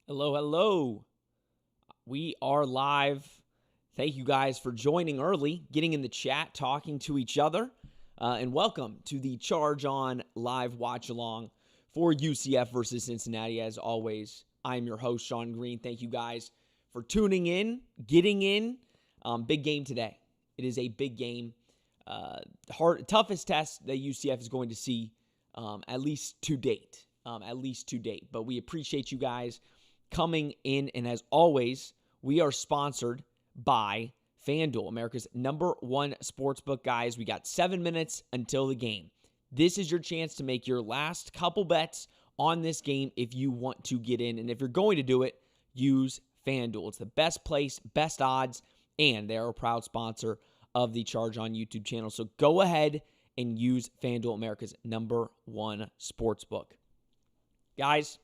Hello, hello. We are live. Thank you guys for joining early, getting in the chat, talking to each other. And welcome to the Charge On live watch along for UCF versus Cincinnati. As always, I'm your host, Sean Green. Thank you guys for tuning in, getting in. Big game today. It is a big game. Toughest test that UCF is going to see, at least to date. But we appreciate you guys coming in. And as always, we are sponsored by FanDuel, America's #1 sportsbook. Guys, we got 7 minutes until the game. This is your chance to make your last couple bets on this game if you want to get in. And if you're going to do it, use FanDuel. It's the best place, best odds, and they're a proud sponsor of the Charge On YouTube channel. So go ahead and use FanDuel, America's #1 sportsbook. Guys,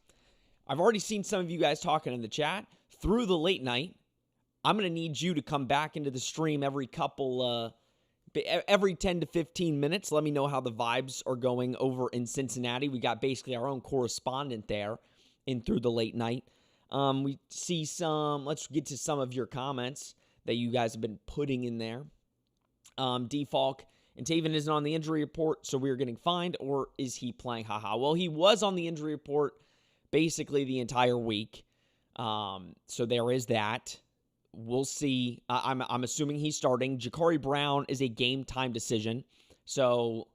I've already seen some of you guys talking in the chat. Through the late night, I'm going to need you to come back into the stream every 10 to 15 minutes. Let me know how the vibes are going over in Cincinnati. We got basically our own correspondent there in Through the Late Night. We see let's get to some of your comments that you guys have been putting in there. Defalk and Taven isn't on the injury report, so we're getting fined, or is he playing? Haha. Well, he was on the injury report basically the entire week. So there is that. We'll see. I'm assuming he's starting. Ja'Cory Brown is a game time decision. So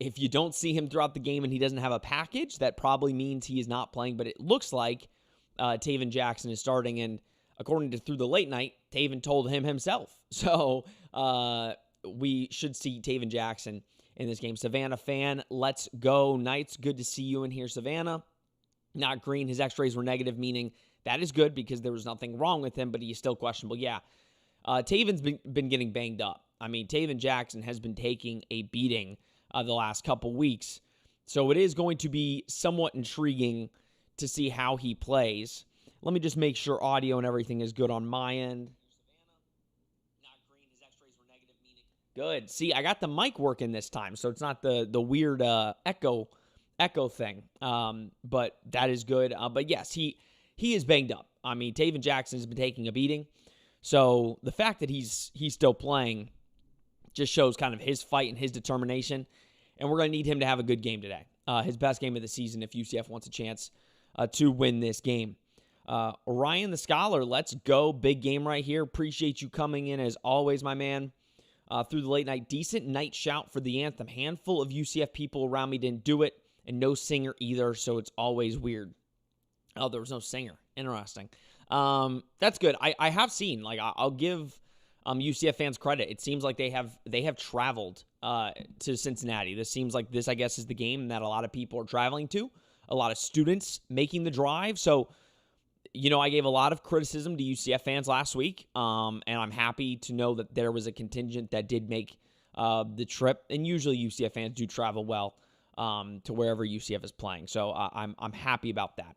if you don't see him throughout the game and he doesn't have a package, that probably means he is not playing. But it looks like Taven Jackson is starting. And according to Through the Late Night, Taven told him himself. So we should see Taven Jackson in this game. Savannah fan, let's go Knights. Good to see you in here, Savannah. Not green. His x-rays were negative, meaning that is good because there was nothing wrong with him, but he is still questionable. Yeah, Taven's been getting banged up. I mean, Taven Jackson has been taking a beating the last couple weeks. So it is going to be somewhat intriguing to see how he plays. Let me just make sure audio and everything is good on my end. Good. See, I got the mic working this time, so it's not the weird echo thing. But that is good. But yes, he is banged up. I mean, Taven Jackson has been taking a beating. So the fact that he's still playing just shows kind of his fight and his determination. And we're going to need him to have a good game today. His best game of the season if UCF wants a chance to win this game. Ryan the Scholar, let's go. Big game right here. Appreciate you coming in as always, my man. Through the Late Night, decent night shout for the anthem. Handful of UCF people around me didn't do it, and no singer either, so it's always weird. Oh, there was no singer. Interesting. That's good. I have seen, I'll give UCF fans credit. It seems like they have traveled to Cincinnati. This seems like I guess, is the game that a lot of people are traveling to. A lot of students making the drive. So, I gave a lot of criticism to UCF fans last week, and I'm happy to know that there was a contingent that did make the trip. And usually UCF fans do travel well to wherever UCF is playing. So I'm happy about that.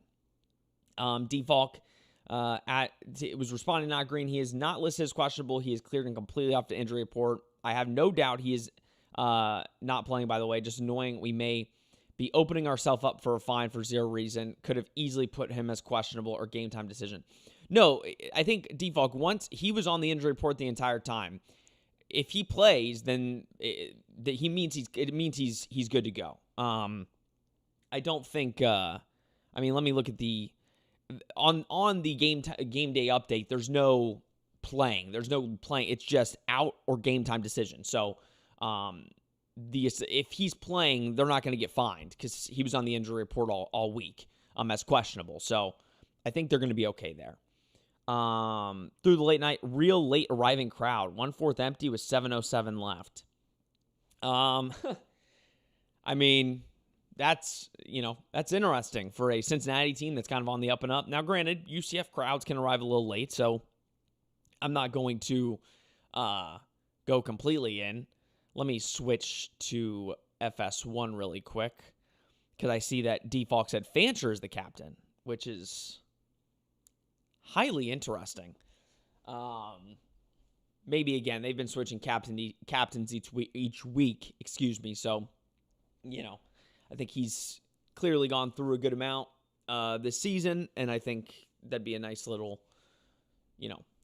Defalk it was responding not green. He is not listed as questionable. He is cleared and completely off the injury report. I have no doubt he is not playing, by the way. Just annoying. We may be opening ourselves up for a fine for zero reason. Could have easily put him as questionable or game time decision. No, I think Defalk, once he was on the injury report the entire time, if he plays, then it means he's good to go. I don't think. Let me look at the on the game day update. There's no playing. It's just out or game time decision. So, if he's playing, they're not going to get fined because he was on the injury report all week as questionable. So I think they're going to be okay there. Through the Late Night, real late arriving crowd. 1/4 empty with 7:07 left. That's interesting for a Cincinnati team that's kind of on the up and up. Now, granted, UCF crowds can arrive a little late, so I'm not going to go completely in. Let me switch to FS1 really quick because I see that Defalk said Fancher is the captain, which is highly interesting. Maybe, again, they've been switching captains each week, So, I think he's clearly gone through a good amount this season, and I think that'd be a nice little,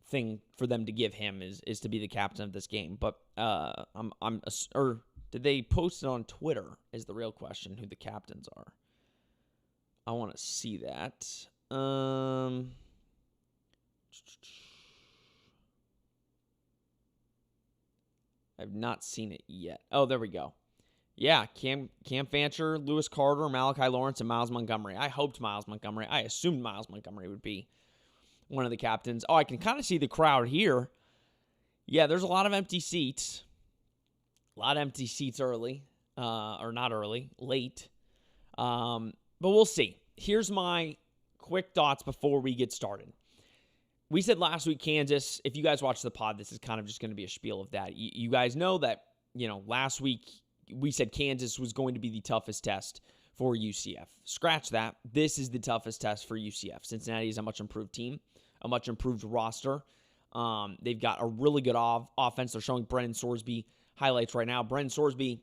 thing for them to give him is to be the captain of this game. But did they post it on Twitter is the real question, who the captains are. I want to see that. I've not seen it yet. Oh, there we go. Yeah, Cam Fancher, Lewis Carter, Malachi Lawrence, and Miles Montgomery. I hoped Miles Montgomery. I assumed Miles Montgomery would be one of the captains. Oh, I can kind of see the crowd here. Yeah, there's a lot of empty seats. A lot of empty seats early. Or not early, late. But we'll see. Here's my quick thoughts before we get started. We said last week Kansas. If you guys watch the pod, this is kind of just going to be a spiel of that. You guys know that, last week we said Kansas was going to be the toughest test for UCF. Scratch that. This is the toughest test for UCF. Cincinnati is a much improved team, a much improved roster. They've got a really good offense. They're showing Brennan Sorsby highlights right now. Brennan Sorsby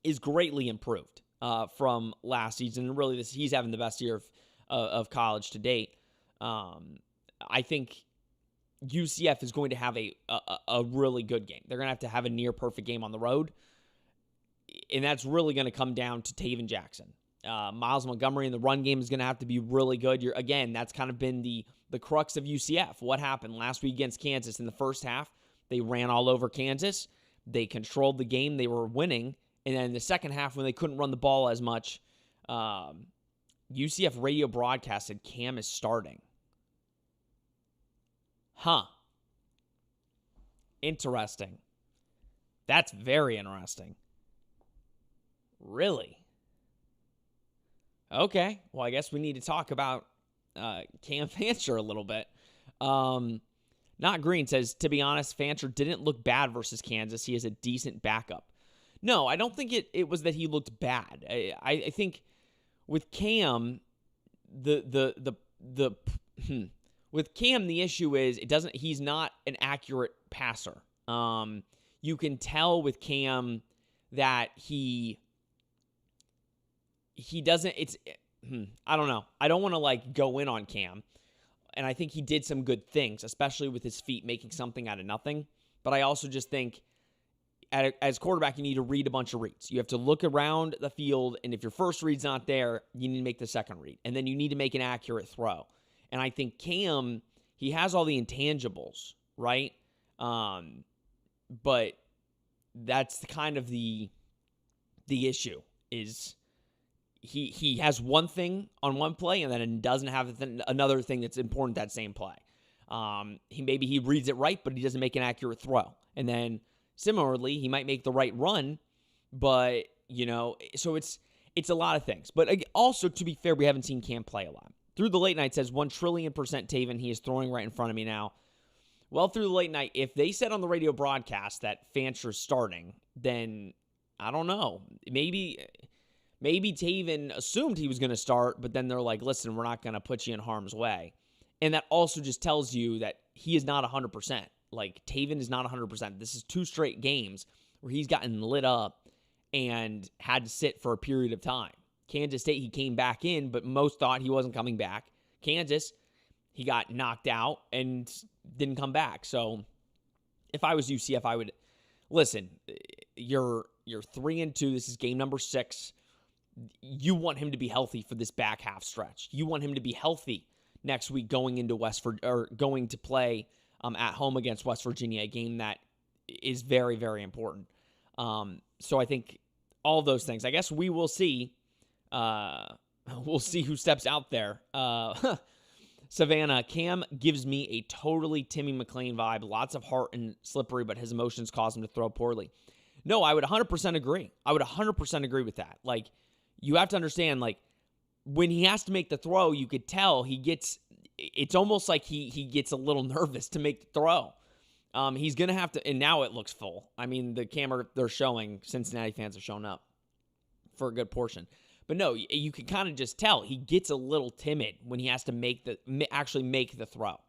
is greatly improved from last season. And really, he's having the best year of college to date. I think UCF is going to have a really good game. They're going to have a near perfect game on the road. And that's really going to come down to Taven Jackson. Miles Montgomery in the run game is going to have to be really good. Again, that's kind of been the crux of UCF. What happened last week against Kansas in the first half? They ran all over Kansas. They controlled the game. They were winning. And then in the second half, when they couldn't run the ball as much, UCF radio broadcasted Cam is starting. Huh. Interesting. That's very interesting. Really? Okay. Well, I guess we need to talk about Cam Fancher a little bit. Not Green says, to be honest, Fancher didn't look bad versus Kansas. He is a decent backup. No, I don't think it was that he looked bad. I think with Cam, with Cam, the issue is he's not an accurate passer. You can tell with Cam that he doesn't, I don't know. I don't want to go in on Cam. And I think he did some good things, especially with his feet making something out of nothing. But I also just think as quarterback, you need to read a bunch of reads. You have to look around the field, and if your first read's not there, you need to make the second read. And then you need to make an accurate throw. And I think Cam, he has all the intangibles, right? But that's kind of the issue is he has one thing on one play and then doesn't have another thing that's important that same play. He reads it right, but he doesn't make an accurate throw. And then similarly, he might make the right run, but so it's a lot of things. But also, to be fair, we haven't seen Cam play a lot. Through the late night says 1 trillion% Taven. He is throwing right in front of me now. Well, through the late night, if they said on the radio broadcast that Fancher's starting, then I don't know. Maybe Taven assumed he was going to start, but then they're like, listen, we're not going to put you in harm's way. And that also just tells you that he is not 100%. Taven is not 100%. This is 2 straight games where he's gotten lit up and had to sit for a period of time. Kansas State, he came back in, but most thought he wasn't coming back. Kansas, he got knocked out and didn't come back. So if I was UCF, I would listen. You're 3-2. This is game number 6. You want him to be healthy for this back half stretch. You want him to be healthy next week going into going to play at home against West Virginia, a game that is very, very important. So I think all those things. I guess we will see. We'll see who steps out there. Savannah, Cam gives me a totally Timmy McClain vibe. Lots of heart and slippery, but his emotions cause him to throw poorly. No, I would 100% agree. I would 100% agree with that. You have to understand, when he has to make the throw, you could tell it's almost like he gets a little nervous to make the throw. He's going to have to, and now it looks full. I mean, the camera they're showing, Cincinnati fans have shown up for a good portion. But no, you can kind of just tell he gets a little timid when he has to actually make the throw.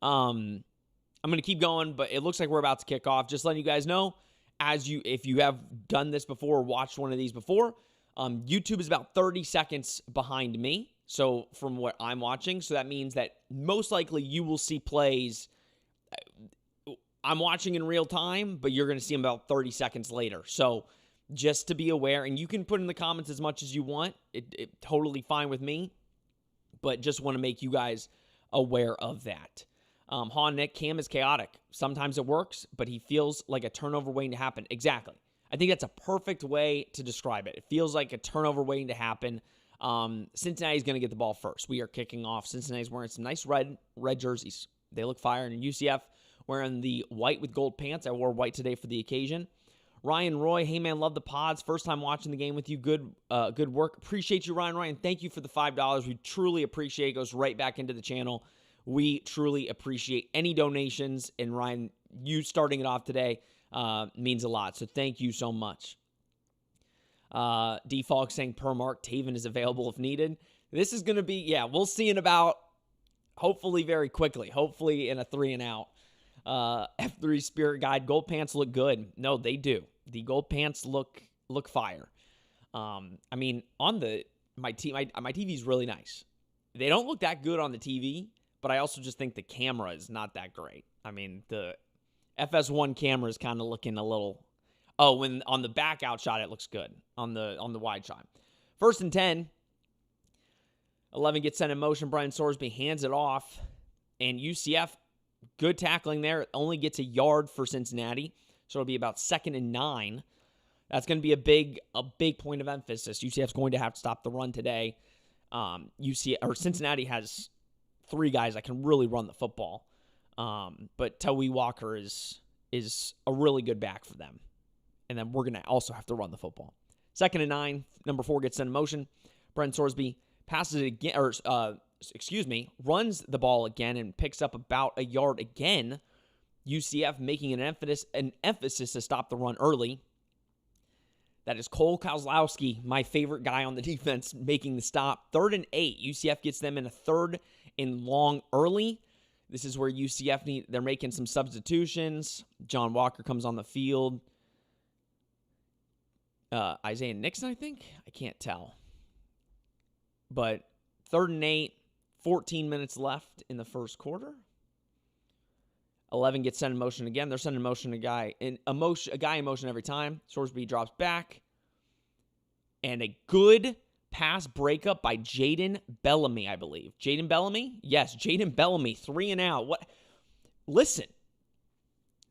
I'm going to keep going, but it looks like we're about to kick off. Just letting you guys know, if you have done this before or watched one of these before, YouTube is about 30 seconds behind me. So from what I'm watching, so that means that most likely you will see plays. I'm watching in real time, but you're going to see them about 30 seconds later. So just to be aware, and you can put in the comments as much as you want. It totally fine with me, but just want to make you guys aware of that. Nick, Cam is chaotic. Sometimes it works, but he feels like a turnover waiting to happen. Exactly. I think that's a perfect way to describe it. It feels like a turnover waiting to happen. Cincinnati's going to get the ball first. We are kicking off. Cincinnati's wearing some nice red jerseys. They look fire. And UCF wearing the white with gold pants. I wore white today for the occasion. Ryan Roy, hey man, love the pods. First time watching the game with you. Good work. Appreciate you, Ryan. Thank you for the $5. We truly appreciate it. It goes right back into the channel. We truly appreciate any donations. And Ryan, you starting it off today means a lot. So thank you so much. Default saying per Mark, Taven is available if needed. This is going to be, we'll see in about, hopefully very quickly, hopefully in a 3 and out. F3 Spirit Guide, gold pants look good. No, they do. The gold pants look fire. I mean, on my TV is really nice. they don't look that good on the TV, but I also just think the camera is not that great. I mean, the FS1 camera is kind of looking a little... Oh, when on the back out shot, it looks good on the wide shot. 1st and 10. 11 gets sent in motion. Brian Sorsby hands it off. And UCF, good tackling there. Only gets a yard for Cincinnati. So it'll be about 2nd and 9. That's going to be a big point of emphasis. UCF's going to have to stop the run today. Cincinnati has 3 guys that can really run the football. But Tawee Walker is a really good back for them. And then we're going to also have to run the football. 2nd and 9, number 4 gets sent in motion. Brent Sorsby passes it again, runs the ball again and picks up about a yard again. UCF making an emphasis to stop the run early. That is Cole Kozlowski, my favorite guy on the defense, making the stop. 3rd and 8. UCF gets them in a 3rd and long early. This is where UCF they're making some substitutions. John Walker comes on the field. Isaiah Nixon, I think? I can't tell. But 3rd and 8, 14 minutes left in the first quarter. 11 gets sent in motion again. They're sending in motion a guy in motion every time. Sorsby drops back. And a good pass breakup by Jaden Bellamy, I believe. Jaden Bellamy? Yes, Jaden Bellamy, 3 and out. What? Listen.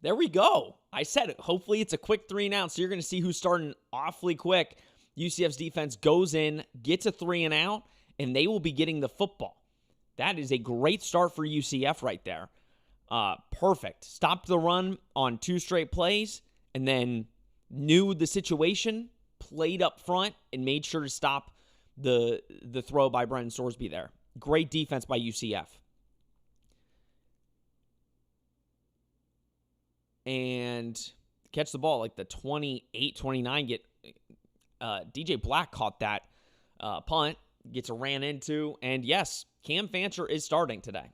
There we go. I said it. Hopefully it's a quick 3 and out, so you're going to see who's starting awfully quick. UCF's defense goes in, gets a 3 and out, and they will be getting the football. That is a great start for UCF right there. Perfect. Stopped the run on 2 straight plays, and then knew the situation, played up front, and made sure to stop the throw by Brendan Sorsby there. Great defense by UCF. And catch the ball like the 28-29. DJ Black caught that punt, gets ran into, and yes, Cam Fancher is starting today.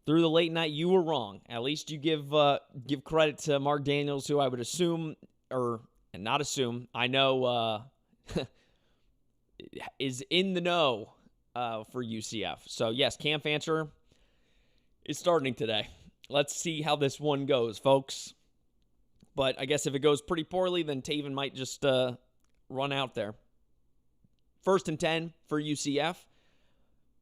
Through the late night, you were wrong. At least you give credit to Mark Daniels, who I would assume, and not assume, I know is in the know for UCF. So yes, Cam Fancher is starting today. Let's see how this one goes, folks. But I guess if it goes pretty poorly, then Taven might just run out there. 1st and 10 for UCF.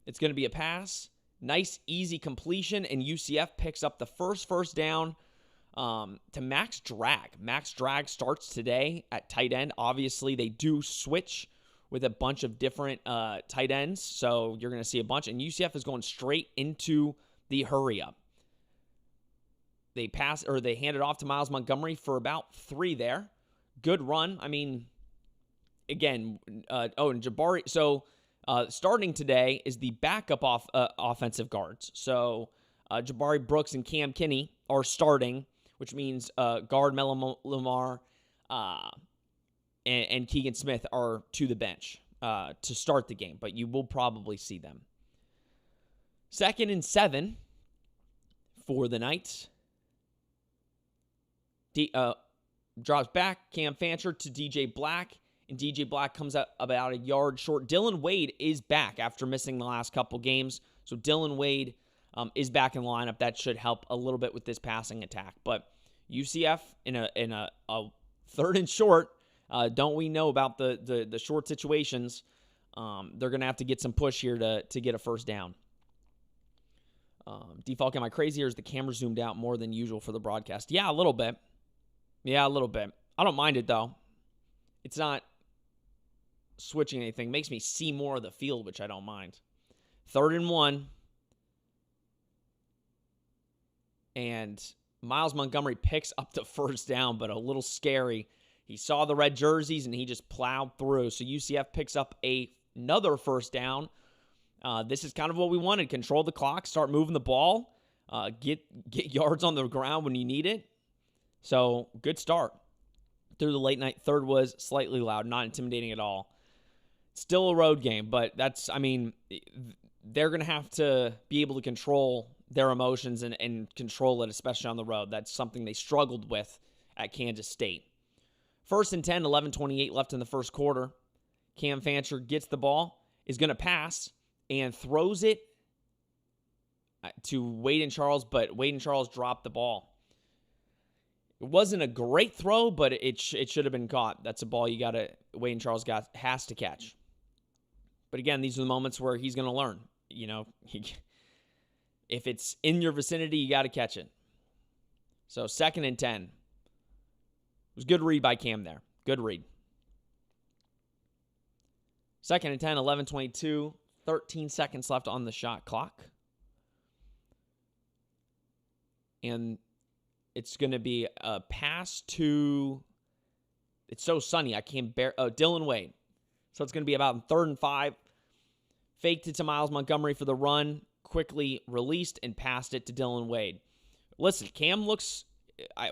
It's going to be a pass. Nice, easy completion, and UCF picks up the first down to Max Drag. Max Drag starts today at tight end. Obviously, they do switch with a bunch of different tight ends, so you're going to see a bunch. And UCF is going straight into the hurry-up. They hand it off to Miles Montgomery for about 3 there. Good run. I mean, again, and Jabari. So starting today is the backup offensive guards. So Jabari Brooks and Cam Kinney are starting, which means guard Melo Lamar and Keegan Smith are to the bench to start the game, but you will probably see them. 2nd and 7 for the Knights. Drops back, Cam Fancher to DJ Black, and DJ Black comes out about a yard short. Dylan Wade is back after missing the last couple games, so Dylan Wade is back in the lineup. That should help a little bit with this passing attack. But UCF in a 3rd and short, don't we know about the short situations? They're going to have to get some push here to get a first down. Default, am I crazy, or is the camera zoomed out more than usual for the broadcast? Yeah, a little bit. I don't mind it, though. It's not switching anything. It makes me see more of the field, which I don't mind. 3rd and 1. And Miles Montgomery picks up the first down, but a little scary. He saw the red jerseys, and he just plowed through. So UCF picks up another first down. This is kind of what we wanted. Control the clock, start moving the ball, get yards on the ground when you need it. So, good start. Through the late night, 3rd was slightly loud, not intimidating at all. Still a road game, but they're going to have to be able to control their emotions and control it, especially on the road. That's something they struggled with at Kansas State. 1st and 10, 11:28 left in the first quarter. Cam Fancher gets the ball, is going to pass, and throws it to Wade and Charles, but Wade and Charles dropped the ball. It wasn't a great throw, but it should have been caught. That's a ball Wade and Charles has to catch. But again, these are the moments where he's going to learn. If it's in your vicinity, you got to catch it. So 2nd and 10. It was good read by Cam there. Good read. 2nd and 10, 11:22, 13 seconds left on the shot clock. And it's going to be a pass to, it's so sunny, I can't bear, Dylan Wade. So it's going to be about 3rd and 5. Faked it to Miles Montgomery for the run, quickly released and passed it to Dylan Wade. Listen, Cam looks,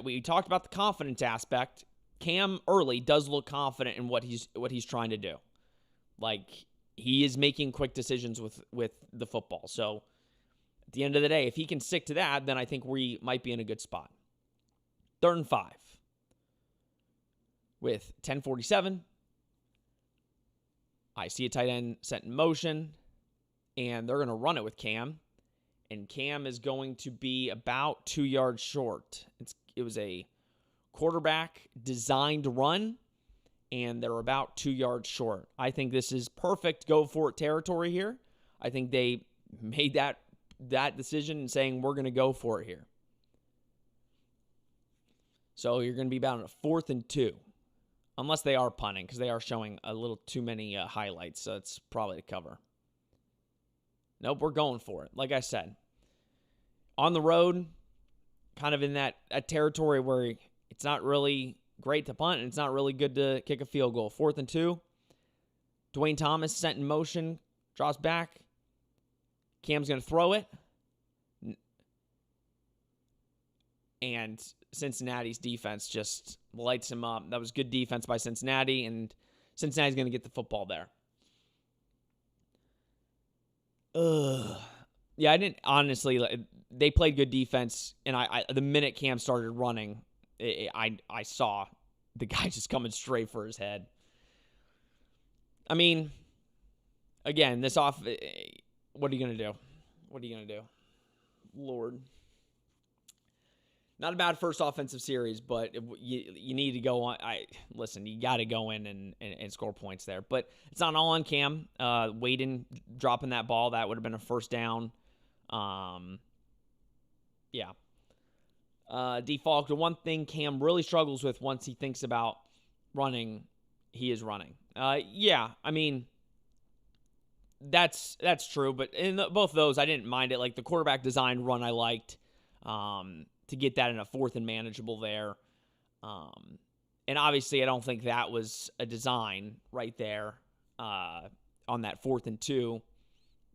we talked about the confidence aspect. Cam early does look confident in what he's trying to do. Like, he is making quick decisions with the football. So at the end of the day, if he can stick to that, then I think we might be in a good spot. 3rd and 5. With 10:47, I see a tight end set in motion, and they're going to run it with Cam. And Cam is going to be about 2 yards short. It was a quarterback-designed run, and they're about 2 yards short. I think this is perfect go-for-it territory here. I think they made that decision and saying, we're going to go for it here. So you're going to be about a 4th and 2. Unless they are punting, because they are showing a little too many highlights, so it's probably to cover. Nope, we're going for it. Like I said, on the road, kind of in that territory where it's not really great to punt, and it's not really good to kick a field goal. 4th and 2. Dwayne Thomas sent in motion, drops back. Cam's going to throw it. And Cincinnati's defense just lights him up. That was good defense by Cincinnati, and Cincinnati's going to get the football there. Yeah, I didn't, honestly, they played good defense, and I the minute Cam started running, I saw the guy just coming straight for his head. I mean, again, what are you going to do? What are you going to do? Lord. Not a bad first offensive series, but you need to go on. Listen, you got to go in and score points there. But it's not all on Cam. Waden dropping that ball, that would have been a first down. Yeah. Default, the one thing Cam really struggles with once he thinks about running, he is running. Yeah, I mean, that's true. But in both of those, I didn't mind it. Like the quarterback design run I liked. To get that in a 4th and manageable there. And obviously, I don't think that was a design right there on that 4th and 2.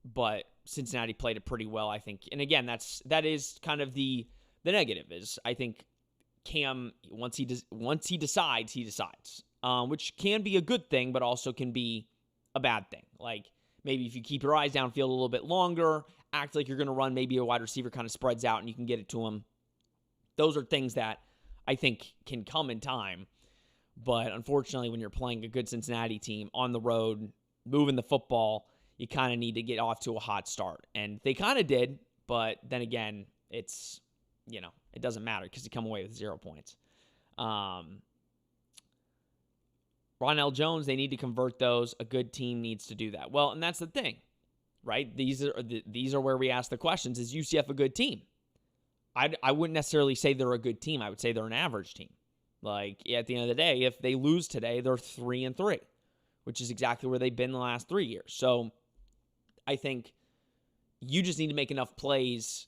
But Cincinnati played it pretty well, I think. And again, that is kind of the negative is I think Cam, once he decides, he decides. Which can be a good thing, but also can be a bad thing. Like maybe if you keep your eyes downfield a little bit longer, act like you're going to run, maybe a wide receiver kind of spreads out and you can get it to him. Those are things that I think can come in time. But unfortunately, when you're playing a good Cincinnati team on the road, moving the football, you kind of need to get off to a hot start. And they kind of did, but then again, it doesn't matter because you come away with 0 points. Ronell Jones, they need to convert those. A good team needs to do that. Well, and that's the thing, right? These are where we ask the questions. Is UCF a good team? I wouldn't necessarily say they're a good team. I would say they're an average team. Like, at the end of the day, if they lose today, they're 3-3, which is exactly where they've been the last 3 years. So I think you just need to make enough plays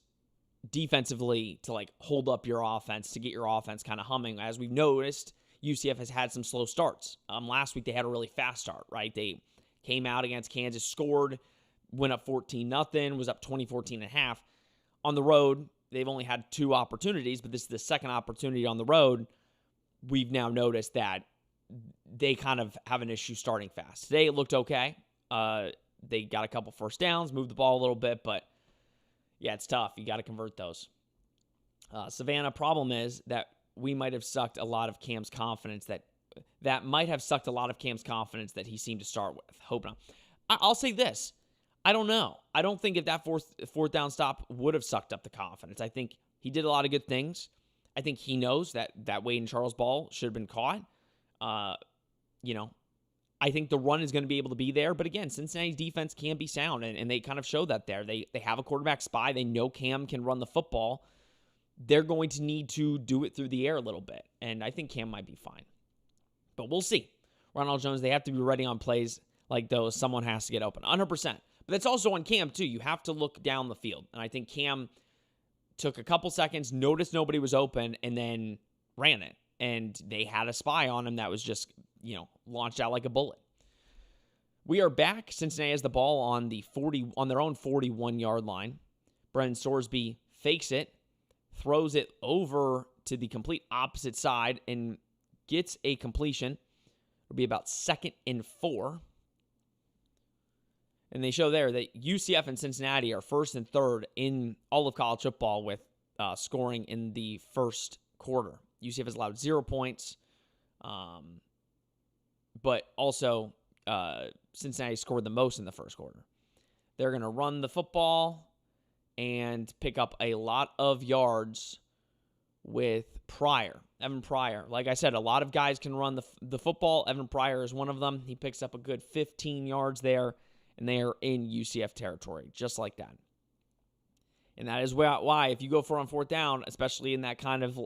defensively to, like, hold up your offense, to get your offense kind of humming. As we've noticed, UCF has had some slow starts. Last week, they had a really fast start, right? They came out against Kansas, scored, went up 14-0, was up 20-14.5. On the road, they've only had 2 opportunities, but this is the second opportunity on the road. We've now noticed that they kind of have an issue starting fast. Today it looked okay. They got a couple first downs, moved the ball a little bit, but yeah, it's tough. You got to convert those. Savannah, problem is that we might have sucked a lot of Cam's confidence that might have sucked a lot of Cam's confidence that he seemed to start with. Hope not. I'll say this. I don't know. I don't think if that fourth down stop would have sucked up the confidence. I think he did a lot of good things. I think he knows that Wade and Charles ball should have been caught. I think the run is going to be able to be there. But again, Cincinnati's defense can be sound, and they kind of show that there. They have a quarterback spy. They know Cam can run the football. They're going to need to do it through the air a little bit, and I think Cam might be fine. But we'll see. Ronald Jones, they have to be ready on plays like those. Someone has to get open, 100%. But that's also on Cam, too. You have to look down the field. And I think Cam took a couple seconds, noticed nobody was open, and then ran it. And they had a spy on him that was just, launched out like a bullet. We are back. Cincinnati has the ball on their own 41-yard line. Brennan Sorsby fakes it, throws it over to the complete opposite side, and gets a completion. It'll be about 2nd and 4. And they show there that UCF and Cincinnati are 1st and 3rd in all of college football with scoring in the first quarter. UCF has allowed 0 points, but also Cincinnati scored the most in the first quarter. They're going to run the football and pick up a lot of yards with Evan Pryor. Like I said, a lot of guys can run the football. Evan Pryor is one of them. He picks up a good 15 yards there, and they are in UCF territory, just like that. And that is why if you go for on 4th down, especially in that kind of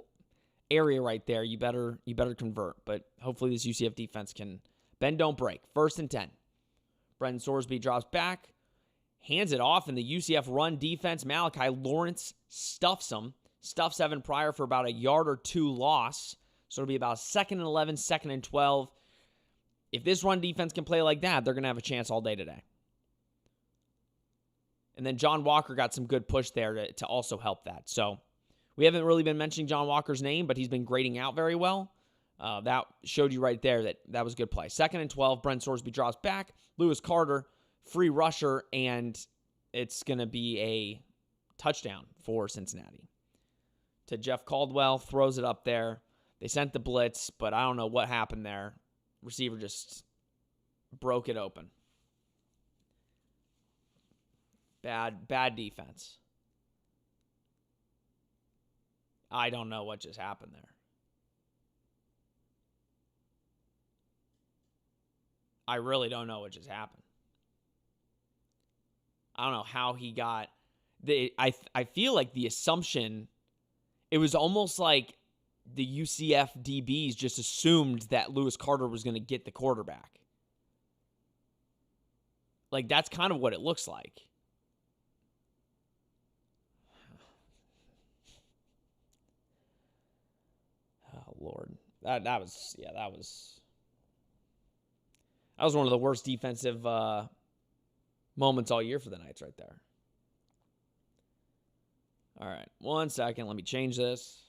area right there, you better convert. But hopefully this UCF defense can bend, don't break. 1st and 10. Brendan Sorsby drops back, hands it off in the UCF run defense. Malachi Lawrence stuffs Evan Pryor for about a yard or 2 loss. So it'll be about 2nd and 11, 2nd and 12. If this run defense can play like that, they're going to have a chance all day today. And then John Walker got some good push there to also help that. So we haven't really been mentioning John Walker's name, but he's been grading out very well. That showed you right there that was a good play. 2nd and 12, Brent Sorsby drops back. Lewis Carter, free rusher, and it's going to be a touchdown for Cincinnati. To Jeff Caldwell, throws it up there. They sent the blitz, but I don't know what happened there. Receiver just broke it open. Bad defense. I don't know what just happened there. I really don't know what just happened. I don't know how he got I feel like the assumption, it was almost like the UCF DBs just assumed that Lewis Carter was going to get the quarterback. Like, that's kind of what it looks like. Oh, Lord. That was one of the worst defensive moments all year for the Knights right there. All right, 1 second. Let me change this.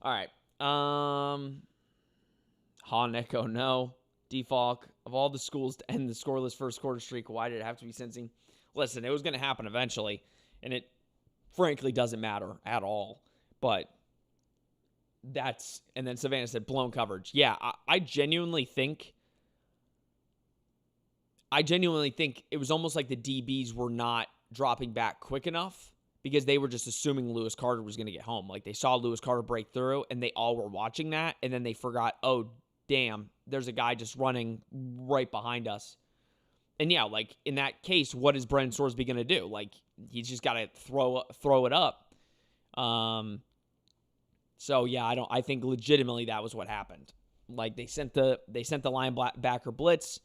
All right. Honeko, no. Defalk, of all the schools to end the scoreless first quarter streak, why did it have to be Cincy? Listen, it was going to happen eventually, and it frankly doesn't matter at all. But and then Savannah said blown coverage. Yeah, I genuinely think it was almost like the DBs were not dropping back quick enough because they were just assuming Lewis Carter was going to get home. Like, they saw Lewis Carter break through, and they all were watching that, and then they forgot, oh, damn, there's a guy just running right behind us. And yeah, like, in that case, what is Brendan Sorsby going to do? Like, he's just got to throw it up. So yeah, I think legitimately that was what happened. Like, they sent the linebacker blitz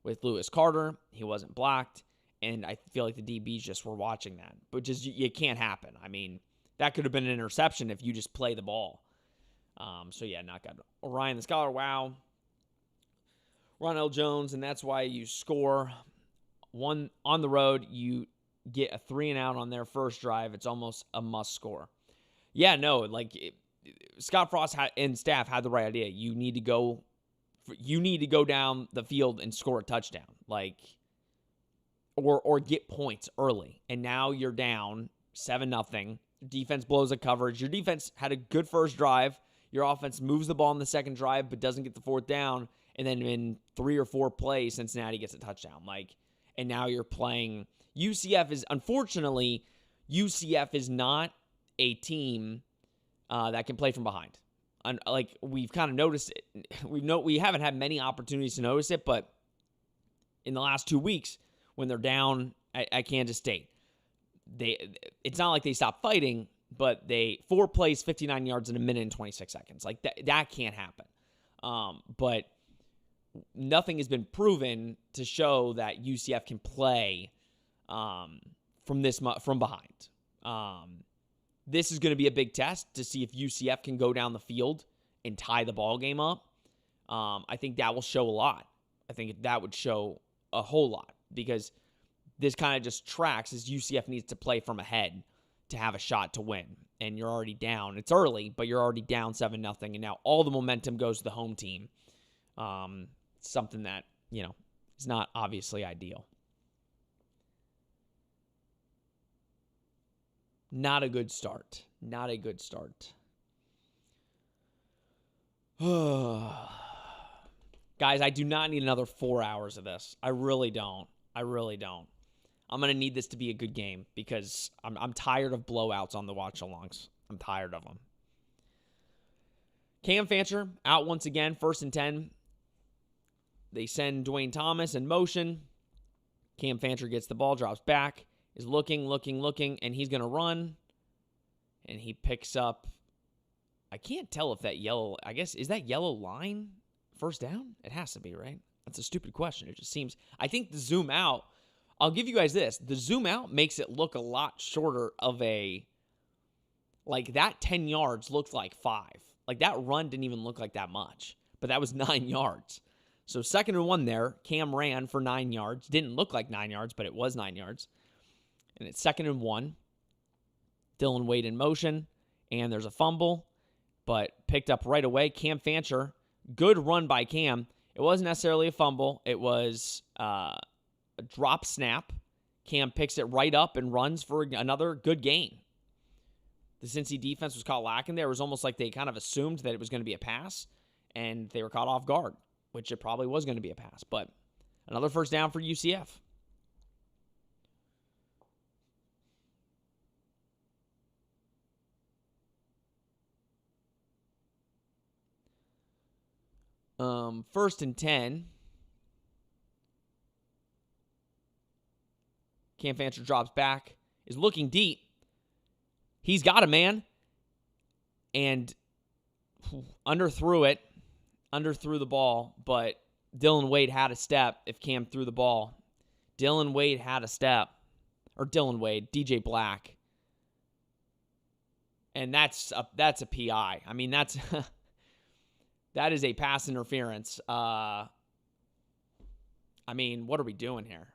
with Lewis Carter. He wasn't blocked. And I feel like the DBs just were watching that. But just, it can't happen. I mean, that could have been an interception if you just play the ball. So yeah, not good. Orion the Scholar, wow. Ronald Jones, and that's why you score one on the road. You get a 3-and-out on their first drive. It's almost a must score. Yeah, no, like, Scott Frost and staff had the right idea. You need to go down the field and score a touchdown, like, or get points early. And now you're down 7-0. Defense blows a coverage. Your defense had a good first drive. Your offense moves the ball in the second drive, but doesn't get the fourth down. And then in 3 or 4 plays, Cincinnati gets a touchdown. And now you're playing. Unfortunately, UCF is not a team that can play from behind. We've kind of noticed it. We haven't had many opportunities to notice it, but in the last 2 weeks, when they're down at Kansas State, it's not like they stop fighting, but 4 plays, 59 yards in a minute and 26 seconds. That can't happen. But nothing has been proven to show that UCF can play from behind. This is going to be a big test to see if UCF can go down the field and tie the ball game up. I think that will show a lot. I think that would show a whole lot, because this kind of just tracks as UCF needs to play from ahead to have a shot to win. And you're already down. It's early, but you're already down 7-0. And now all the momentum goes to the home team. Something that, is not obviously ideal. Not a good start. Not a good start. Guys, I do not need another 4 hours of this. I really don't. I'm going to need this to be a good game, because I'm tired of blowouts on the watch-alongs. I'm tired of them. Cam Fancher out once again, 1st and 10. They send Dwayne Thomas in motion. Cam Fancher gets the ball, drops back, is looking, and he's going to run. And he picks up, I can't tell if that yellow, is that yellow line first down? It has to be, right? That's a stupid question. It just seems, I think the zoom out, I'll give you guys this. The zoom out makes it look a lot shorter of that 10 yards looked like 5. That run didn't even look like that much, but that was 9 yards. So 2nd and 1 there, Cam ran for 9 yards. Didn't look like 9 yards, but it was 9 yards. And it's 2nd and 1. Dylan Wade in motion, and there's a fumble, but picked up right away. Cam Fancher, good run by Cam. It wasn't necessarily a fumble. It was a drop snap. Cam picks it right up and runs for another good gain. The Cincy defense was caught lacking there. It was almost like they kind of assumed that it was going to be a pass, and they were caught off guard, which it probably was going to be a pass. But another first down for UCF. First and 10. Cam Fancher drops back, is looking deep. He's got a man. And underthrew the ball, but Dylan Wade had a step if Cam threw the ball. Dylan Wade had a step. Or DJ Black. And that's a PI. I mean, that is a pass interference. What are we doing here?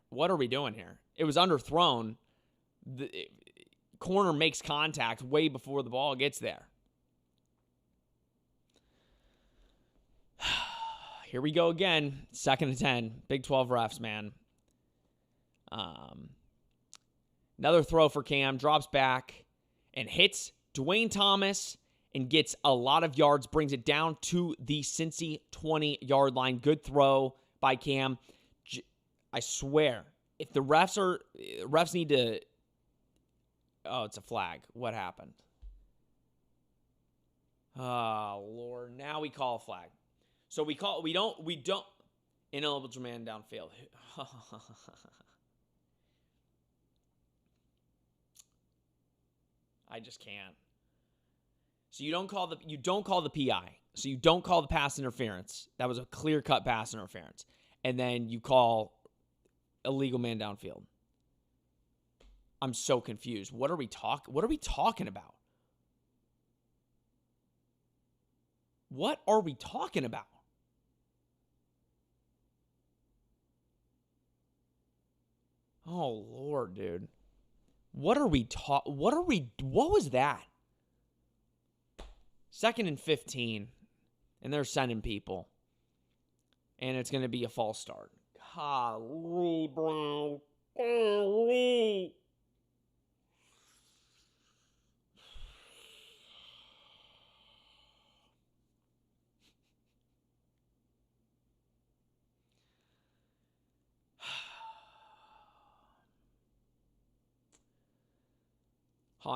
It was underthrown. The corner makes contact way before the ball gets there. Here we go again. 2nd and 10. Big 12 refs, man. Another throw for Cam. Drops back and hits Dwayne Thomas and gets a lot of yards. Brings it down to the Cincy 20-yard line. Good throw by Cam. I swear, if the refs need to... Oh, it's a flag. What happened? Oh, Lord. Now we call a flag. So we don't ineligible man downfield. I just can't. So you don't call the PI. So you don't call the pass interference. That was a clear-cut pass interference. And then you call illegal man downfield. I'm so confused. What are we talking about? What are we talking about? Oh, Lord, dude. What was that? 2nd and 15, and they're sending people. And it's going to be a false start. Golly, bro. Golly.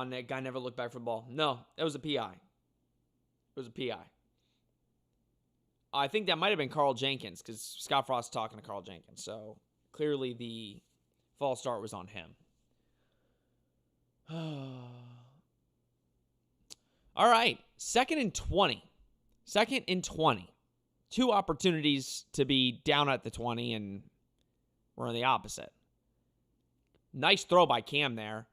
That guy never looked back for the ball. No, it was a PI. It was a PI. I think that might have been Carl Jenkins because Scott Frost talking to Carl Jenkins. So clearly the false start was on him. All right. 2nd and 20. 2nd and 20. 2 opportunities to be down at the 20, and we're on the opposite. Nice throw by Cam there.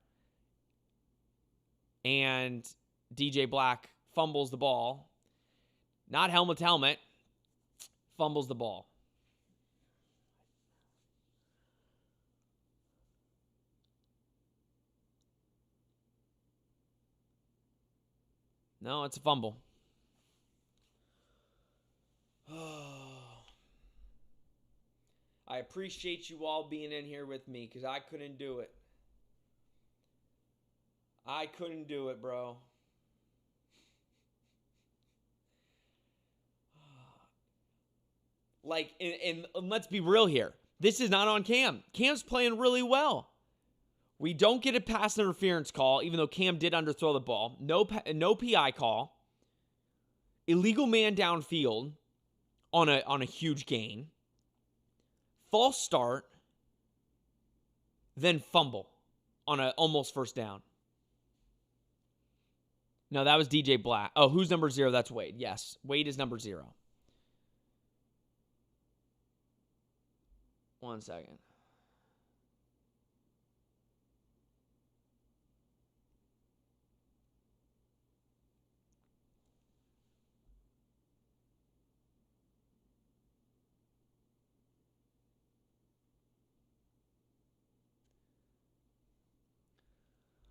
And DJ Black fumbles the ball. Not helmet to helmet. Fumbles the ball. No, it's a fumble. I appreciate you all being in here with me because I couldn't do it. I couldn't do it, bro. Like, and let's be real here. This is not on Cam. Cam's playing really well. We don't get a pass interference call, even though Cam did underthrow the ball. No PI call. Illegal man downfield on a huge gain. False start. Then fumble on a almost first down. No, that was DJ Black. Oh, who's number 0? That's Wade. Yes, Wade is number 0. 1 second.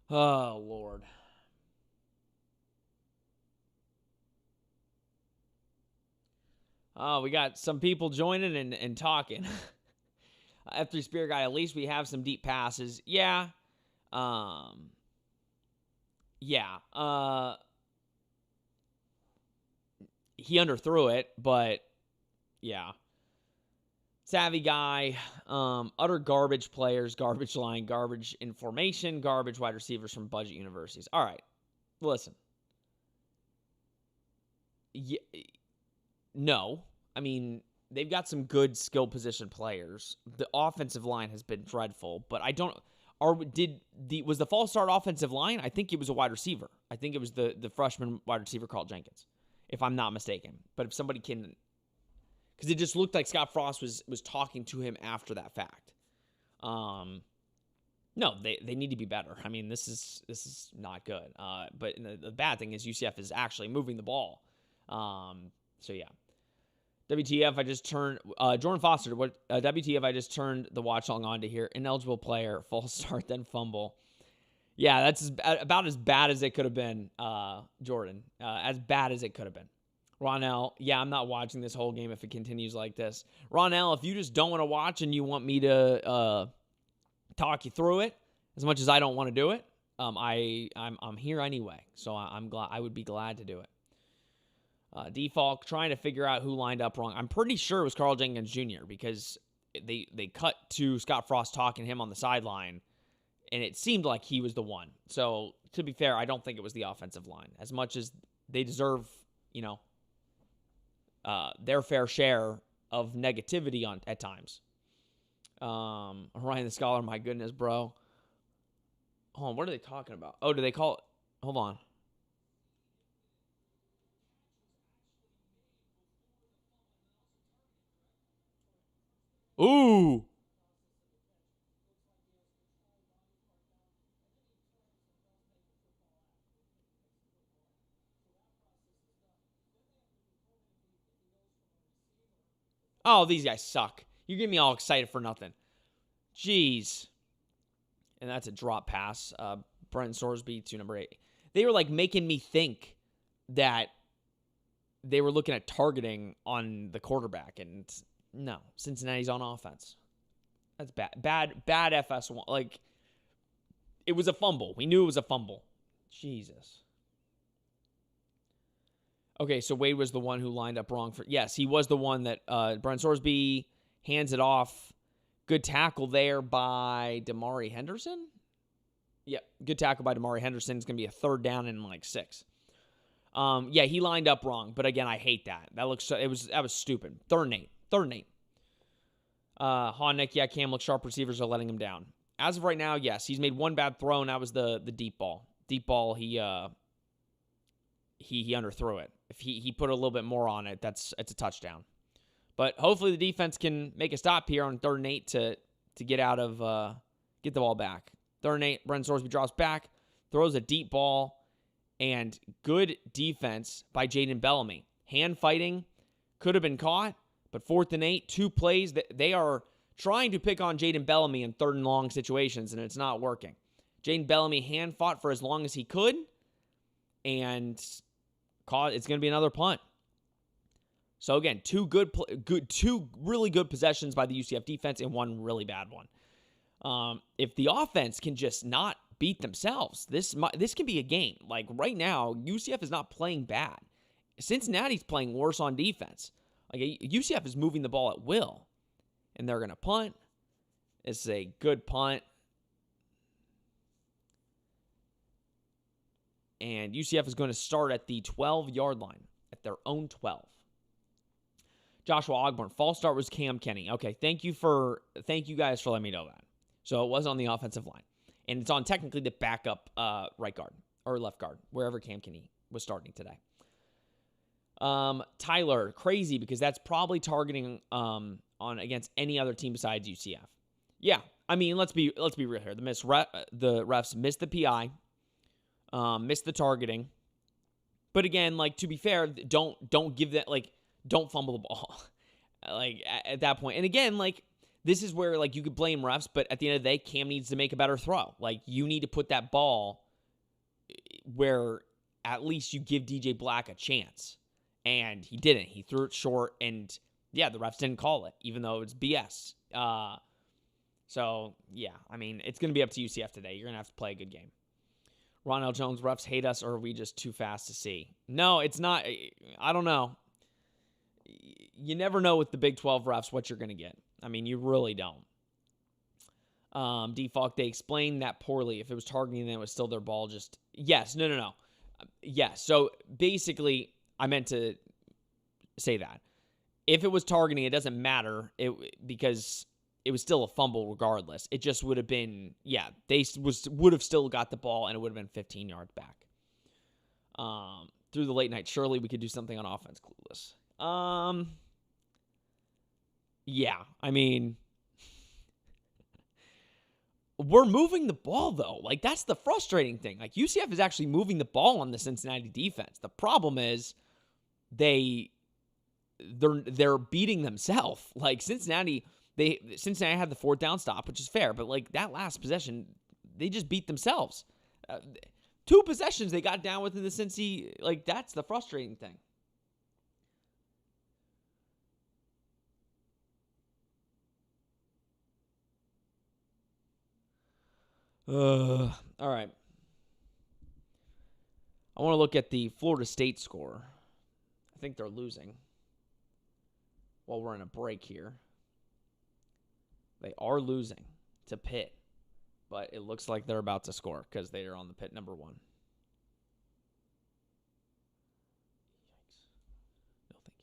Oh, Lord. Oh, we got some people joining and talking. F3 Spirit Guy, at least we have some deep passes. Yeah. He underthrew it, but yeah. Savvy Guy, utter garbage players, garbage line, garbage information, garbage wide receivers from budget universities. All right, listen. No. I mean, they've got some good skill position players. The offensive line has been dreadful, but I don't. Was the false start offensive line? I think it was a wide receiver. I think it was the freshman wide receiver Carl Jenkins, if I'm not mistaken. But if somebody can, because it just looked like Scott Frost was talking to him after that fact. No, they need to be better. I mean, this is not good. But the bad thing is UCF is actually moving the ball. So yeah. WTF, I just turned, Jordan Foster, WTF, I just turned the watch long on to hear, ineligible player, false start, then fumble. Yeah, that's about as bad as it could have been, Jordan. As bad as it could have been. Ronell, yeah, I'm not watching this whole game if it continues like this. Ronell, if you just don't want to watch and you want me to talk you through it, as much as I don't want to do it, I'm here anyway, so I'm glad. I would be glad to do it. Default, trying to figure out who lined up wrong. I'm pretty sure it was Carl Jenkins Jr. because they cut to Scott Frost talking to him on the sideline, and it seemed like he was the one. So, to be fair, I don't think it was the offensive line. As much as they deserve, their fair share of negativity at times. Ryan the Scholar, my goodness, bro. Hold on, what are they talking about? Oh, do they call it? Hold on. Ooh. Oh, these guys suck. You get me all excited for nothing. Jeez. And that's a drop pass. Brent Sorsby to number 8. They were like making me think that they were looking at targeting on the quarterback, and no, Cincinnati's on offense. That's bad FS1. Like, it was a fumble. We knew it was a fumble. Jesus. Okay, so Wade was the one who lined up wrong for. Yes, he was the one that Brian Sorsby hands it off. Good tackle there by Damari Henderson. Yeah, good tackle by Damari Henderson. It's going to be a 3rd down and like 6. Yeah, he lined up wrong, but again, I hate that. That was stupid. 3rd and 8. Nick, yeah, Cam looks sharp. Receivers are letting him down. As of right now, yes, he's made one bad throw, and that was the deep ball. Deep ball, he underthrew it. If he put a little bit more on it, it's a touchdown. But hopefully the defense can make a stop here on 3rd and 8 to get out of get the ball back. 3rd and 8, Brendan Sorsby drops back, throws a deep ball, and good defense by Jaden Bellamy. Hand fighting could have been caught, but 4th and 8, 2 plays. They are trying to pick on Jaden Bellamy in 3rd and long situations, and it's not working. Jaden Bellamy hand fought for as long as he could, and it's going to be another punt. So again, two really good possessions by the UCF defense and one really bad one. If the offense can just not beat themselves, this can be a game. Like right now, UCF is not playing bad. Cincinnati's playing worse on defense. Like UCF is moving the ball at will, and they're going to punt. It's a good punt. And UCF is going to start at the 12-yard line, at their own 12. Joshua Ogburn, false start was Cam Kenny. Okay, thank you guys for letting me know that. So it was on the offensive line. And it's on technically the backup right guard or left guard, wherever Cam Kenny was starting today. Tyler, crazy because that's probably targeting on against any other team besides UCF. Yeah, I mean, let's be real here. The refs missed the PI, missed the targeting. But again, like to be fair, don't give that don't fumble the ball. Like at that point. And again, like this is where like you could blame refs, but at the end of the day, Cam needs to make a better throw. Like you need to put that ball where at least you give DJ Black a chance. And he didn't. He threw it short, and yeah, the refs didn't call it, even though it's BS. So yeah, I mean, it's going to be up to UCF today. You're going to have to play a good game. Ron L. Jones, refs hate us, or are we just too fast to see? No, it's not. I don't know. You never know with the Big 12 refs what you're going to get. I mean, you really don't. Default, they explained that poorly. If it was targeting, then it was still their ball. Just yes, no. Yes. So basically, I meant to say that if it was targeting, it doesn't matter because it was still a fumble regardless. It just would have been, they would have still got the ball and it would have been 15 yards back. Through the late night, surely we could do something on offense. Clueless. Yeah, I mean, we're moving the ball though. Like that's the frustrating thing. Like UCF is actually moving the ball on the Cincinnati defense. The problem is they're beating themselves. Like Cincinnati had the 4th down stop, which is fair, but like that last possession, they just beat themselves. 2 possessions they got down within the Cincy. Like that's the frustrating thing. All right. I want to look at the Florida State score. I think they're losing while we're in a break here. They are losing to Pitt, but it looks like they're about to score because they are on the Pitt number 1. Yikes. No, thank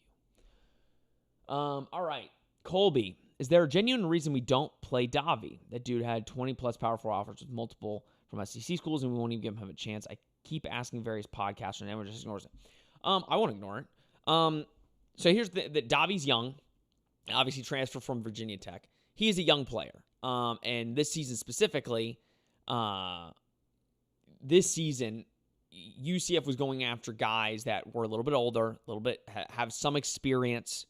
you. All right. Colby, is there a genuine reason we don't play Davi? That dude had 20-plus Power 4 offers with multiple from SEC schools, and we won't even give him a chance. I keep asking various podcasts, and everyone just ignores it. I won't ignore it. So here's the Davi's young. Obviously transferred from Virginia Tech. He is a young player. And this season specifically, UCF was going after guys that were a little bit older, a little bit have some experience.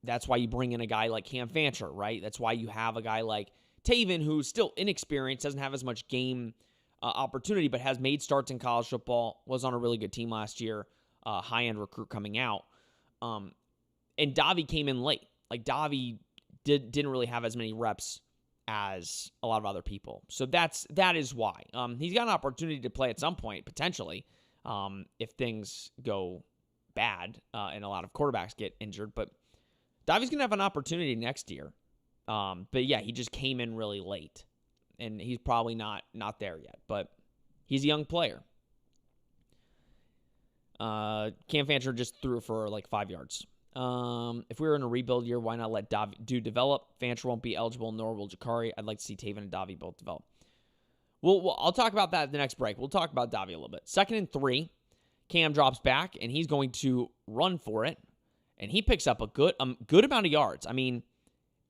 That's why you bring in a guy like Cam Fancher, right? That's why you have a guy like Taven, who's still inexperienced, doesn't have as much game opportunity, but has made starts in college football, was on a really good team last year. high-end recruit coming out. And Davi came in late. Like, Davi didn't really have as many reps as a lot of other people. So that is why. He's got an opportunity to play at some point, potentially, if things go bad and a lot of quarterbacks get injured. But Davi's going to have an opportunity next year. But yeah, he just came in really late. And he's probably not there yet. But he's a young player. Cam Fancher just threw for like 5 yards. If we were in a rebuild year, why not let Davi develop? Fancher won't be eligible, nor will Jakari. I'd like to see Taven and Davi both develop. Well, I'll talk about that at the next break. We'll talk about Davi a little bit. 2nd and 3, Cam drops back, and he's going to run for it, and he picks up a good amount of yards. I mean,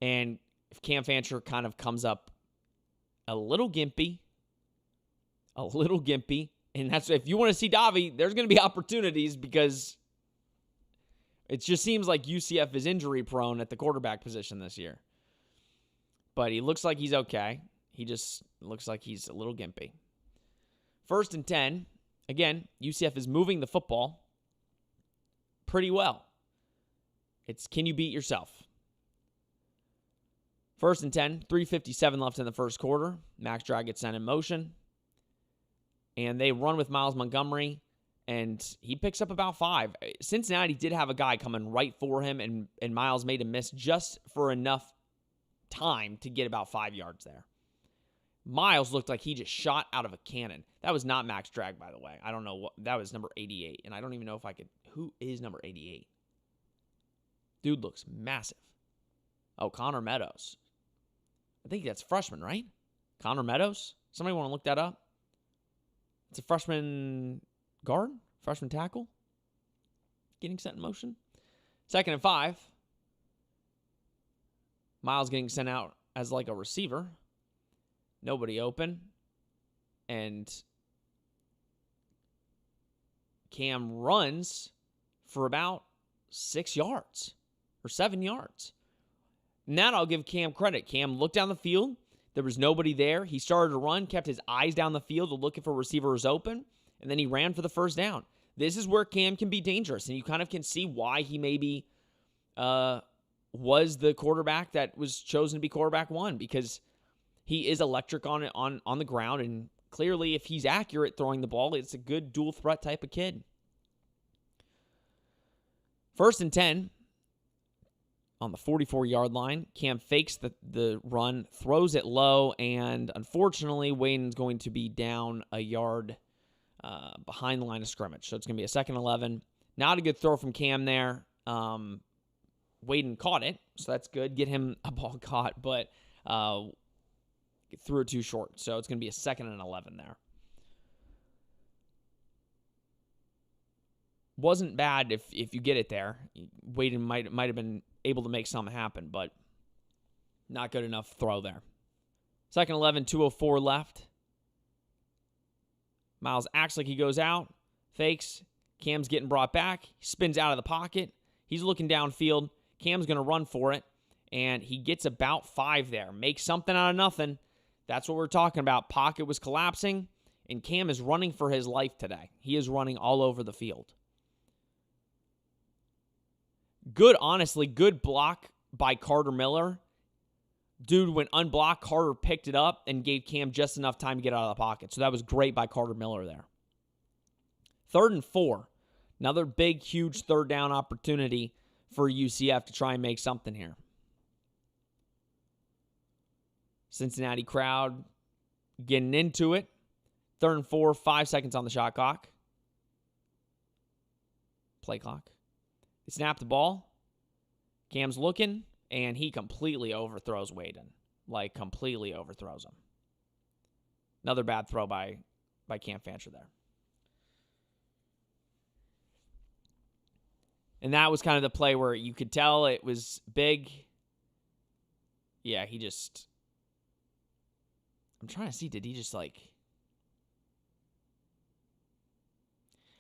and if Cam Fancher kind of comes up a little gimpy, and that's, if you want to see Davi, there's going to be opportunities, because it just seems like UCF is injury prone at the quarterback position this year. But he looks like he's okay. He just looks like he's a little gimpy. 1st and 10. Again, UCF is moving the football pretty well. It's, can you beat yourself? 1st and 10. 3:57 left in the first quarter. Max Drag gets sent in motion. And they run with Miles Montgomery, and he picks up about 5. Cincinnati did have a guy coming right for him, and Miles made a miss just for enough time to get about 5 yards there. Miles looked like he just shot out of a cannon. That was not Max Drag, by the way. I don't know what that was, number 88, and I don't even know if I could. Who is number 88? Dude looks massive. Oh, Connor Meadows. I think that's freshman, right? Connor Meadows. Somebody want to look that up? It's a freshman guard, freshman tackle, getting sent in motion. 2nd and 5. Miles getting sent out as like a receiver. Nobody open. And Cam runs for about 6 yards or 7 yards. And that I'll give Cam credit. Cam looked down the field. There was nobody there. He started to run, kept his eyes down the field looking for receivers open, and then he ran for the first down. This is where Cam can be dangerous, and you kind of can see why he maybe was the quarterback that was chosen to be quarterback 1, because he is electric on the ground, and clearly if he's accurate throwing the ball, it's a good dual threat type of kid. 1st and 10. On the 44-yard line, Cam fakes the run, throws it low, and unfortunately, Waden's going to be down a yard behind the line of scrimmage. So it's going to be a 2nd and 11. Not a good throw from Cam there. Waden caught it, so that's good. Get him a ball caught, but threw it too short. So it's going to be a 2nd and 11 there. Wasn't bad if you get it there. Waden might have been able to make something happen, but not good enough throw there. 2nd 11, 2:04 left. Miles acts like he goes out, fakes. Cam's getting brought back. He spins out of the pocket. He's looking downfield. Cam's going to run for it, and he gets about 5 there. Makes something out of nothing. That's what we're talking about. Pocket was collapsing, and Cam is running for his life today. He is running all over the field. Honestly, good block by Carter Miller. Dude went unblocked. Carter picked it up and gave Cam just enough time to get out of the pocket. So that was great by Carter Miller there. 3rd and 4. Another big, huge 3rd down opportunity for UCF to try and make something here. Cincinnati crowd getting into it. 3rd and 4, 5 seconds on the shot clock. Play clock. They snap the ball. Cam's looking, and he completely overthrows Waden. Like, completely overthrows him. Another bad throw by Cam Fancher there. And that was kind of the play where you could tell it was big. Yeah, he just... I'm trying to see, did he just like...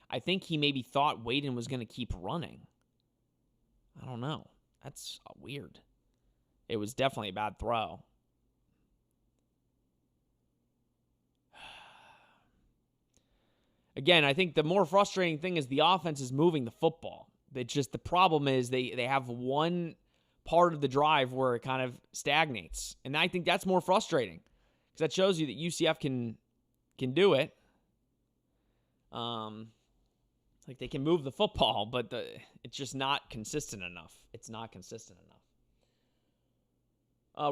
I think he maybe thought Waden was going to keep running. I don't know. That's weird. It was definitely a bad throw. again, I think the more frustrating thing is the offense is moving the football. It's just the problem is they have one part of the drive where it kind of stagnates. And I think that's more frustrating because that shows you that UCF can do it. Like they can move the football, but it's just not consistent enough. It's not consistent enough.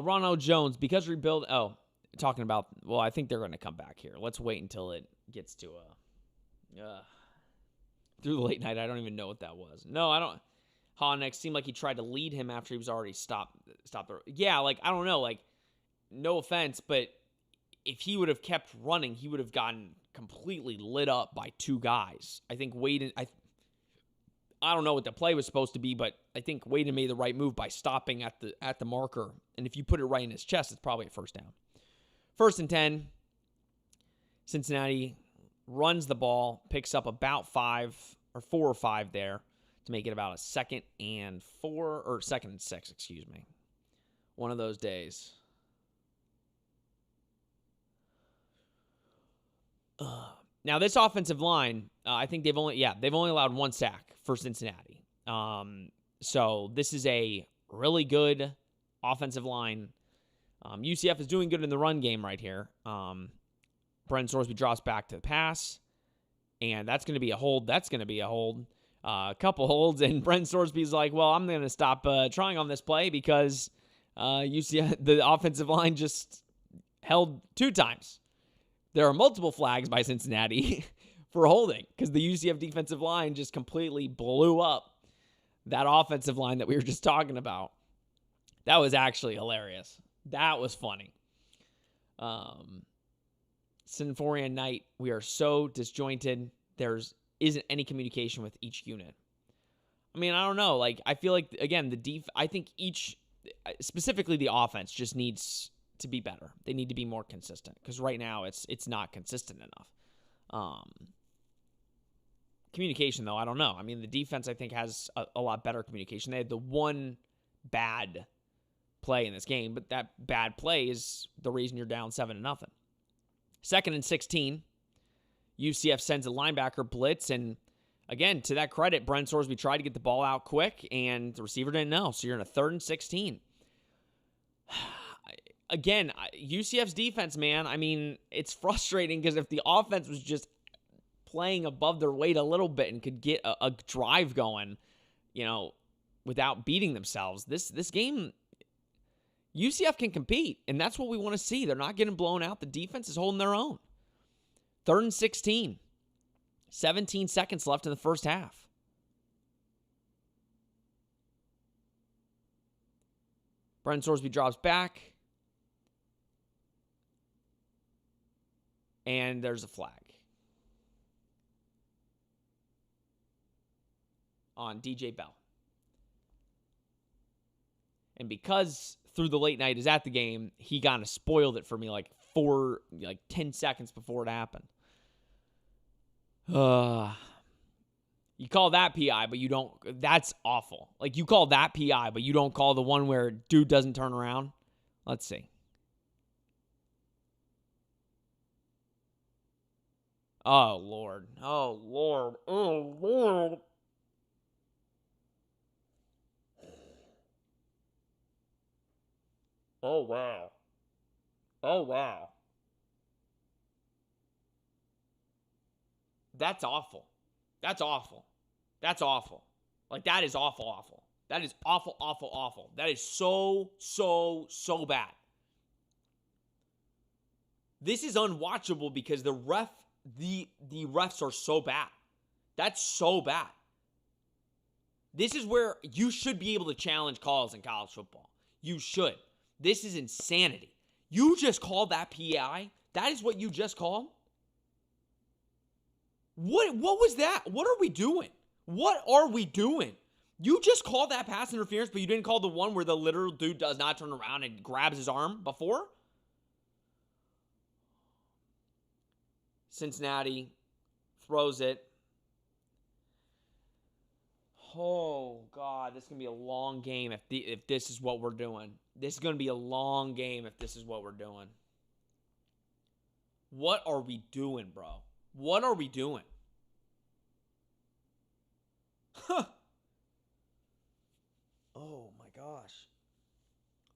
Ronald Jones, because rebuild. Oh, talking about. Well, I think they're going to come back here. Let's wait until it gets to through the late night. I don't even know what that was. No, I don't. Honeck seemed like he tried to lead him after he was already stopped. Yeah, like I don't know. Like, no offense, but if he would have kept running, he would have gotten completely lit up by two guys. I think Wade. I don't know what the play was supposed to be, but I think Wade made the right move by stopping at the marker. And if you put it right in his chest, it's probably a first down. 1st and 10. Cincinnati runs the ball, picks up about 4 or 5 there to make it about a 2nd and 4 or 2nd and 6, excuse me. One of those days. Now this offensive line, I think they've only allowed 1 sack for Cincinnati. So this is a really good offensive line. UCF is doing good in the run game right here. Brennan Sorsby drops back to the pass, and that's going to be a hold. A couple holds, and Brennan Sorsby's like, well, I'm going to stop trying on this play because UCF, the offensive line just held 2 times. There are multiple flags by Cincinnati for holding because the UCF defensive line just completely blew up that offensive line that we were just talking about. That was actually hilarious. That was funny. Sinforian Knight, we are so disjointed. There isn't any communication with each unit. I mean, I don't know. Like, I feel like, again, I think specifically the offense just needs to be better. They need to be more consistent because right now it's not consistent enough. Communication, though, I don't know. I mean, the defense, I think, has a lot better communication. They had the one bad play in this game, but that bad play is the reason you're down 7-0. 2nd and 16. UCF sends a linebacker blitz, and again, to that credit, Brennan Sorsby tried to get the ball out quick, and the receiver didn't know, so you're in a 3rd and 16. Again, UCF's defense, man, I mean, it's frustrating because if the offense was just playing above their weight a little bit and could get a drive going, without beating themselves, this game, UCF can compete, and that's what we want to see. They're not getting blown out. The defense is holding their own. 3rd and 16. 17 seconds left in the first half. Brennan Sorsby drops back. And there's a flag on DJ Bell. And because through the late night is at the game, he kind of spoiled it for me like 10 seconds before it happened. You call that PI, but you don't. That's awful. Like, you call that PI, but you don't call the one where dude doesn't turn around. Let's see. Oh, Lord. Oh, Lord. Oh, Lord. Oh, wow. Oh, wow. That's awful. That's awful. That's awful. Like, that is awful, awful. That is awful, awful, awful. That is so, so, so bad. This is unwatchable because the refs are so bad. That's so bad. This is where you should be able to challenge calls in college football. You should. This is insanity. You just called that PI? That is what you just called? What was that? What are we doing? What are we doing? You just called that pass interference, but you didn't call the one where the literal dude does not turn around and grabs his arm before? Cincinnati throws it. Oh, God, this is going to be a long game if this is what we're doing. This is going to be a long game if this is what we're doing. What are we doing, bro? What are we doing? Oh my gosh.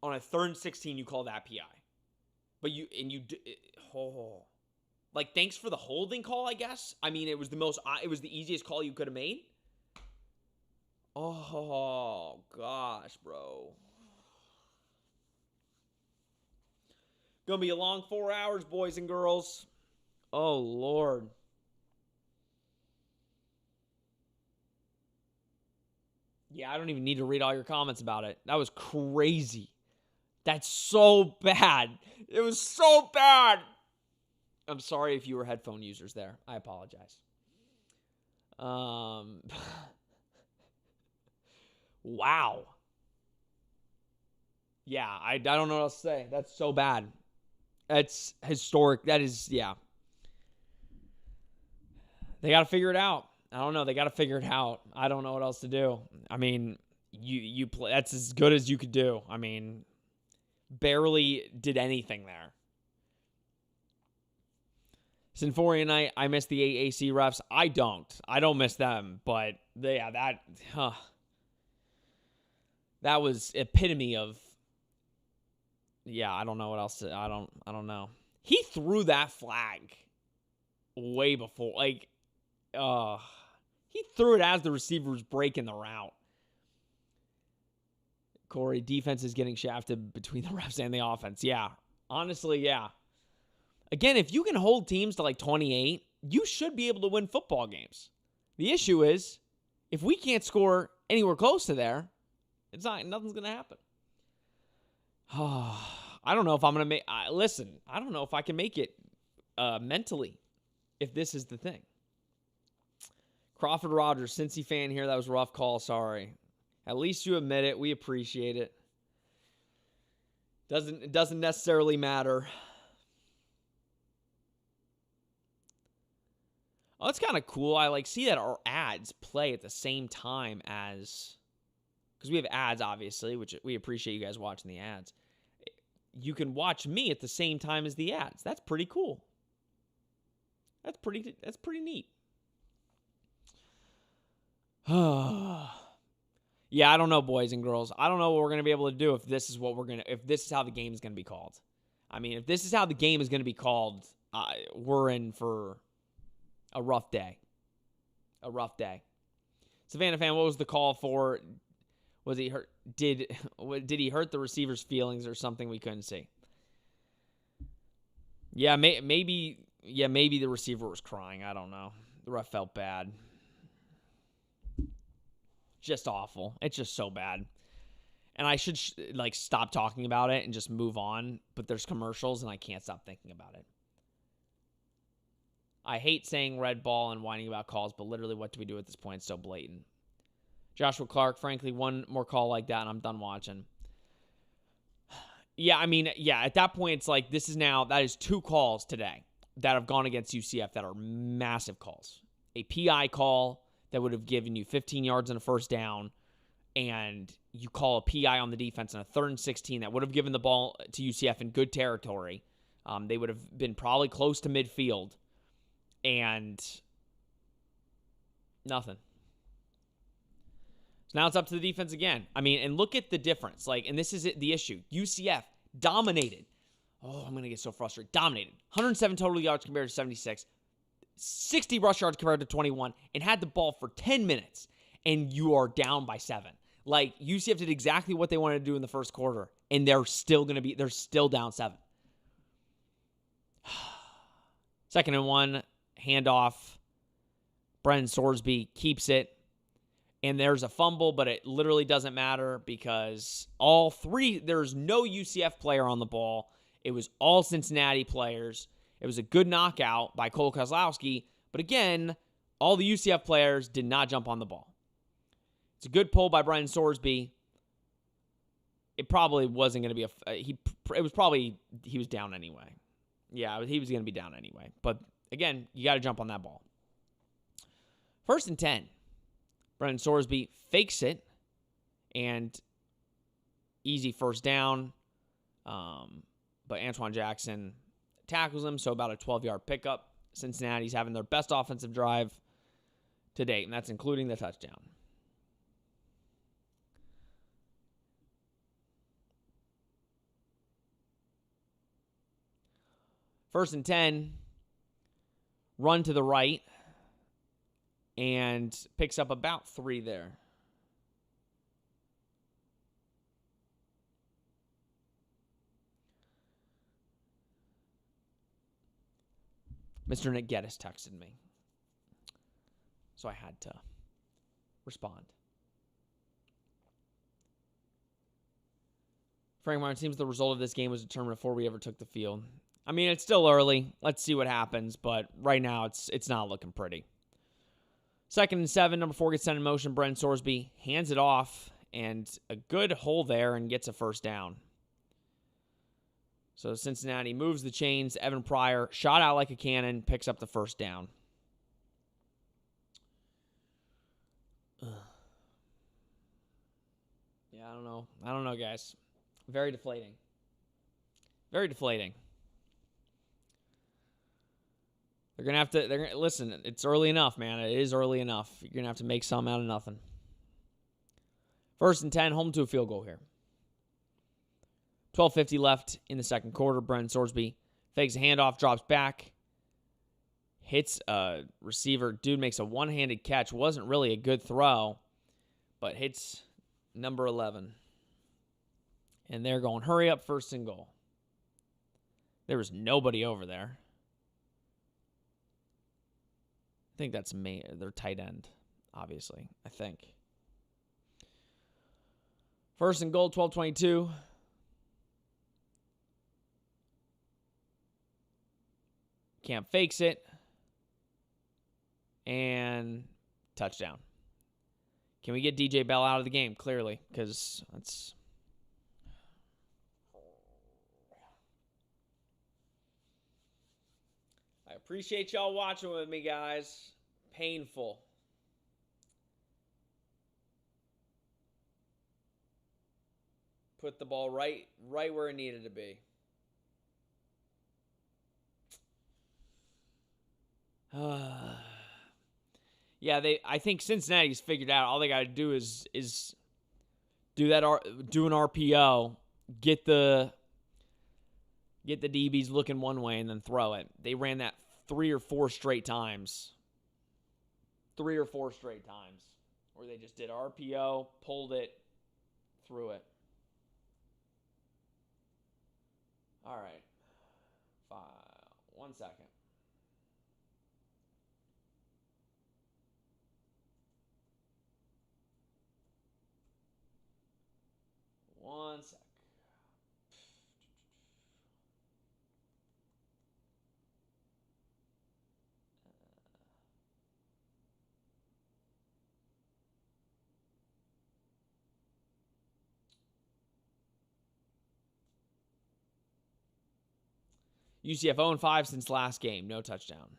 On a 3rd and 16, you call that PI. But like, thanks for the holding call, I guess. I mean, it was the easiest call you could have made. Oh gosh, bro. Gonna be a long 4 hours, boys and girls. Oh Lord. Yeah, I don't even need to read all your comments about it. That was crazy. That's so bad. It was so bad. I'm sorry if you were headphone users there. I apologize. Wow. Yeah, I don't know what else to say. That's so bad. That's historic. That is, yeah. They got to figure it out. I don't know. They got to figure it out. I don't know what else to do. I mean, you play. That's as good as you could do. I mean, barely did anything there. Sinforia, I miss the AAC refs. I don't miss them, but that was epitome of. Yeah, I don't know what else to. I don't know. He threw that flag way before, like, he threw it as the receiver was breaking the route. Corey, defense is getting shafted between the refs and the offense. Yeah, honestly, yeah. Again, if you can hold teams to like 28, you should be able to win football games. The issue is, if we can't score anywhere close to there, nothing's going to happen. I don't know if I'm going to make... listen, I don't know if I can make it mentally if this is the thing. Crawford Rogers, Cincy fan here. That was a rough call. Sorry. At least you admit it. We appreciate it. It doesn't necessarily matter. Oh, it's kind of cool. I see that our ads play at the same time as... Because we have ads, obviously, which we appreciate you guys watching the ads. You can watch me at the same time as the ads. That's pretty cool. That's pretty neat. Yeah, I don't know, boys and girls. I don't know what we're going to be able to do if this is how the game is going to be called. I mean, if this is how the game is going to be called, we're in for a rough day. A rough day. Savannah fan, what was the call for? Was he hurt? Did he hurt the receiver's feelings or something we couldn't see? Yeah, maybe the receiver was crying. I don't know. The ref felt bad. Just awful. It's just so bad. And I should stop talking about it and just move on, but there's commercials and I can't stop thinking about it. I hate saying red ball and whining about calls, but literally what do we do at this point? It's so blatant. Joshua Clark, frankly, one more call like that and I'm done watching. Yeah, I mean, yeah, at that point it's like that is 2 calls today that have gone against UCF that are massive calls. A PI call that would have given you 15 yards and a first down, and you call a PI on the defense on a 3rd and 16 that would have given the ball to UCF in good territory. They would have been probably close to midfield, and nothing. So now it's up to the defense again. I mean, and look at the difference. And this is the issue. UCF dominated. Oh, I'm going to get so frustrated. Dominated. 107 total yards compared to 76. 60 rush yards compared to 21, and had the ball for 10 minutes, and you are down by 7. UCF did exactly what they wanted to do in the first quarter, and they're still down 7. 2nd and 1, handoff. Brennan Sorsby keeps it, and there's a fumble, but it literally doesn't matter because there's no UCF player on the ball. It was all Cincinnati players. It was a good knockout by Cole Kozlowski, but again, all the UCF players did not jump on the ball. It's a good pull by Brennan Sorsby. It probably wasn't going to be he was down anyway. Yeah, he was going to be down anyway. But again, you got to jump on that ball. 1st and 10. Brennan Sorsby fakes it, and easy first down. But Antoine Jackson tackles him, so about a 12-yard pickup. Cincinnati's having their best offensive drive to date, and that's including the touchdown. First and 10, run to the right, and picks up about 3 there. Mr. Nick Geddes texted me, so I had to respond. Frank Martin, seems the result of this game was determined before we ever took the field. I mean, it's still early. Let's see what happens, but right now it's not looking pretty. 2nd and 7, number 4 gets sent in motion. Brent Sorsby hands it off, and a good hole there and gets a first down. So Cincinnati moves the chains. Evan Pryor, shot out like a cannon, picks up the first down. Yeah, I don't know. I don't know, guys. Very deflating. Very deflating. They're going to have to, listen, it's early enough, man. It is early enough. You're going to have to make some out of nothing. 1st and 10, home to a field goal here. 12:50 left in the second quarter. Brent Sorsby fakes a handoff, drops back, hits a receiver. Dude makes a one-handed catch. Wasn't really a good throw, but hits number 11. And they're going, hurry up, 1st and goal. There was nobody over there. I think that's their tight end, obviously, I think. 1st and goal, 12:22. Camp fakes it. And touchdown. Can we get DJ Bell out of the game? Clearly, because that's... I appreciate y'all watching with me, guys. Painful. Put the ball right where it needed to be. Yeah, I think Cincinnati's figured out all they got to do is do an RPO, get the DBs looking one way and then throw it. They ran that 3 or 4 straight times. 3 or 4 straight times where they just did RPO, pulled it, threw it. All right. 1 second. One sec. UCF 0-5 since last game. No touchdown.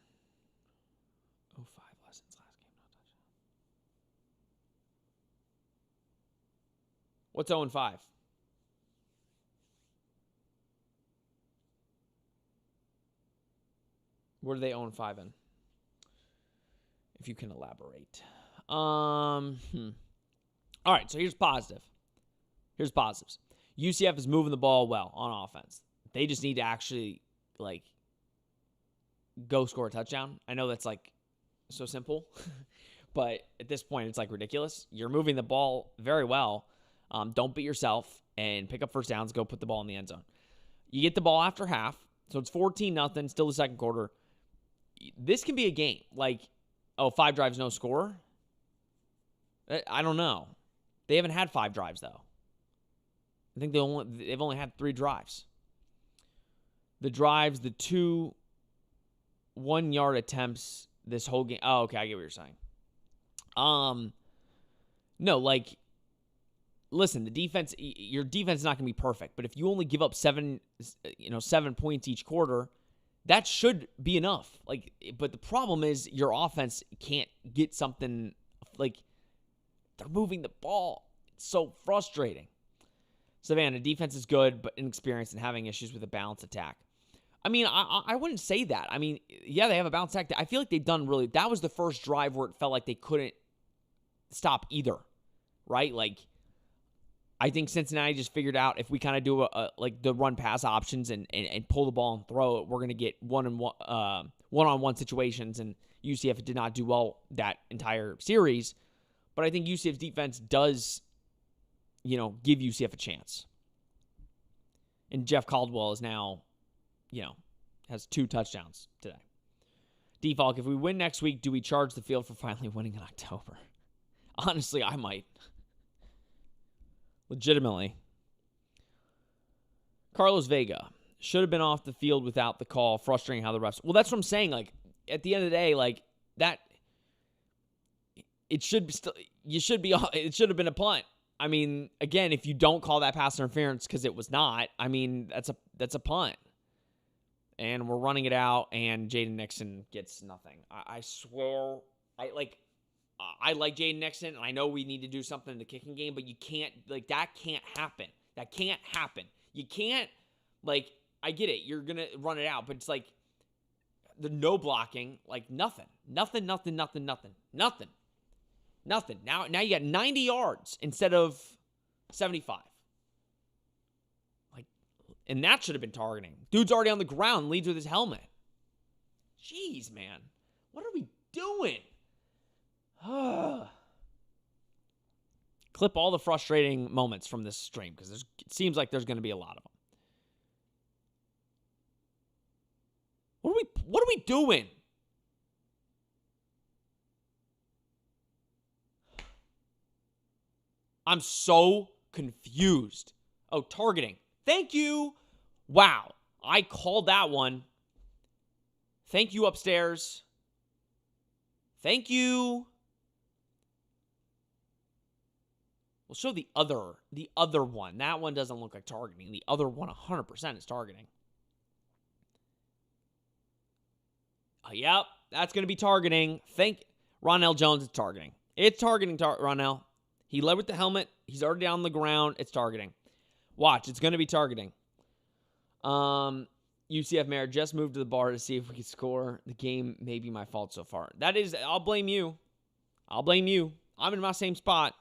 0-5 since last game. No touchdown. What's 0-5? What are they 0-5 in? If you can elaborate. All right, so here's positive. Here's positives. UCF is moving the ball well on offense. They just need to actually, go score a touchdown. I know that's, so simple. But at this point, it's, ridiculous. You're moving the ball very well. Don't beat yourself and pick up first downs. Go put the ball in the end zone. You get the ball after half. So it's 14-0, still the second quarter. This can be a game. 5 drives, no score? I don't know. They haven't had 5 drives, though. I think they've only had 3 drives. The drives, the 2 1-yard attempts this whole game. Oh, okay, I get what you're saying. No, listen, the defense, your defense is not going to be perfect, but if you only give up 7 points each quarter, that should be enough. But the problem is your offense can't get something, they're moving the ball. It's so frustrating. Savannah, defense is good, but inexperienced and having issues with a balanced attack. I mean, I wouldn't say that. I mean, yeah, they have a balanced attack. I feel like they've done really, that was the first drive where it felt like they couldn't stop either, right? I think Cincinnati just figured out if we kind of do like the run pass options and pull the ball and throw it, we're going to get one-on-one situations, and UCF did not do well that entire series. But I think UCF's defense does, give UCF a chance. And Jeff Caldwell is now, has 2 touchdowns today. Defalk, if we win next week, do we charge the field for finally winning in October? Honestly, I might. Legitimately. Carlos Vega should have been off the field without the call, frustrating how the refs. Well, that's what I'm saying. Like, at the end of the day, like, that, it should have been a punt. I mean, again, if you don't call that pass interference because it was not, I mean, that's a punt. And we're running it out, and Jaden Nixon gets nothing. I swear, I like Jaden Nixon, and I know we need to do something in the kicking game, but you can't, like, that can't happen. That can't happen. You can't, like, I get it. You're going to run it out, but it's like the no blocking, like nothing. Nothing. Now you got 90 yards instead of 75. And that should have been targeting. Dude's already on the ground, leads with his helmet. Jeez, man. What are we doing? Clip all the frustrating moments from this stream because it seems like there's going to be a lot of them. What are we doing? I'm so confused. Oh, targeting. Thank you. Wow. I called that one. Thank you, upstairs. Thank you. We'll show the other one. That one doesn't look like targeting. The other one 100% is targeting. Yep, that's going to be targeting. Ronell Jones is targeting. It's targeting Ronell. He led with the helmet. He's already down on the ground. It's targeting. Watch, it's going to be targeting. UCF Mayor just moved to the bar to see if we could score. The game may be my fault so far. I'll blame you. I'm in my same spot.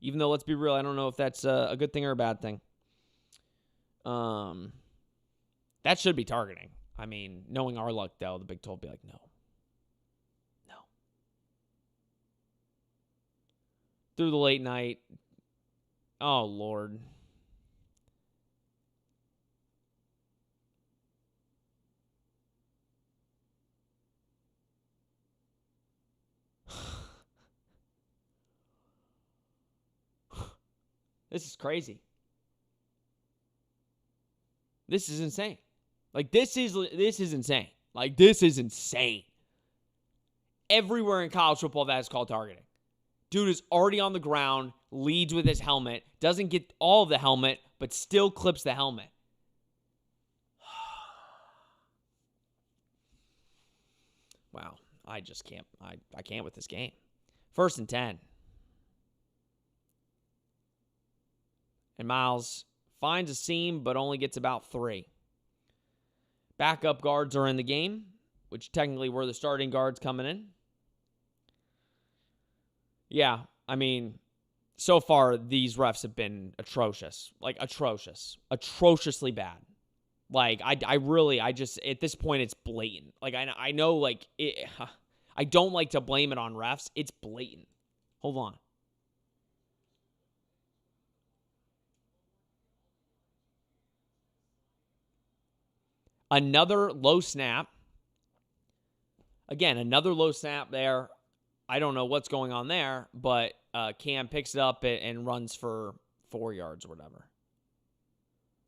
Even though, let's be real, I don't know if that's a good thing or a bad thing. That should be targeting. I mean, knowing our luck, though, the Big 12 will be like, no. Through the late night. Oh, Lord. This is crazy. This is insane. Like, this is insane. Like, this is insane. Everywhere in college football, that is called targeting. Dude is already on the ground, leads with his helmet, doesn't get all of the helmet, but still clips the helmet. Wow. I just can't. I can't with this game. 1st and 10. And Miles finds a seam, but only gets about 3. Backup guards are in the game, which technically were the starting guards coming in. Yeah, I mean, so far, these refs have been atrocious. Like, atrocious. Atrociously bad. Like, I just, at this point, it's blatant. Like, I know, like, I don't like to blame it on refs. It's blatant. Hold on. Another low snap. Again, another low snap there. I don't know what's going on there, but Cam picks it up and runs for 4 yards or whatever.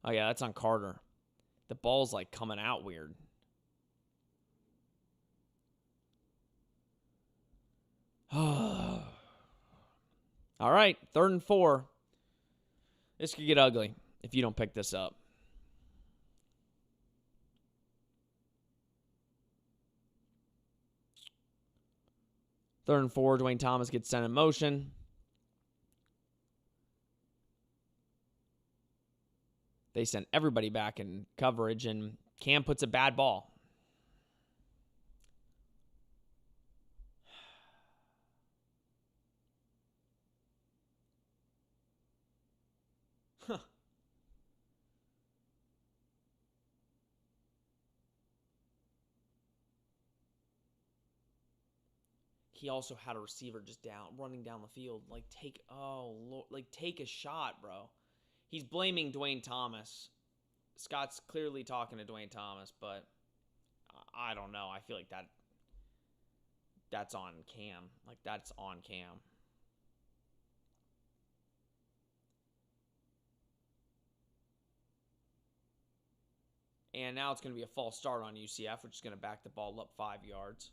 Oh, yeah, that's on Carter. The ball's, like, coming out weird. All right, 3rd and 4. This could get ugly if you don't pick this up. Third and 4, Dwayne Thomas gets sent in motion. They sent everybody back in coverage, and Cam puts a bad ball. Huh. He also had a receiver just running down the field. Like, take a shot, bro. He's blaming Dwayne Thomas. Scott's clearly talking to Dwayne Thomas, but I don't know. I feel like that's on Cam. Like, that's on Cam. And now it's going to be a false start on UCF, which is going to back the ball up 5 yards.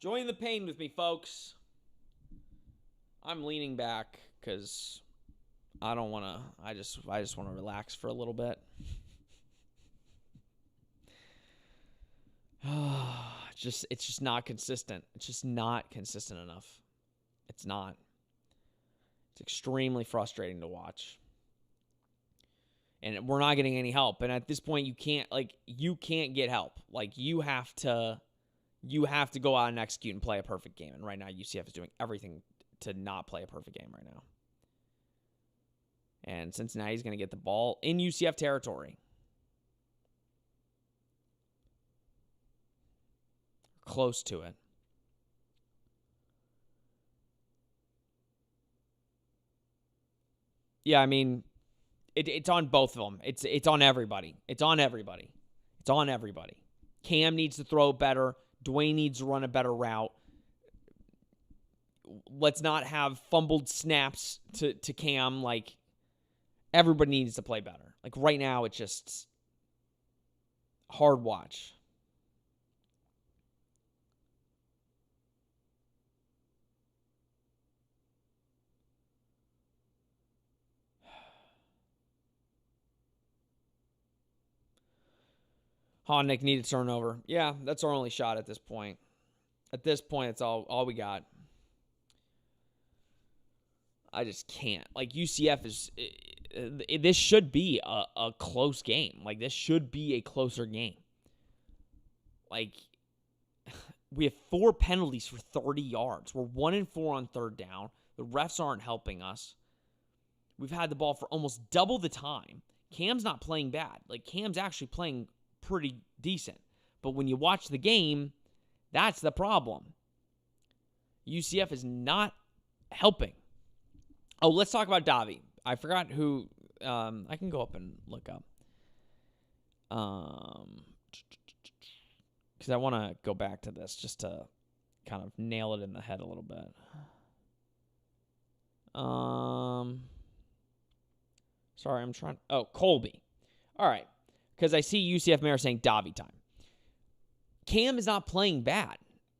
Join the pain with me, folks. I'm leaning back because I don't want to. I just want to relax for a little bit. It's just not consistent. It's just not consistent enough. It's not. It's extremely frustrating to watch. And we're not getting any help. And at this point, you can't get help. Like, you have to go out and execute and play a perfect game. And right now, UCF is doing everything to not play a perfect game right now. And Cincinnati's going to get the ball in UCF territory. Close to it. Yeah, I mean, it's on both of them. It's on everybody. It's on everybody. It's on everybody. Cam needs to throw better. Dwayne needs to run a better route. Let's not have fumbled snaps to Cam. Like, everybody needs to play better. Like, right now, it's just hard watch. Nick needed turnover. Yeah, that's our only shot at this point. At this point, it's all we got. I just can't. Like, UCF is... this should be a close game. Like, this should be a closer game. Like, we have 4 penalties for 30 yards. We're 1-4 on third down. The refs aren't helping us. We've had the ball for almost double the time. Cam's not playing bad. Like, Cam's actually playing pretty decent. But when you watch the game, that's the problem. UCF is not helping. Oh, let's talk about Davi. I forgot who. I can go up and look up. Because I want to go back to this just to kind of nail it in the head a little bit. Sorry, I'm trying. Oh, Colby. All right. Because I see UCF Mayor saying Davi time. Cam is not playing bad.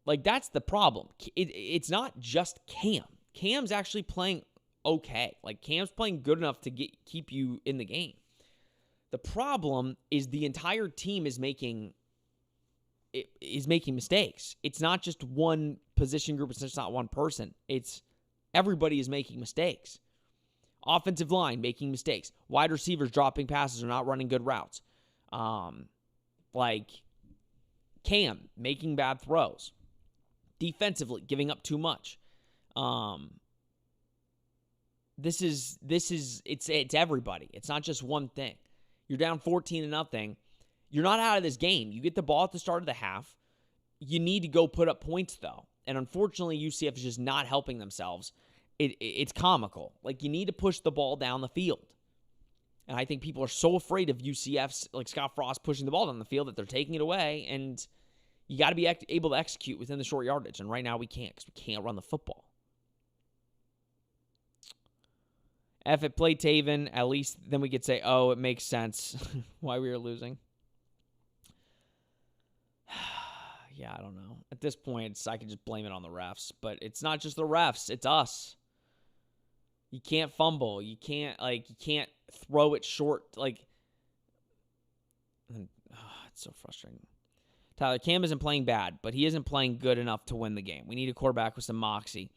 Like, that's the problem. It's not just Cam. Cam's actually playing okay. Like, Cam's playing good enough to keep you in the game. The problem is the entire team is making mistakes. It's not just one position group. It's just not one person. It's everybody is making mistakes. Offensive line making mistakes. Wide receivers dropping passes or not running good routes. Like Cam making bad throws. Defensively giving up too much. It's everybody. It's not just one thing. You're down 14-0. You're not out of this game. You get the ball at the start of the half. You need to go put up points, though. And unfortunately, UCF is just not helping themselves. It's comical. Like, you need to push the ball down the field. And I think people are so afraid of UCF's, like Scott Frost, pushing the ball down the field that they're taking it away. And you got to be able to execute within the short yardage. And right now we can't because we can't run the football. If it played Taven, at least then we could say, oh, it makes sense why we were losing. Yeah, I don't know. At this point, I could just blame it on the refs. But it's not just the refs. It's us. You can't fumble. You can't throw it short. Like, it's so frustrating. Tyler, Cam isn't playing bad, but he isn't playing good enough to win the game. We need a quarterback with some moxie.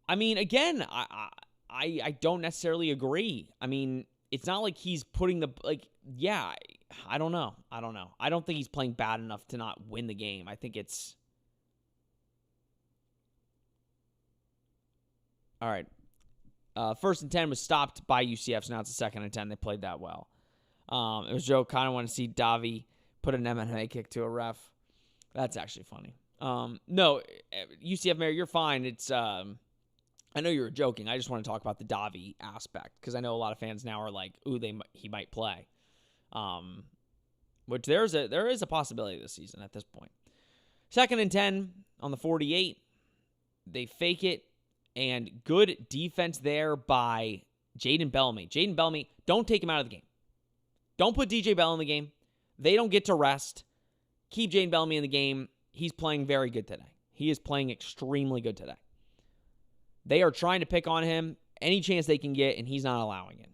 I mean, again, I don't necessarily agree. I mean, it's not like he's putting I don't know. I don't think he's playing bad enough to not win the game. I think it's... All right. 1st and 10 was stopped by UCF, so now it's a 2nd and 10. They played that well. It was Joe kind of wanted to see Davi put an MMA kick to a ref. That's actually funny. No, UCF Mayor, you're fine. It's I know you were joking. I just want to talk about the Davi aspect because I know a lot of fans now are like, "Ooh, he might play," which there is a possibility this season at this point. 2nd and 10 on the 48. They fake it, and good defense there by Jaden Bellamy. Jaden Bellamy, don't take him out of the game. Don't put DJ Bell in the game. They don't get to rest. Keep Jaden Bellamy in the game. He's playing very good today. He is playing extremely good today. They are trying to pick on him any chance they can get, and he's not allowing it.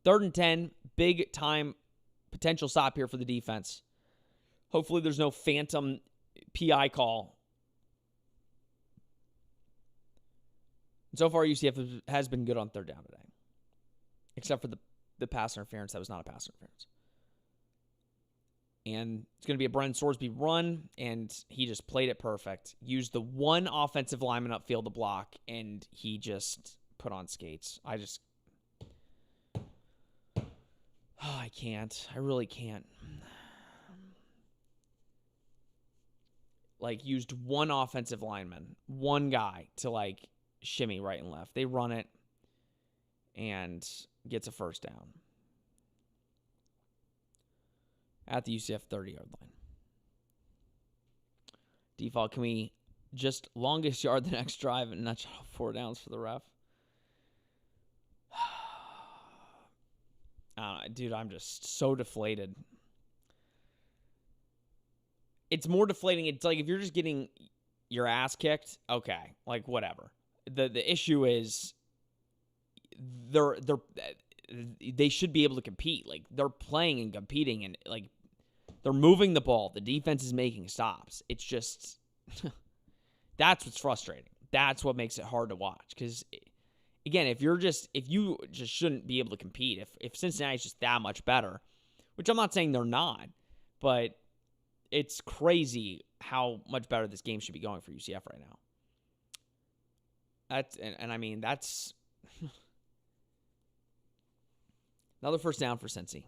3rd and 10, big time potential stop here for the defense. Hopefully there's no phantom PI call. And so far, UCF has been good on 3rd down today, except for the pass interference. That was not a pass interference. And it's going to be a Brennan Sorsby run, and he just played it perfect. Used the one offensive lineman upfield to block, and he just put on skates. I can't. I really can't. Like, used one offensive lineman, one guy to, shimmy right and left. They run it, and gets a 1st down at the UCF 30-yard line. Default, can we just longest yard the next drive and not 4 downs for the ref? Dude, I'm just so deflated. It's more deflating. It's like if you're just getting your ass kicked, okay, whatever. The issue is they should be able to compete. They're playing and competing, and they're moving the ball. The defense is making stops. It's just that's what's frustrating. That's what makes it hard to watch. Because again, if you just shouldn't be able to compete. If Cincinnati's just that much better, which I'm not saying they're not, but it's crazy how much better this game should be going for UCF right now. That's another 1st down for Cincy.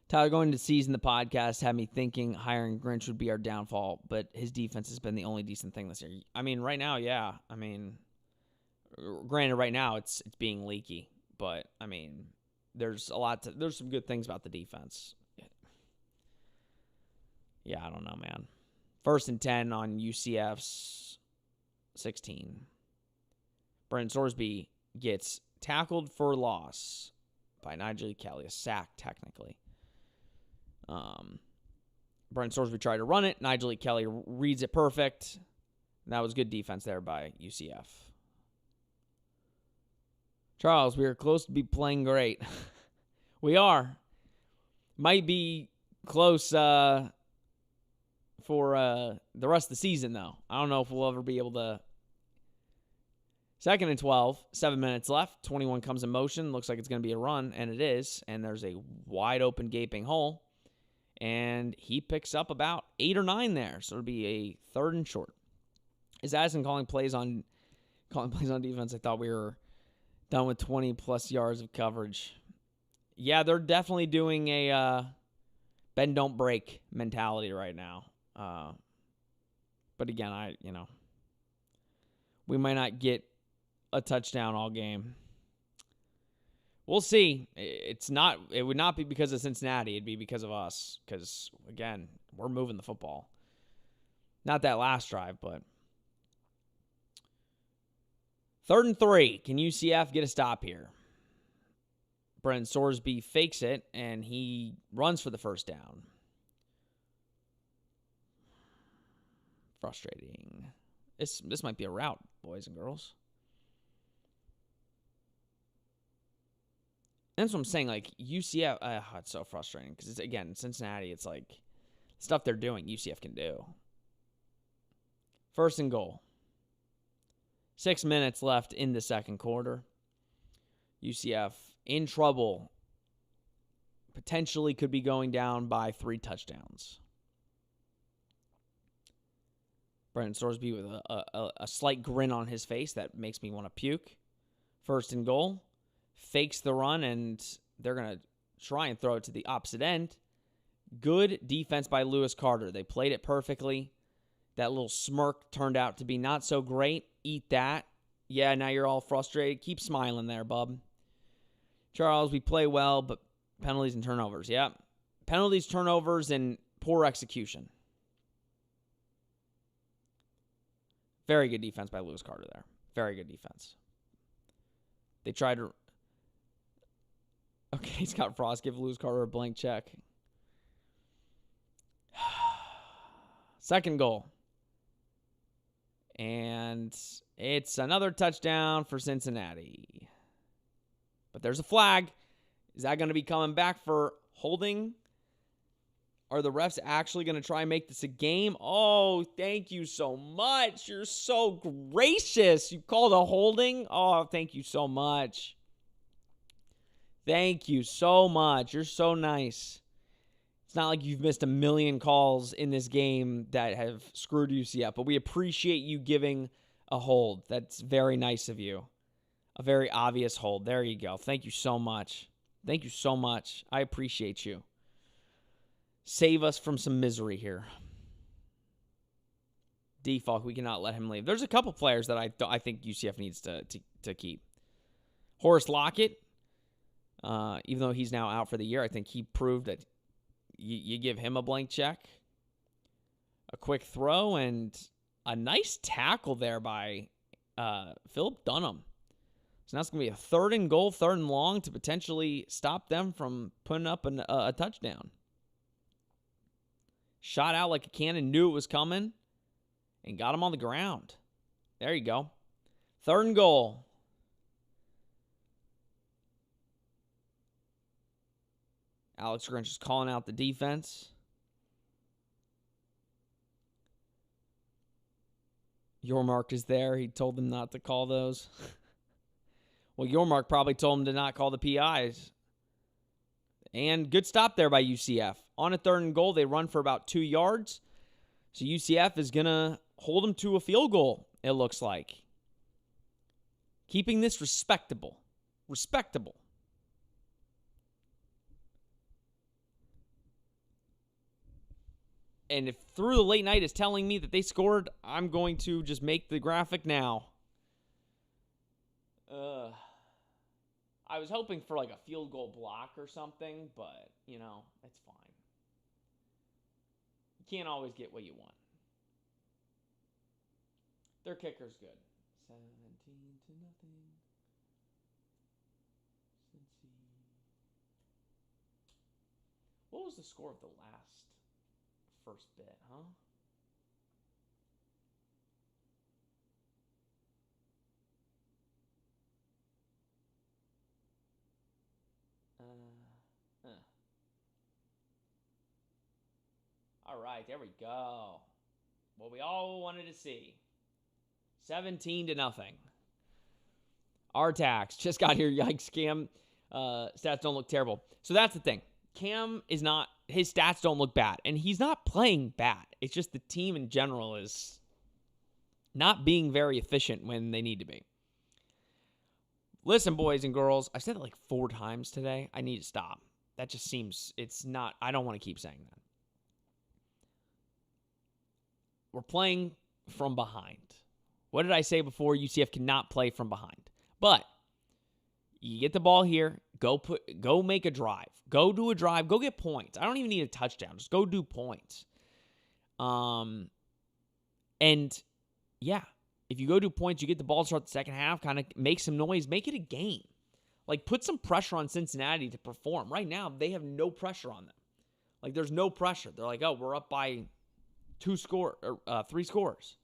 Tyler, going to season the podcast had me thinking hiring Grinch would be our downfall, but his defense has been the only decent thing this year. Right now, yeah. Granted, right now it's being leaky, but there's some good things about the defense. Yeah, I don't know, man. 1st and 10 on UCF's 16. Brennan Sorsby gets tackled for loss by Nigel Kelly, a sack technically. Brennan Sorsby tried to run it. Nigel Kelly reads it perfect. And that was good defense there by UCF. Charles, we are close to be playing great. We are. Might be close for the rest of the season, though. I don't know if we'll ever be able to. 2nd and 12, 7 minutes left. 21 comes in motion. Looks like it's going to be a run, and it is. And there's a wide open gaping hole. And he picks up about 8 or 9 there. So it'll be a 3rd and short. Is Addison calling plays on defense? I thought we were done with 20-plus yards of coverage. Yeah, they're definitely doing a bend, don't break mentality right now. But again, we might not get a touchdown all game. We'll see. It would not be because of Cincinnati. It'd be because of us. Because, again, we're moving the football. Not that last drive, but 3rd and 3. Can UCF get a stop here? Brennan Sorsby fakes it, and he runs for the 1st down. Frustrating. This might be a rout, boys and girls. That's what I'm saying. UCF, it's so frustrating because it's, again, Cincinnati. It's stuff they're doing, UCF can do. 1st and goal. 6 minutes left in the 2nd quarter. UCF in trouble. Potentially could be going down by 3 touchdowns. Brendan Sorsby with a slight grin on his face that makes me want to puke. First and goal. Fakes the run, and they're going to try and throw it to the opposite end. Good defense by Lewis Carter. They played it perfectly. That little smirk turned out to be not so great. Eat that. Yeah, now you're all frustrated. Keep smiling there, bub. Charles, we play well, but penalties and turnovers. Yep. Penalties, turnovers, and poor execution. Very good defense by Lewis Carter there. Very good defense. They tried to... Okay, Scott Frost, give Lewis Carter a blank check. Second goal. And it's another touchdown for Cincinnati. But there's a flag. Is that going to be coming back for holding? Are the refs actually going to try and make this a game? Oh, thank you so much. You're so gracious. You called a holding? Oh, thank you so much. Thank you so much. You're so nice. It's not like you've missed a million calls in this game that have screwed UCF, but we appreciate you giving a hold. That's very nice of you. A very obvious hold. There you go. Thank you so much. Thank you so much. I appreciate you. Save us from some misery here. Defalk, we cannot let him leave. There's a couple players that I think UCF needs to keep. Horace Lockett, even though he's now out for the year, I think he proved that you give him a blank check. A quick throw and a nice tackle there by Philip Dunham. So now it's going to be a 3rd and goal, 3rd and long to potentially stop them from putting up a touchdown. Shot out like a cannon, knew it was coming, and got him on the ground. There you go. 3rd and goal. Alex Grinch is calling out the defense. Yormark is there. He told them not to call those. Well, Yormark probably told him to not call the PIs. And good stop there by UCF. On a 3rd and goal, they run for about 2 yards. So UCF is going to hold them to a field goal, it looks like. Keeping this respectable. Respectable. And if Through the Late Night is telling me that they scored, I'm going to just make the graphic now. I was hoping for like a field goal block or something, but, you know, it's fine. You can't always get what you want. Their kicker's good. 17-0. What was the score of the first bit, huh? All right, there we go. What we all wanted to see. 17-0. R-Tax just got here. Yikes, Cam. Stats don't look terrible. So that's the thing. Cam is not, his stats don't look bad, and he's not playing bad. It's just the team in general is not being very efficient when they need to be. Listen, boys and girls, I said it like 4 times today. I need to stop. That just seems, it's not, I don't want to keep saying that. We're playing from behind. What did I say before? UCF cannot play from behind. But you get the ball here, go make a drive. Go do a drive, go get points. I don't even need a touchdown. Just go do points. And yeah, if you go do points, you get the ball to start the second half, kind of make some noise, make it a game. Like, put some pressure on Cincinnati to perform. Right now, they have no pressure on them. Like, there's no pressure. They're like, oh, we're up by 3 scores.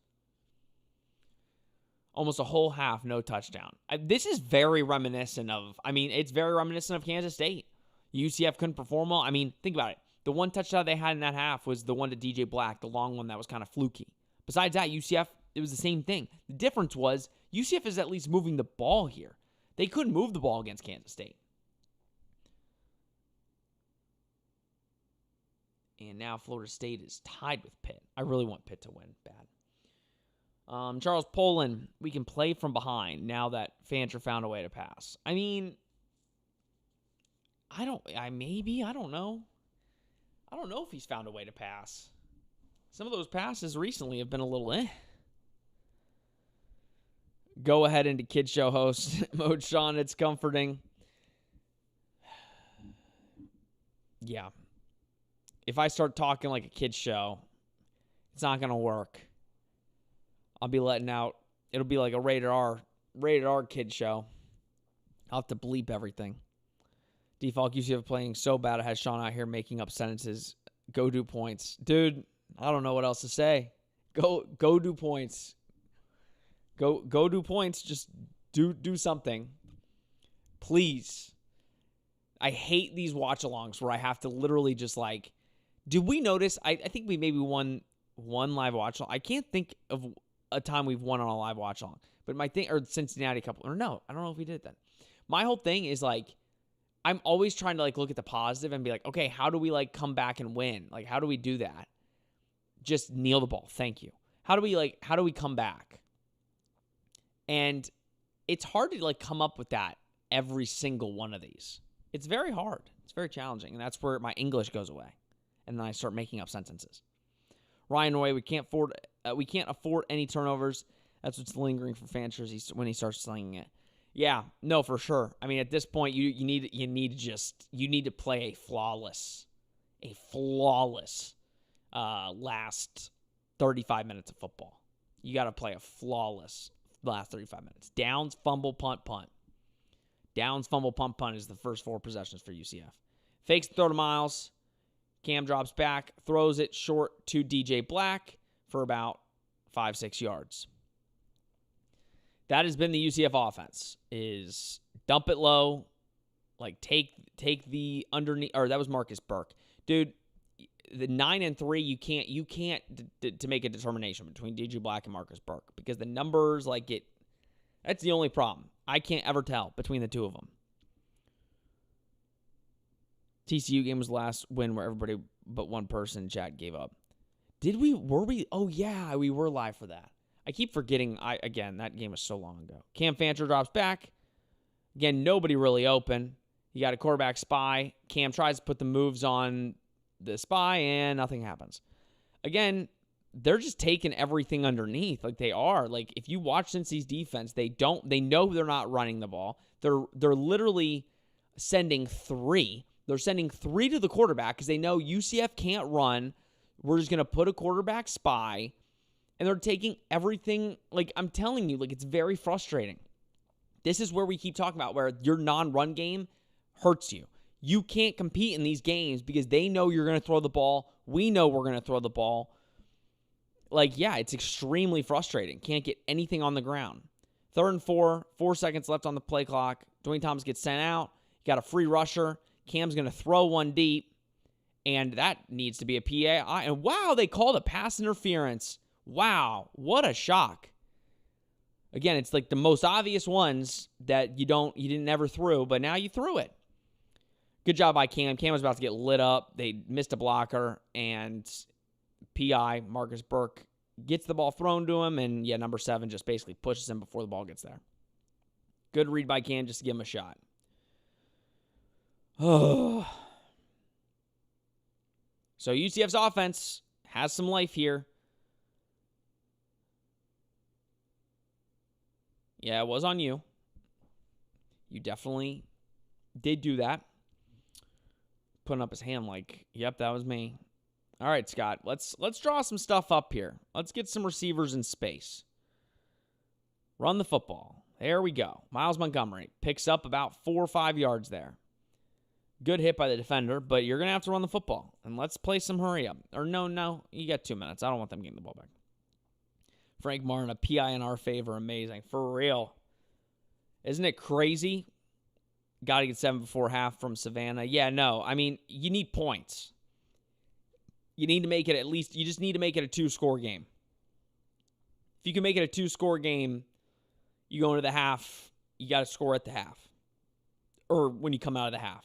Almost a whole half, no touchdown. This is very reminiscent of, it's very reminiscent of Kansas State. UCF couldn't perform well. Think about it. The one touchdown they had in that half was the one to DJ Black, the long one that was kind of fluky. Besides that, UCF, it was the same thing. The difference was UCF is at least moving the ball here. They couldn't move the ball against Kansas State. And now Florida State is tied with Pitt. I really want Pitt to win bad. Charles Poland, we can play from behind now that Fancher found a way to pass. I mean, I don't know. I don't know if he's found a way to pass. Some of those passes recently have been a little Go ahead into Kid Show host mode, Sean. It's comforting. Yeah. If I start talking like a kid show, it's not going to work. I'll be letting out. It'll be like a rated R kid show. I'll have to bleep everything. Default UCF playing so bad it has Sean out here making up sentences. Go do points. Dude, I don't know what else to say. Go do points. Go do points. Just do something. Please. I hate these watch-alongs where I have to literally just like, did we notice? I think we maybe won one live watch-along. I can't think of a time we've won on a live watch-along. But my thing, or Cincinnati couple, or no, I don't know if we did that. My whole thing is like, I'm always trying to like look at the positive and be like, okay, how do we like come back and win? Like, how do we do that? Just kneel the ball. Thank you. How do we come back? And it's hard to like come up with that every single one of these. It's very hard. It's very challenging. And that's where my English goes away. And then I start making up sentences. Ryan Roy, we can't afford any turnovers. That's what's lingering for Fancher when he starts slinging it. Yeah, no, for sure. I mean, at this point, you need to play a flawless last 35 minutes of football. You got to play a flawless last 35 minutes. Downs, fumble, punt, punt. Downs, fumble, punt, punt is the first 4 possessions for UCF. Fakes the throw to Miles. Cam drops back, throws it short to DJ Black for about 5-6 yards. That has been the UCF offense, is dump it low, like take the underneath, or that was Marcus Burke. Dude, the 9 and 3, you can't to make a determination between DJ Black and Marcus Burke because the numbers that's the only problem. I can't ever tell between the two of them. TCU game was the last win where everybody but one person in chat gave up. Were we? Oh yeah, we were live for that. I keep forgetting. Again, that game was so long ago. Cam Fancher drops back. Again, nobody really open. You got a quarterback spy. Cam tries to put the moves on the spy, and nothing happens. Again, they're just taking everything underneath like they are. Like, if you watch Cincy's defense, they know they're not running the ball. They're literally sending 3. They're sending 3 to the quarterback because they know UCF can't run. We're just going to put a quarterback spy. And they're taking everything, like, I'm telling you, like, it's very frustrating. This is where we keep talking about where your non-run game hurts you. You can't compete in these games because they know you're going to throw the ball. We know we're going to throw the ball. Like, yeah, it's extremely frustrating. Can't get anything on the ground. 3rd and 4, 4 seconds left on the play clock. Dwayne Thomas gets sent out. You got a free rusher. Cam's going to throw one deep, and that needs to be a PAI. And wow, they called a pass interference. Wow, what a shock. Again, it's like the most obvious ones that you didn't ever throw, but now you threw it. Good job by Cam. Cam was about to get lit up. They missed a blocker, and PI, Marcus Burke, gets the ball thrown to him, and yeah, number 7 just basically pushes him before the ball gets there. Good read by Cam just to give him a shot. So UCF's offense has some life here. Yeah, it was on you. You definitely did do that. Putting up his hand like, yep, that was me. All right, Scott, let's draw some stuff up here. Let's get some receivers in space. Run the football. There we go. Miles Montgomery picks up about 4 or 5 yards there. Good hit by the defender, but you're going to have to run the football. And let's play some hurry up. Or no, you got 2 minutes. I don't want them getting the ball back. Frank Martin, a PI in our favor. Amazing. For real. Isn't it crazy? Got to get 7 before half from Savannah. Yeah, no. I mean, you need points. You need to make it you just need to make it a 2-score game. If you can make it a 2-score game, you go into the half, you got to score at the half or when you come out of the half.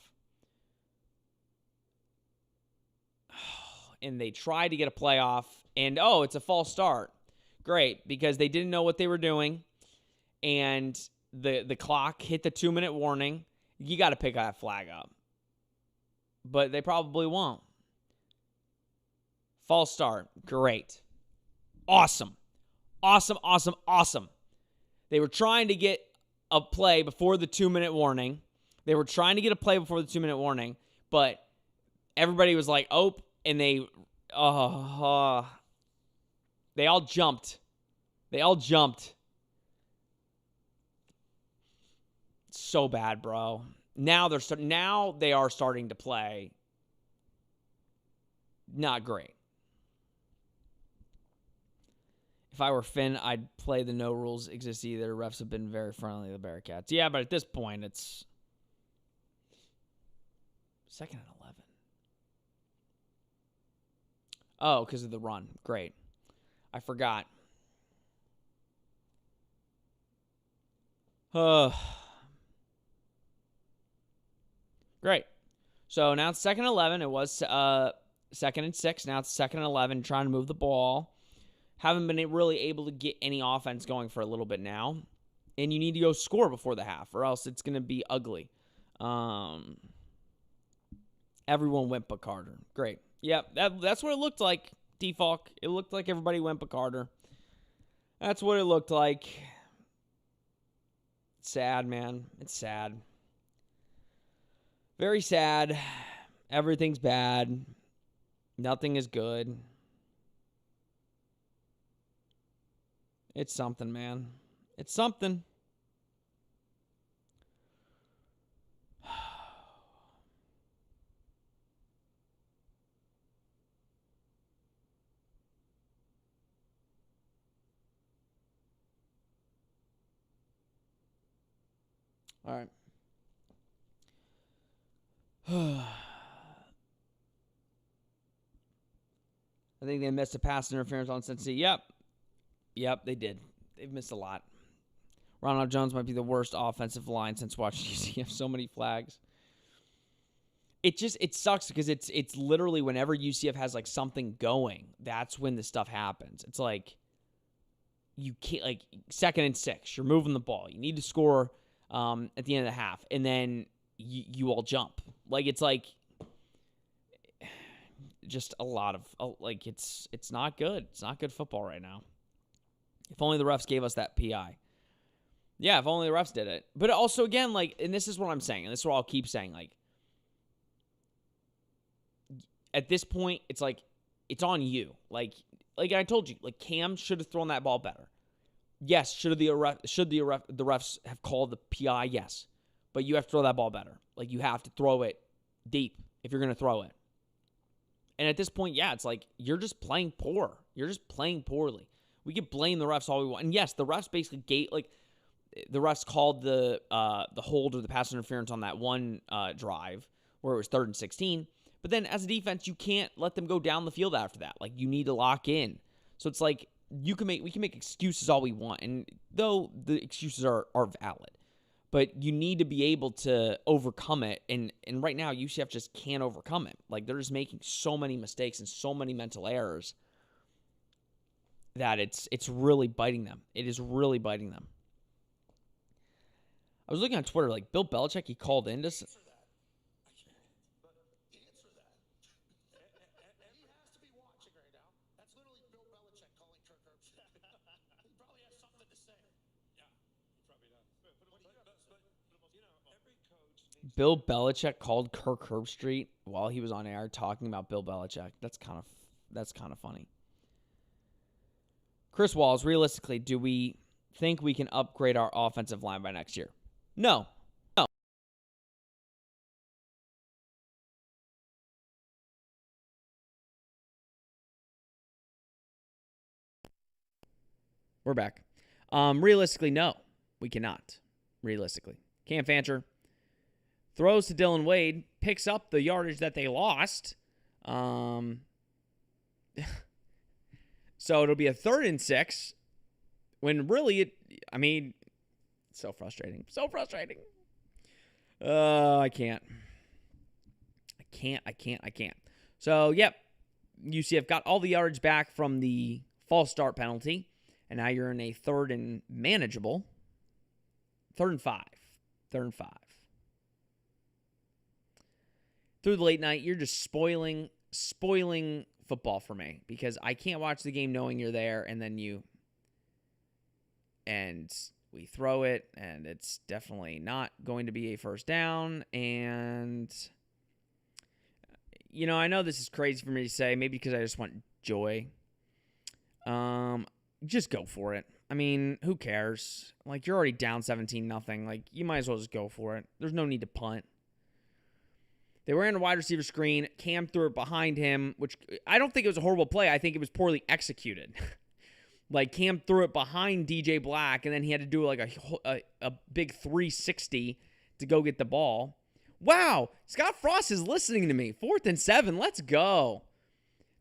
And they tried to get a playoff, and, it's a false start. Great, because they didn't know what they were doing, and the clock hit the 2-minute warning. You got to pick that flag up. But they probably won't. False start. Great. Awesome. Awesome, awesome, awesome. They were trying to get a play before the 2-minute warning. But everybody was like, oh, and they all jumped. It's so bad, bro. Now they are starting to play. Not great. If I were Finn, I'd play the no rules exist either. Refs have been very friendly to the Bearcats. Yeah, but at this point, it's 2nd and 11. Oh, because of the run. Great. I forgot. Great. So now it's 2nd and 11. It was 2nd and 6. Now it's 2nd and 11, trying to move the ball. Haven't been really able to get any offense going for a little bit now. And you need to go score before the half, or else it's going to be ugly. Everyone went but Carter. Great. Yep, that's what it looked like, Defalk. It looked like everybody went but Carter. That's what it looked like. It's sad, man. It's sad. Very sad. Everything's bad. Nothing is good. It's something, man. It's something. All right. I think they missed a pass interference on Cincinnati. Yep, they did. They've missed a lot. Ronald Jones might be the worst offensive line since watching UCF. So many flags. It sucks because it's literally whenever UCF has like something going, that's when the stuff happens. It's like you can't, like 2nd and 6. You're moving the ball. You need to score at the end of the half, and then you all jump. Like it's like just a lot of like it's not good. It's not good football right now. If only the refs gave us that PI. Yeah, if only the refs did it. But also, again, like, and this is what I'm saying, and this is what I'll keep saying, like, at this point, it's like, it's on you. Like I told you, like, Cam should have thrown that ball better. Yes, should the refs have called the PI? Yes. But you have to throw that ball better. Like, you have to throw it deep if you're going to throw it. And at this point, yeah, it's like, you're just playing poor. You're just playing poorly. We could blame the refs all we want. And yes, the refs basically the refs called the hold or the pass interference on that one drive where it was 3rd and 16. But then as a defense, you can't let them go down the field after that. Like, you need to lock in. So it's like we can make excuses all we want. And though the excuses are valid, but you need to be able to overcome it. And right now, UCF just can't overcome it. Like, they're just making so many mistakes and so many mental errors that it's really biting them. It is really biting them. I was looking on Twitter, like, Bill Belichick, he called in to... Answer that. And he has to be watching right now. That's literally Bill Belichick calling Kirk Herbstreit. He probably has something to say. Yeah, he probably does. But you know, every coach... Bill Belichick called Kirk Herbstreit while he was on air talking about Bill Belichick. That's kind of funny. Chris Walls, realistically, do we think we can upgrade our offensive line by next year? No. We're back. Realistically, no. We cannot. Realistically. Cam Fancher throws to Dylan Wade, picks up the yardage that they lost. So it'll be a 3rd and 6 when really, So frustrating. So frustrating. I can't. I can't. So, yep. UCF got all the yardage back from the false start penalty. And now you're in a third and manageable. 3rd and 5. 3rd and 5. Through the late night, you're just spoiling football for me. Because I can't watch the game knowing you're there. And then we throw it, and it's definitely not going to be a first down. And, I know this is crazy for me to say, maybe because I just want joy. Just go for it. I mean, who cares? Like, you're already down 17-0. Like, you might as well just go for it. There's no need to punt. They were in a wide receiver screen. Cam threw it behind him, which I don't think it was a horrible play. I think it was poorly executed. Like, Cam threw it behind DJ Black, and then he had to do like a big 360 to go get the ball. Wow, Scott Frost is listening to me. 4th and 7, let's go.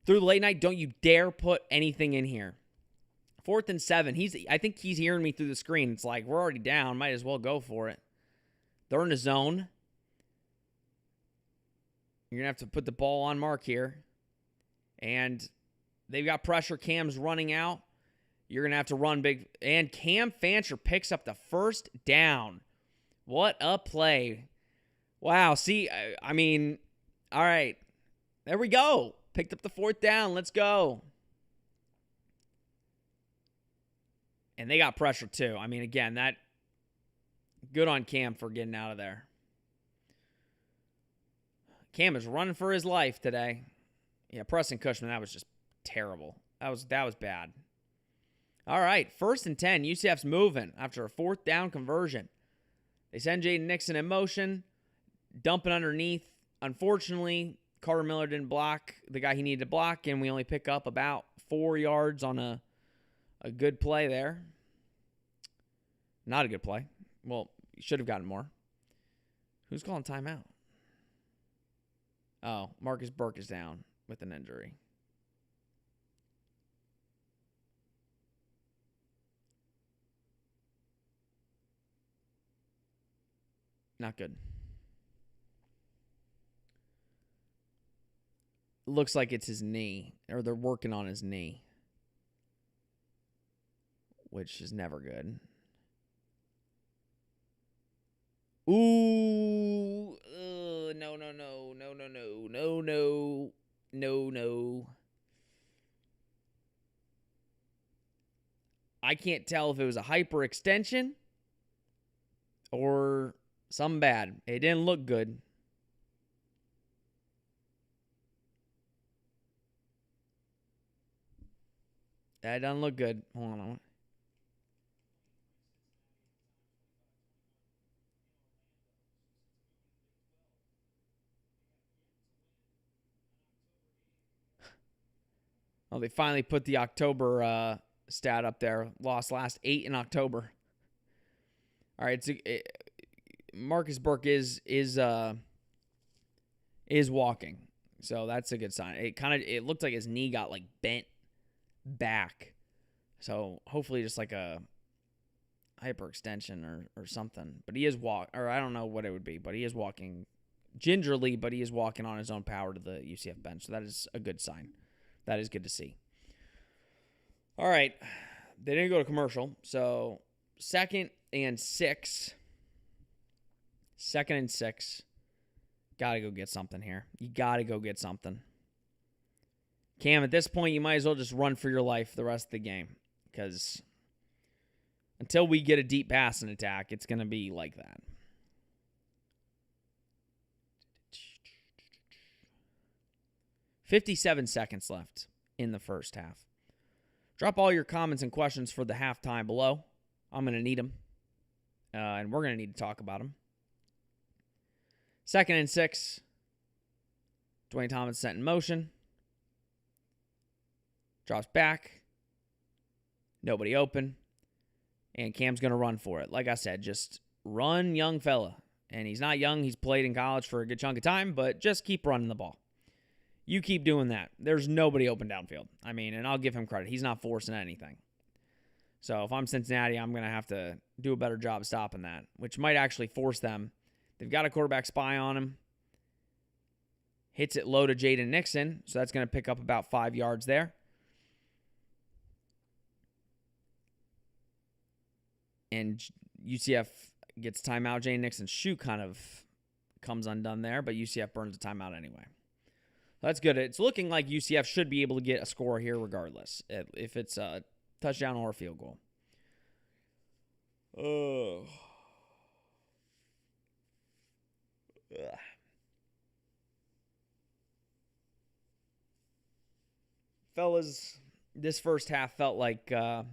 Through the late night, don't you dare put anything in here. 4th and 7, I think he's hearing me through the screen. It's like, we're already down, might as well go for it. They're in a zone. You're going to have to put the ball on Mark here. And they've got pressure. Cam's running out. You're going to have to run big. And Cam Fancher picks up the first down. What a play. Wow. See, I mean, all right. There we go. Picked up the 4th down. Let's go. And they got pressure too. I mean, again, good on Cam for getting out of there. Cam is running for his life today. Yeah, Preston Cushman, that was just terrible. That was bad. All right, 1st and 10. UCF's moving after a 4th down conversion. They send Jaden Nixon in motion, dumping underneath. Unfortunately, Carter Miller didn't block the guy he needed to block, and we only pick up about 4 yards on a good play there. Not a good play. Well, you should have gotten more. Who's calling timeout? Oh, Marcus Burke is down with an injury. Not good. Looks like it's his knee, or they're working on his knee, which is never good. Ooh, no. I can't tell if it was a hyperextension or something bad. It didn't look good. That doesn't look good. Hold on. Oh, they finally put the October stat up there. Lost last 8 in October. All right, Marcus Burke is walking, so that's a good sign. It looked like his knee got like bent back, so hopefully just like a hyperextension or something. But he is or I don't know what it would be, but he is walking gingerly, but he is walking on his own power to the UCF bench, so that is a good sign. That is good to see. All right, they didn't go to commercial, so 2nd and 6. 2nd and 6. Got to go get something here. You got to go get something. Cam, at this point, you might as well just run for your life the rest of the game, because until we get a deep passing attack, it's going to be like that. $57 seconds left in the first half. Drop all your comments and questions for the halftime below. I'm going to need them, and we're going to need to talk about them. 2nd and 6. Dwayne Thomas sent in motion. Drops back. Nobody open. And Cam's going to run for it. Like I said, just run, young fella. And he's not young. He's played in college for a good chunk of time, but just keep running the ball. You keep doing that. There's nobody open downfield. I mean, and I'll give him credit. He's not forcing anything. So if I'm Cincinnati, I'm going to have to do a better job stopping that, which might actually force them. They've got a quarterback spy on him. Hits it low to Jaden Nixon, so that's going to pick up about 5 yards there. And UCF gets timeout. Jaden Nixon's shoe kind of comes undone there, but UCF burns a timeout anyway. That's good. It's looking like UCF should be able to get a score here regardless, if it's a touchdown or a field goal. Oh. Ugh. Fellas, this first half felt like an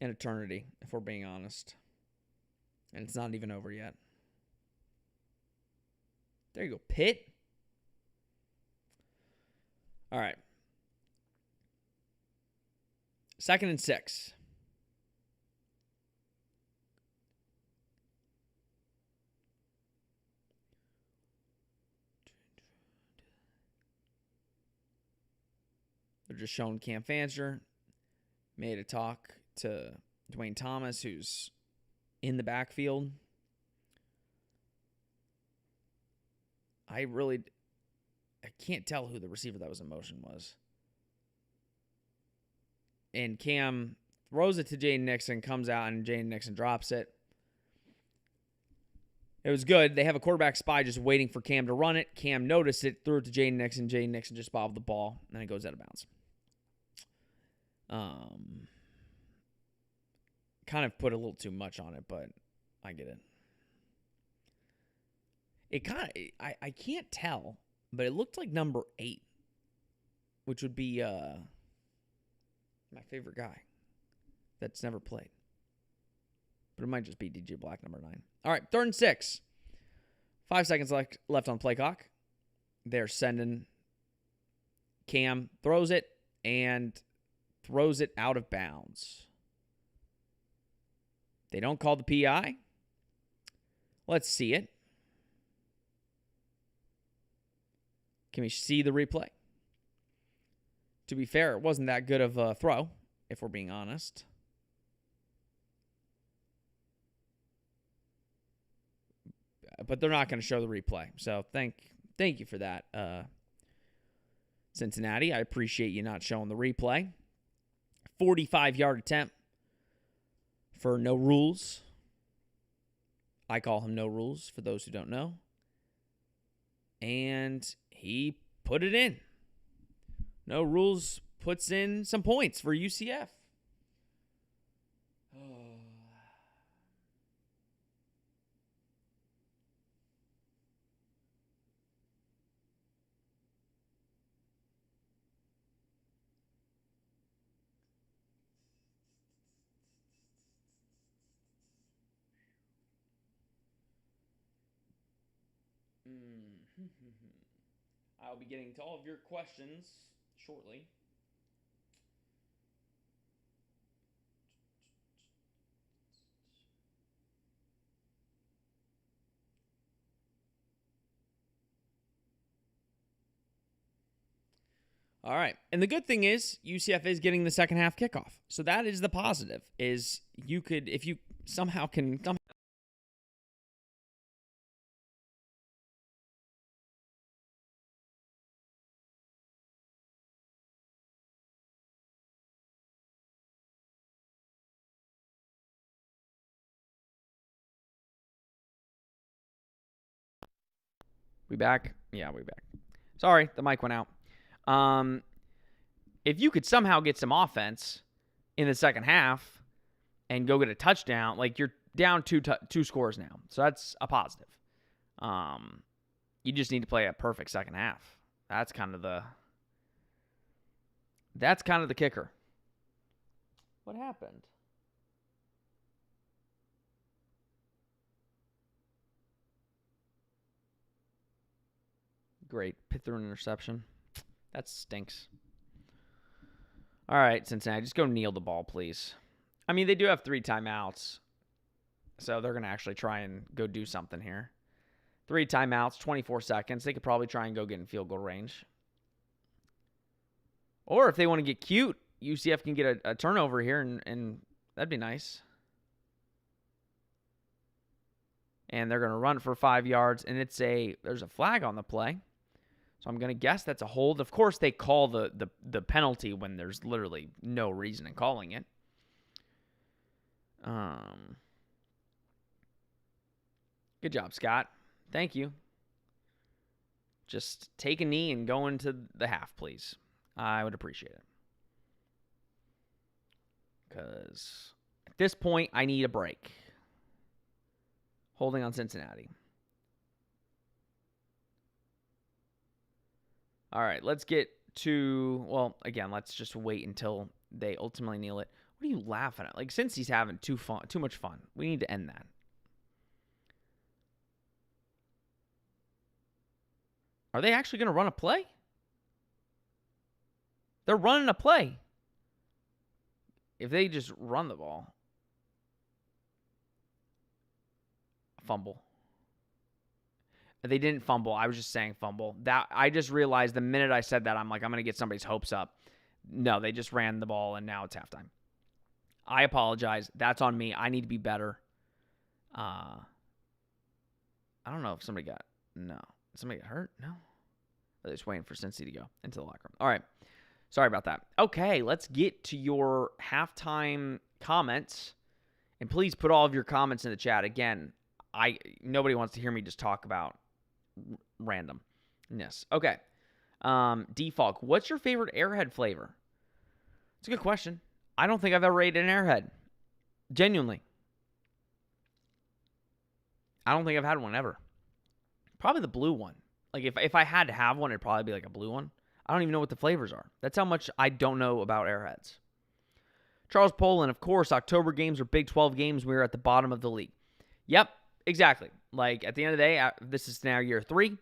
eternity, if we're being honest. And it's not even over yet. There you go, Pitt. All right. 2nd and 6. They're just showing Cam Fancher. Made a talk to Dwayne Thomas, who's in the backfield. I can't tell who the receiver that was in motion was. And Cam throws it to Jaden Nixon, comes out, and Jaden Nixon drops it. It was good. They have a quarterback spy just waiting for Cam to run it. Cam noticed it, threw it to Jaden Nixon. Jaden Nixon just bobbled the ball, and then it goes out of bounds. Kind of put a little too much on it, but I get it. It kind of, I can't tell, but it looked like number 8, which would be my favorite guy that's never played. But it might just be DJ Black, number 9. All right, 3rd and 6. 5 seconds left on play clock. They're sending. Cam throws it and throws it out of bounds. They don't call the PI. Let's see it. Can we see the replay? To be fair, it wasn't that good of a throw, if we're being honest. But they're not going to show the replay. So thank you for that, Cincinnati. I appreciate you not showing the replay. 45-yard attempt for No Rules. I call him No Rules, for those who don't know. And he put it in. No Rules puts in some points for UCF. I'll be getting to all of your questions shortly. All right. And the good thing is UCF is getting the second half kickoff. So that is the positive, is you could, if you somehow can We back? Yeah, we back. Sorry, the mic went out. If you could somehow get some offense in the second half and go get a touchdown, like you're down two scores now. So that's a positive. You just need to play a perfect second half. That's kind of the kicker. What happened? Great. Pitt threw an interception. That stinks. All right, Cincinnati, just go kneel the ball, please. I mean, they do have 3 timeouts, so they're going to actually try and go do something here. 3 timeouts, 24 seconds. They could probably try and go get in field goal range. Or if they want to get cute, UCF can get a turnover here and That'd be nice. And they're going to run for 5 yards, and there's a flag on the play. So I'm going to guess that's a hold. Of course, they call the penalty when there's literally no reason in calling it. Good job, Scott. Thank you. Just take a knee and go into the half, please. I would appreciate it. Because at this point, I need a break. Holding on Cincinnati. All right, let's get to, well, again, let's just wait until they ultimately kneel it. What are you laughing at? Like, since he's having too much fun, we need to end that. Are they actually going to run a play? They're running a play. If they just run the ball. Fumble. They didn't fumble. I was just saying fumble. That I just realized the minute I said that, I'm like, I'm going to get somebody's hopes up. No, they just ran the ball, and now it's halftime. I apologize. That's on me. I need to be better. I don't know if somebody got hurt? No. They're just waiting for Cincy to go into the locker room. All right. Sorry about that. Okay, let's get to your halftime comments. And please put all of your comments in the chat. Again, nobody wants to hear me just talk about randomness. Okay. Default, what's your favorite Airhead flavor? It's a good question. I don't think I've ever ate an Airhead. Genuinely. I don't think I've had one ever. Probably the blue one. Like, if I had to have one, it'd probably be like a blue one. I don't even know what the flavors are. That's how much I don't know about Airheads. Charles Poland, of course, October games are Big 12 games. We're at the bottom of the league. Yep, exactly. Like, at the end of the day, this is now year 3.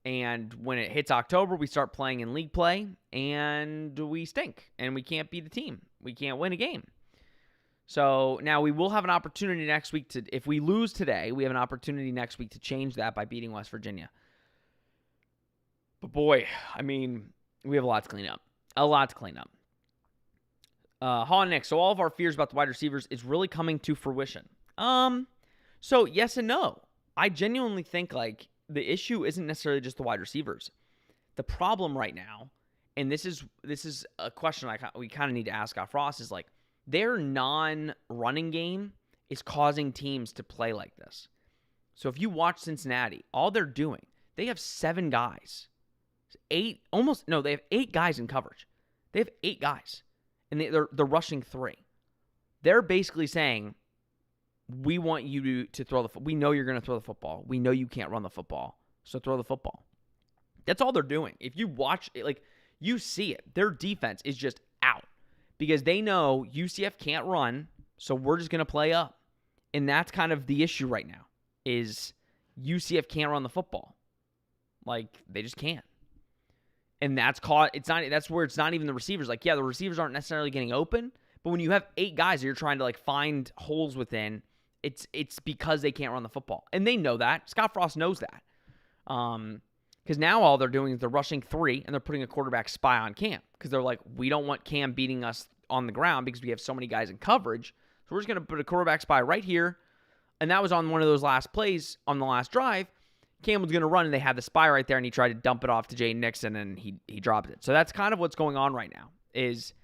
And when it hits October, we start playing in league play, and we stink, and we can't beat a team. We can't win a game. So now we will have an opportunity next week to, if we lose today, we have an opportunity next week to change that by beating West Virginia. But boy, I mean, we have a lot to clean up. Nick, so all of our fears about the wide receivers is really coming to fruition. So yes and no. I genuinely think, like, the issue isn't necessarily just the wide receivers. The problem right now, and this is a question we kind of need to ask Scott Frost, is like, their non-running game is causing teams to play like this. So if you watch Cincinnati, all they're doing, they have 7 guys. They have 8 guys in coverage. They have 8 guys. And they're rushing 3. They're basically saying, we want you to throw the football. We know you're going to throw the football. We know you can't run the football. So throw the football. That's all they're doing. If you watch it, like, you see it. Their defense is just out. Because they know UCF can't run, so we're just going to play up. And that's kind of the issue right now, is UCF can't run the football. Like, they just can't. And that's where it's not even the receivers. Like, yeah, the receivers aren't necessarily getting open, but when you have 8 guys that you're trying to, like, find holes within, it's because they can't run the football. And they know that. Scott Frost knows that. Because now all they're doing is they're rushing 3, and they're putting a quarterback spy on Cam. Because they're like, we don't want Cam beating us on the ground because we have so many guys in coverage. So we're just going to put a quarterback spy right here. And that was on one of those last plays on the last drive. Cam was going to run, and they had the spy right there, and he tried to dump it off to Jay Nixon, and he dropped it. So that's kind of what's going on right now, is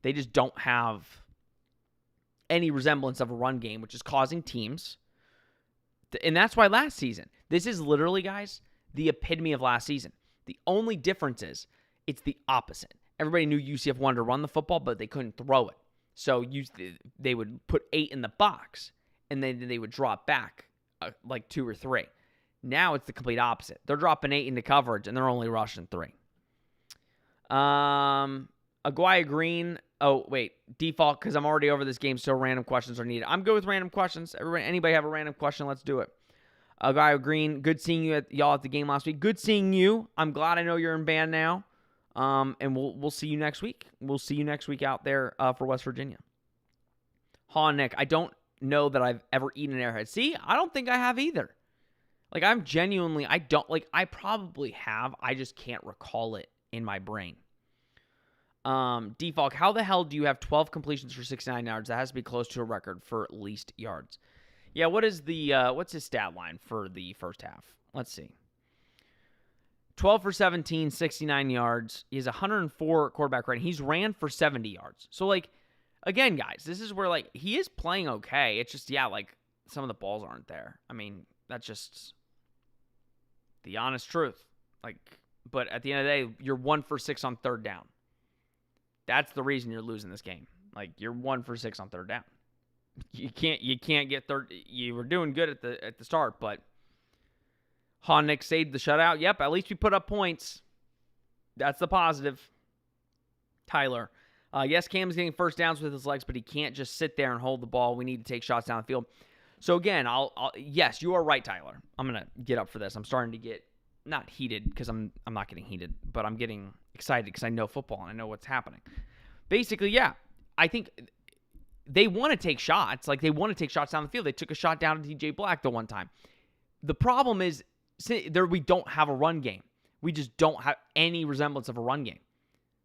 they just don't have any resemblance of a run game, which is causing teams. And that's why last season, this is literally, guys, the epitome of last season. The only difference is it's the opposite. Everybody knew UCF wanted to run the football, but they couldn't throw it. So they would put 8 in the box, and then they would drop back like 2 or 3. Now it's the complete opposite. They're dropping 8 into coverage, and they're only rushing 3. Aguaya Green. Oh, wait. Default, because I'm already over this game, so random questions are needed. I'm good with random questions. Anybody have a random question? Let's do it. Aguaya Green, good seeing y'all at the game last week. Good seeing you. I'm glad I know you're in band now. And we'll see you next week. We'll see you next week out there for West Virginia. Nick, I don't know that I've ever eaten an Airhead. See, I don't think I have either. Like, I probably have. I just can't recall it in my brain. Default, how the hell do you have 12 completions for 69 yards? That has to be close to a record for least yards. Yeah, what's his stat line for the first half? Let's see. 12 for 17, 69 yards. He has 104 quarterback rating. He's ran for 70 yards. So, again, guys, this is where, he is playing okay. It's just, some of the balls aren't there. I mean, that's just the honest truth. But at the end of the day, you're 1 for 6 on third down. That's the reason you're losing this game. You're 1 for 6 on third down. You can't get third. You were doing good at the start, but Nick saved the shutout. Yep, at least we put up points. That's the positive. Tyler. Yes, Cam's getting first downs with his legs, but he can't just sit there and hold the ball. We need to take shots down the field. So again, yes, you are right, Tyler. I'm gonna get up for this. I'm starting to get not heated because I'm not getting heated, but I'm getting excited because I know football and I know what's happening. Basically, yeah, I think they want to take shots. They want to take shots down the field. They took a shot down to DJ Black the one time. The problem is we don't have a run game. We just don't have any resemblance of a run game.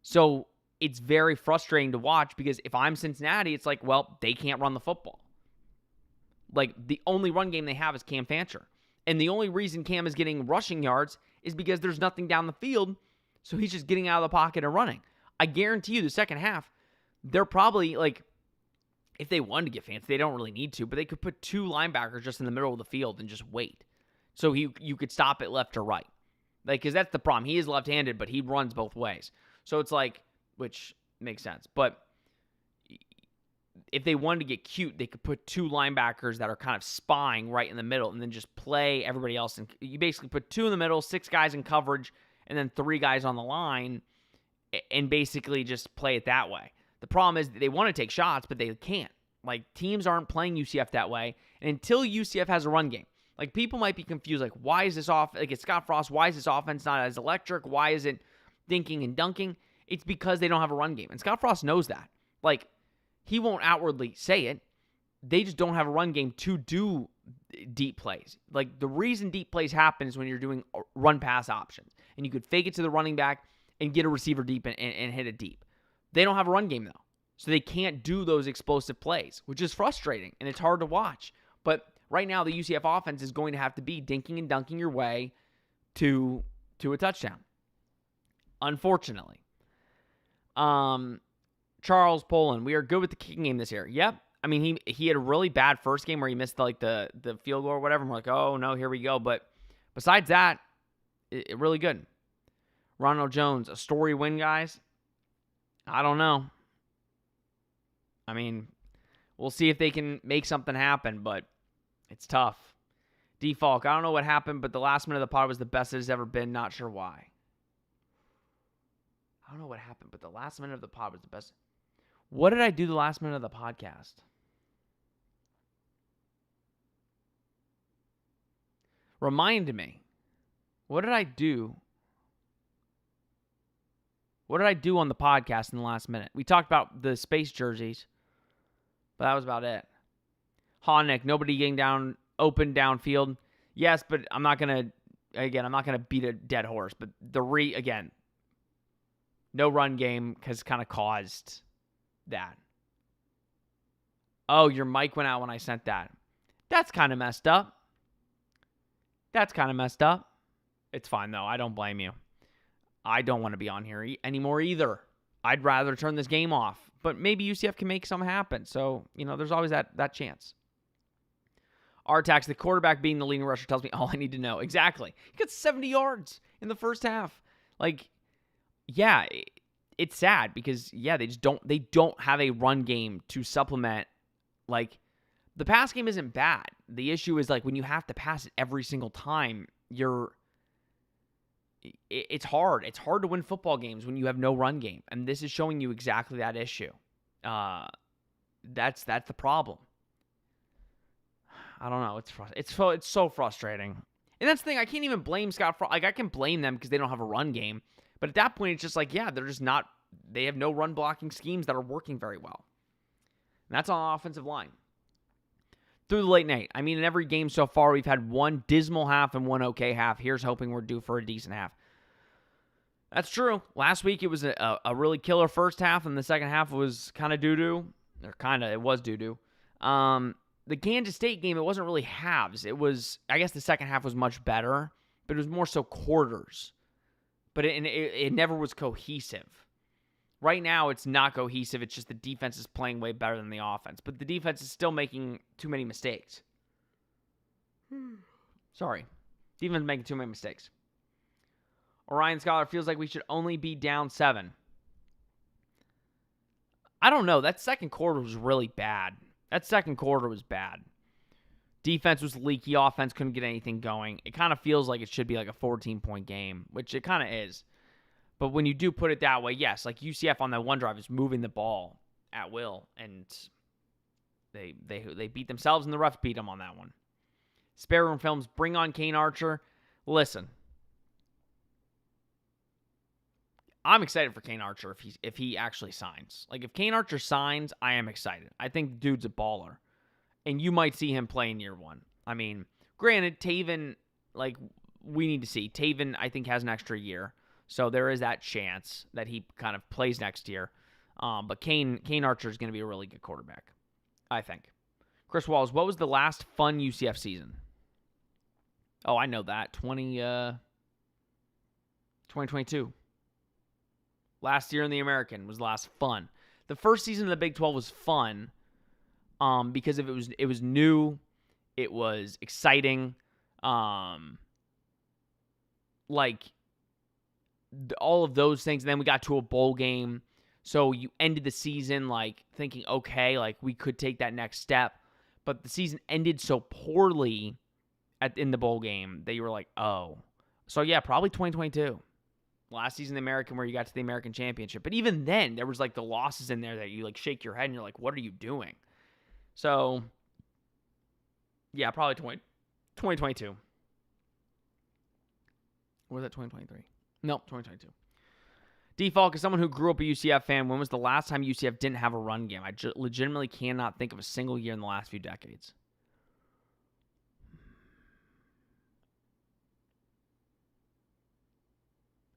So it's very frustrating to watch because if I'm Cincinnati, it's they can't run the football. The only run game they have is Cam Fancher. And the only reason Cam is getting rushing yards is because there's nothing down the field, so he's just getting out of the pocket and running. I guarantee you the second half, they're probably, if they wanted to get fancy, they don't really need to, but they could put 2 linebackers just in the middle of the field and just wait. So you could stop it left or right. Because that's the problem. He is left-handed, but he runs both ways. So it's which makes sense. But if they wanted to get cute, they could put 2 linebackers that are kind of spying right in the middle and then just play everybody else. And you basically put 2 in the middle, 6 guys in coverage, and then 3 guys on the line and basically just play it that way. The problem is they want to take shots, but they can't. Teams aren't playing UCF that way. And until UCF has a run game, people might be confused. Why is this off? It's Scott Frost. Why is this offense not as electric? Why is it dinking and dunking? It's because they don't have a run game. And Scott Frost knows that. He won't outwardly say it. They just don't have a run game to do deep plays. The reason deep plays happen is when you're doing run-pass options. And you could fake it to the running back and get a receiver deep and hit it deep. They don't have a run game, though. So they can't do those explosive plays, which is frustrating, and it's hard to watch. But right now, the UCF offense is going to have to be dinking and dunking your way to a touchdown. Unfortunately. Charles Poland, we are good with the kicking game this year. Yep. I mean, he had a really bad first game where he missed the field goal or whatever. And we're oh, no, here we go. But besides that, it really good. Ronald Jones, a story win, guys? I don't know. I mean, we'll see if they can make something happen, but it's tough. Defalk, I don't know what happened, but the last minute of the pod was the best it has ever been. Not sure why. I don't know what happened, but the last minute of the pod was the best. What did I do the last minute of the podcast? Remind me. What did I do? What did I do on the podcast in the last minute? We talked about the space jerseys, but that was about it. Nick, nobody getting open downfield. Yes, but I'm not going to beat a dead horse, but no run game has kind of caused that. Oh, your mic went out when I sent that. That's kind of messed up. It's fine, though. I don't blame you. I don't want to be on here anymore either. I'd rather turn this game off. But maybe UCF can make something happen. So, there's always that chance. Artax, the quarterback being the leading rusher, tells me all I need to know. Exactly. He got 70 yards in the first half. Yeah, it's sad because, they don't have a run game to supplement. The pass game isn't bad. The issue is, when you have to pass it every single time, it's hard. It's hard to win football games when you have no run game. And this is showing you exactly that issue. That's the problem. I don't know. It's so frustrating. And that's the thing. I can't even blame Scott Frost. I can blame them because they don't have a run game. But at that point, it's just they're just not. They have no run blocking schemes that are working very well. And that's on the offensive line. Through the late night. I mean, in every game so far, we've had one dismal half and one okay half. Here's hoping we're due for a decent half. That's true. Last week it was a really killer first half, and the second half was kind of doo-doo. Or kind of, it was doo-doo. The Kansas State game, it wasn't really halves. It was, I guess the second half was much better, but it was more so quarters. But it never was cohesive. Right now, it's not cohesive. It's just the defense is playing way better than the offense. But the defense is still making too many mistakes. Sorry. Defense is making too many mistakes. Orion Scholar feels like we should only be down 7. I don't know. That second quarter was really bad. Defense was leaky. Offense couldn't get anything going. It kind of feels like it should be like a 14-point game, which it kind of is. But when you do put it that way, yes, like UCF on that one drive is moving the ball at will, and they beat themselves, and the refs beat them on that one. Spare Room Films, bring on Kane Archer. Listen, I'm excited for Kane Archer if he actually signs. Like, if Kane Archer signs, I am excited. I think the dude's a baller. And you might see him play in year 1. I mean, granted, Taven, like, we need to see. Taven, I think, has an extra year. So there is that chance that he kind of plays next year. But Kane Archer is going to be a really good quarterback, I think. Chris Walls, what was the last fun UCF season? Oh, I know that. 2022. Last year in the American was the last fun. The first season of the Big 12 was fun because it was new, it was exciting, all of those things. And then we got to a bowl game, so you ended the season like thinking, okay, like we could take that next step. But the season ended so poorly in the bowl game that you were like, oh, so yeah, probably 2022. Last season, the American, where you got to the American Championship. But even then, there was like the losses in there that you like shake your head and you're like, what are you doing? So, yeah, probably 2022. Or was that 2023? Nope, 2022. Default, as someone who grew up a UCF fan, when was the last time UCF didn't have a run game? I legitimately cannot think of a single year in the last few decades.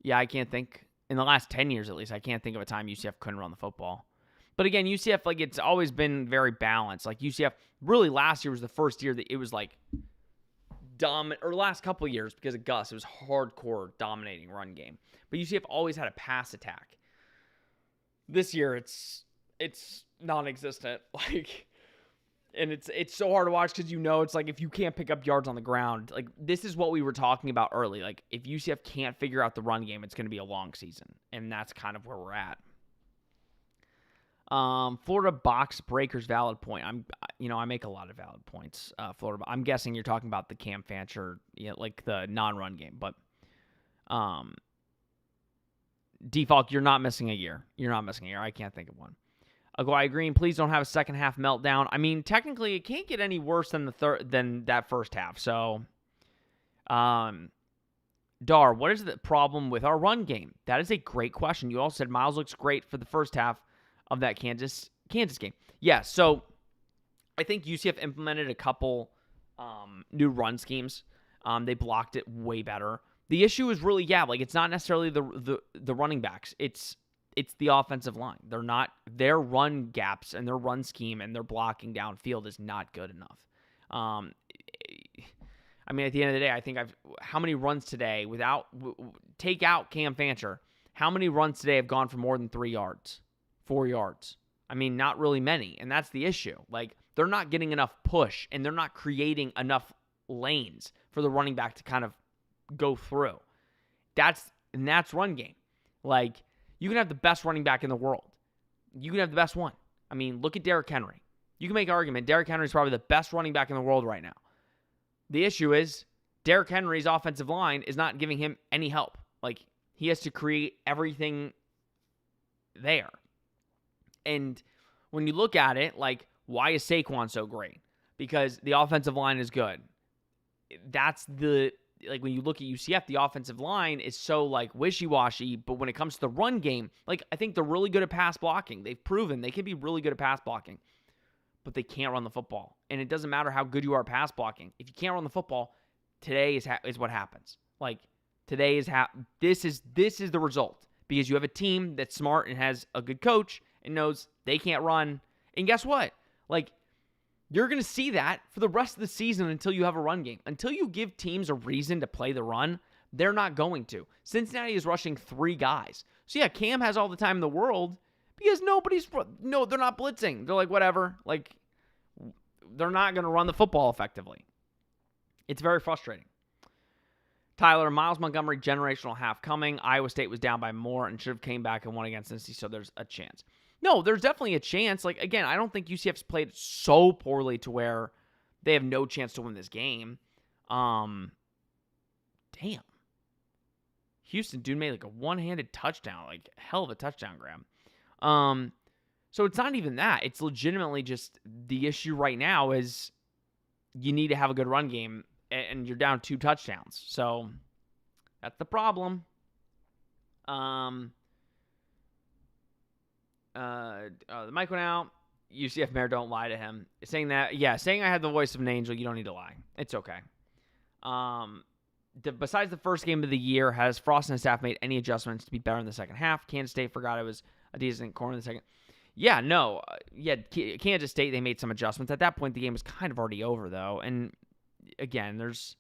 Yeah, I can't think. In the last 10 years, at least, I can't think of a time UCF couldn't run the football. But again, UCF, like, it's always been very balanced. Like, UCF, really last year was the first year that it was, like, or last couple of years, because of Gus, it was hardcore dominating run game. But UCF always had a pass attack. This year, it's non-existent. Like, and it's so hard to watch because it's like if you can't pick up yards on the ground, like this is what we were talking about early. Like if UCF can't figure out the run game, it's going to be a long season, and that's kind of where we're at. Florida box breakers valid point. I make a lot of valid points. Florida. I'm guessing you're talking about the Cam Fancher, like the non-run game, but default, you're not missing a year. I can't think of one. Aguay Green, please don't have a second half meltdown. I mean, technically, it can't get any worse than than that first half. So, Dar, what is the problem with our run game? That is a great question. You also said Miles looks great for the first half of that Kansas game. Yeah, so I think UCF implemented a couple new run schemes. They blocked it way better. The issue is really, it's not necessarily the running backs. It's the offensive line. Their run gaps and their run scheme and their blocking downfield is not good enough. I mean, at the end of the day, I think how many runs today take out Cam Fancher, how many runs today have gone for more than 3 yards, 4 yards? I mean, not really many, and that's the issue. Like, they're not getting enough push, and they're not creating enough lanes for the running back to kind of go through. That's run game. Like, you can have the best running back in the world. You can have the best one. I mean, look at Derrick Henry. You can make an argument Derrick Henry is probably the best running back in the world right now. The issue is Derrick Henry's offensive line is not giving him any help. Like, he has to create everything there. And when you look at it, like, why is Saquon so great? Because the offensive line is good. When you look at UCF, the offensive line is so, wishy-washy, but when it comes to the run game, I think they're really good at pass blocking. They've proven they can be really good at pass blocking, but they can't run the football. And it doesn't matter how good you are at pass blocking. If you can't run the football, today is what happens. Like, Today is this is the result because you have a team that's smart and has a good coach and knows they can't run. And guess what? Like, you're going to see that for the rest of the season until you have a run game. Until you give teams a reason to play the run, they're not going to. Cincinnati is rushing 3 guys. So yeah, Cam has all the time in the world because they're not blitzing. They're like, whatever. Like, they're not going to run the football effectively. It's very frustrating. Tyler, Miles Montgomery, generational half coming. Iowa State was down by more and should have came back and won against Cincinnati, so there's a chance. No, there's definitely a chance. Like, again, I don't think UCF's played so poorly to where they have no chance to win this game. Damn. Houston, dude, made like a one-handed touchdown. Like, hell of a touchdown grab. So it's not even that. It's legitimately just the issue right now is you need to have a good run game, and you're down 2 touchdowns. So that's the problem. The mic went out. UCF Mayor, don't lie to him. Saying I had the voice of an angel, you don't need to lie. It's okay. Besides the first game of the year, has Frost and his staff made any adjustments to be better in the second half? Kansas State forgot it was a decent corner in the second. Yeah, no. Kansas State, they made some adjustments. At that point, the game was kind of already over, though. And again, there's,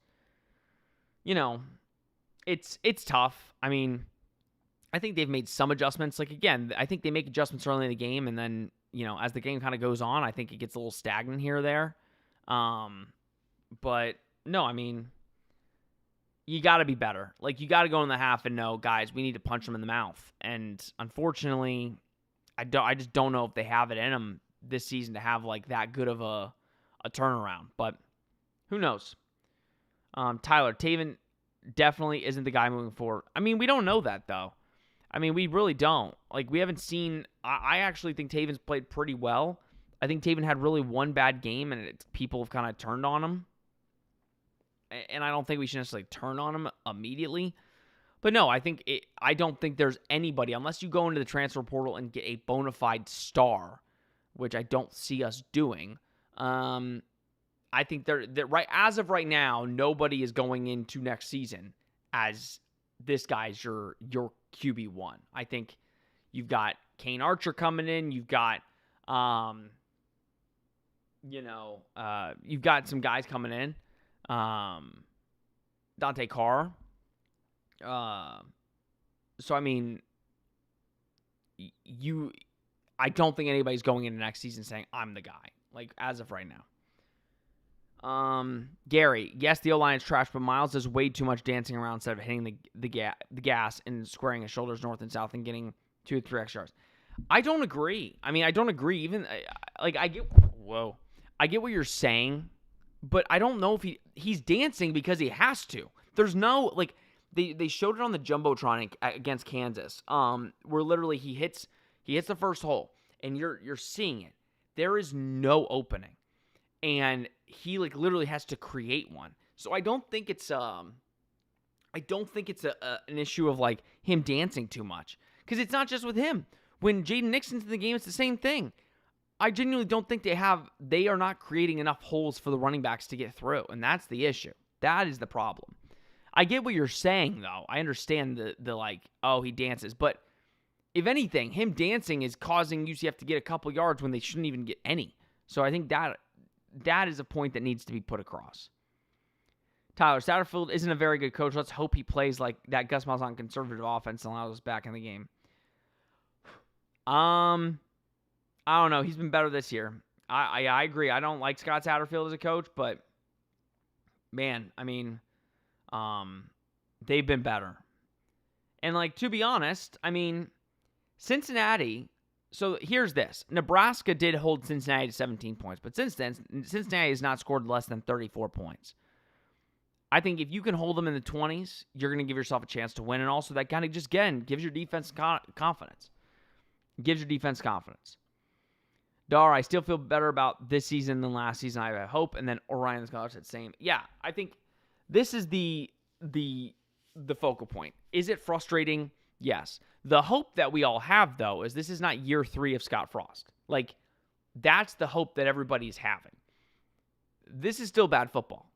it's tough. I mean, I think they've made some adjustments. Like, again, I think they make adjustments early in the game, and then, as the game kind of goes on, I think it gets a little stagnant here or there. But, no, I mean, you got to be better. Like, you got to go in the half and know, guys, we need to punch them in the mouth. And, unfortunately, I just don't know if they have it in them this season to have, like, that good of a turnaround. But who knows? Tyler, Taven definitely isn't the guy moving forward. I mean, we don't know that, though. I mean, we really don't. Like, we haven't seen... I actually think Taven's played pretty well. I think Taven had really one bad game, and people have kind of turned on him. And I don't think we should necessarily turn on him immediately. But no, I don't think there's anybody, unless you go into the transfer portal and get a bona fide star, which I don't see us doing. I think as of right now, nobody is going into next season as this guy's your QB1. I think you've got Kane Archer coming in. You've got, you've got some guys coming in. Dante Carr. So I mean, I don't think anybody's going into next season saying I'm the guy. Like, as of right now. Gary, yes, the O-line is trash, but Miles does way too much dancing around instead of hitting the gas and squaring his shoulders north and south and getting 2 or 3 extra yards. I don't agree. I mean, I don't agree. Even like I get what you're saying, but I don't know if he's dancing because he has to. There's no like they showed it on the Jumbotron against Kansas. Where literally he hits the first hole and you're seeing it. There is no opening. And he like literally has to create one. So I don't think it's an issue of like him dancing too much, because it's not just with him. When Jaden Nixon's in the game, it's the same thing. I genuinely don't think they are not creating enough holes for the running backs to get through, and that's the issue. That is the problem. I get what you're saying though. I understand the like, oh, he dances, but if anything, him dancing is causing UCF to get a couple yards when they shouldn't even get any. So I think that is a point that needs to be put across. Tyler, Satterfield isn't a very good coach. Let's hope he plays like that Gus Malzahn conservative offense and allows us back in the game. I don't know. He's been better this year. I agree. I don't like Scott Satterfield as a coach, but man, I mean, they've been better. And like, to be honest, I mean, Cincinnati. So here's this. Nebraska did hold Cincinnati to 17 points, but since then, Cincinnati has not scored less than 34 points. I think if you can hold them in the 20s, you're going to give yourself a chance to win. And also that kind of just, again, gives your defense confidence. Dar, I still feel better about this season than last season. I have hope. And then Orion Scholar said same. Yeah, I think this is the focal point. Is it frustrating? Yes. The hope that we all have, though, is this is not year 3 of Scott Frost. Like, that's the hope that everybody's having. This is still bad football.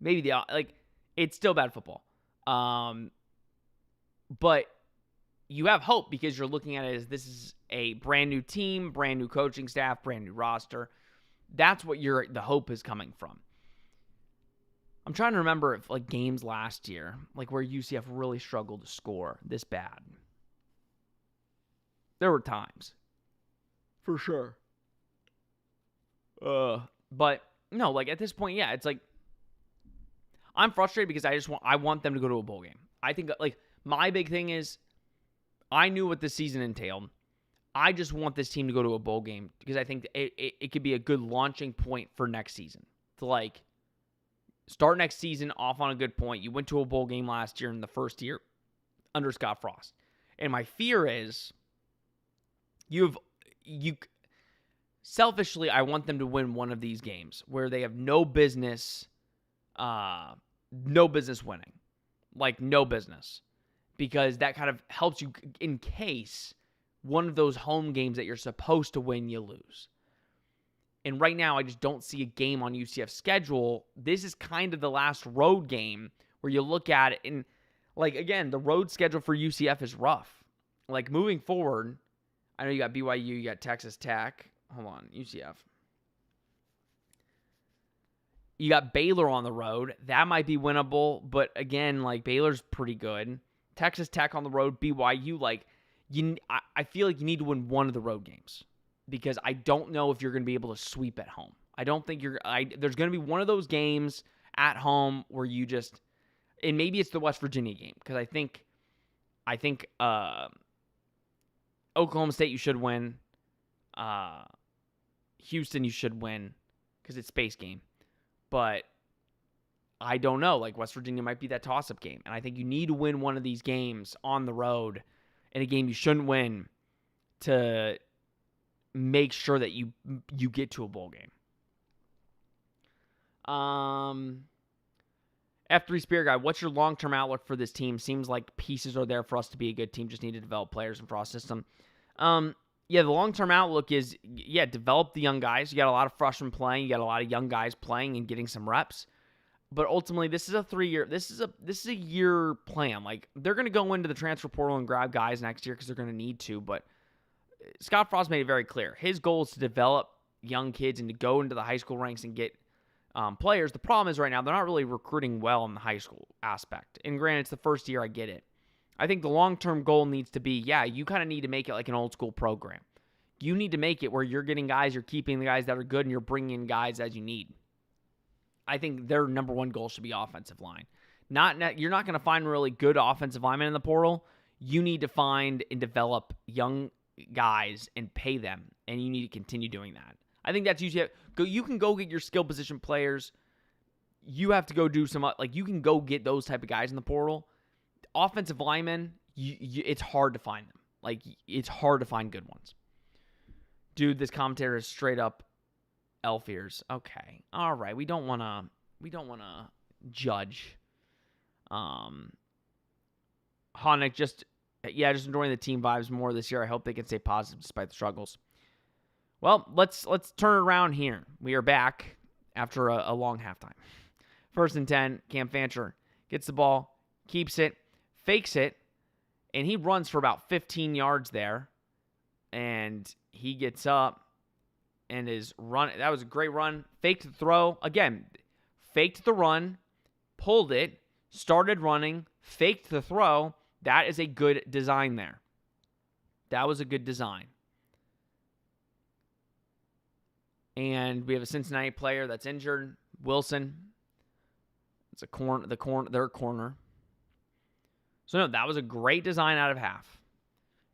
Maybe It's still bad football. But you have hope because you're looking at it as this is a brand new team, brand new coaching staff, brand new roster. That's what the hope is coming from. I'm trying to remember if like games last year, like where UCF really struggled to score this bad. There were times. For sure. But no, like at this point, yeah, it's like I'm frustrated because I want them to go to a bowl game. I think like my big thing is I knew what this season entailed. I just want this team to go to a bowl game because I think it could be a good launching point for next season. To like start next season off on a good point. You went to a bowl game last year in the first year under Scott Frost. And my fear is selfishly, I want them to win one of these games where they have no business winning. Like no business. Because that kind of helps you in case one of those home games that you're supposed to win, you lose. And right now, I just don't see a game on UCF's schedule. This is kind of the last road game where you look at it and, like, again, the road schedule for UCF is rough. Like, moving forward, I know you got BYU, you got Texas Tech. Hold on, UCF. You got Baylor on the road. That might be winnable, but again, like, Baylor's pretty good. Texas Tech on the road, BYU, like, I feel like you need to win one of the road games because I don't know if you're going to be able to sweep at home. I don't think there's going to be one of those games at home where you just, and maybe it's the West Virginia game because I think Oklahoma State you should win. Houston you should win because it's space game. But I don't know. Like West Virginia might be that toss-up game. And I think you need to win one of these games on the road in a game you shouldn't win to make sure that you get to a bowl game. F3 Spear Guy, what's your long-term outlook for this team? Seems like pieces are there for us to be a good team. Just need to develop players and for our system. The long-term outlook is, develop the young guys. You got a lot of freshmen playing. You got a lot of young guys playing and getting some reps. But ultimately, this is a 3-year. This is a year plan. Like they're going to go into the transfer portal and grab guys next year because they're going to need to. But Scott Frost made it very clear. His goal is to develop young kids and to go into the high school ranks and get players. The problem is right now they're not really recruiting well in the high school aspect. And granted, it's the first year. I get it. I think the long-term goal needs to be, you kind of need to make it like an old school program. You need to make it where you're getting guys, you're keeping the guys that are good, and you're bringing in guys as you need. I think their number one goal should be offensive line. You're not going to find really good offensive linemen in the portal. You need to find and develop young guys and pay them, and you need to continue doing that. I think that's usually you can go get your skill position players. You have to go do some you can go get those type of guys in the portal. Offensive linemen, it's hard to find them. Like it's hard to find good ones. Dude, this commentator is straight up elf ears. Okay. All right. We don't want to judge. Honick just enjoying the team vibes more this year. I hope they can stay positive despite the struggles. Well, let's turn it around here. We are back after a long halftime. 1st and 10, Cam Fancher gets the ball, keeps it, fakes it, and he runs for about 15 yards there. And he gets up and is running. That was a great run. Faked the throw. Again, faked the run, pulled it, started running, faked the throw. That is a good design there. That was a good design. And we have a Cincinnati player that's injured, Wilson. It's their corner. So no, that was a great design out of half.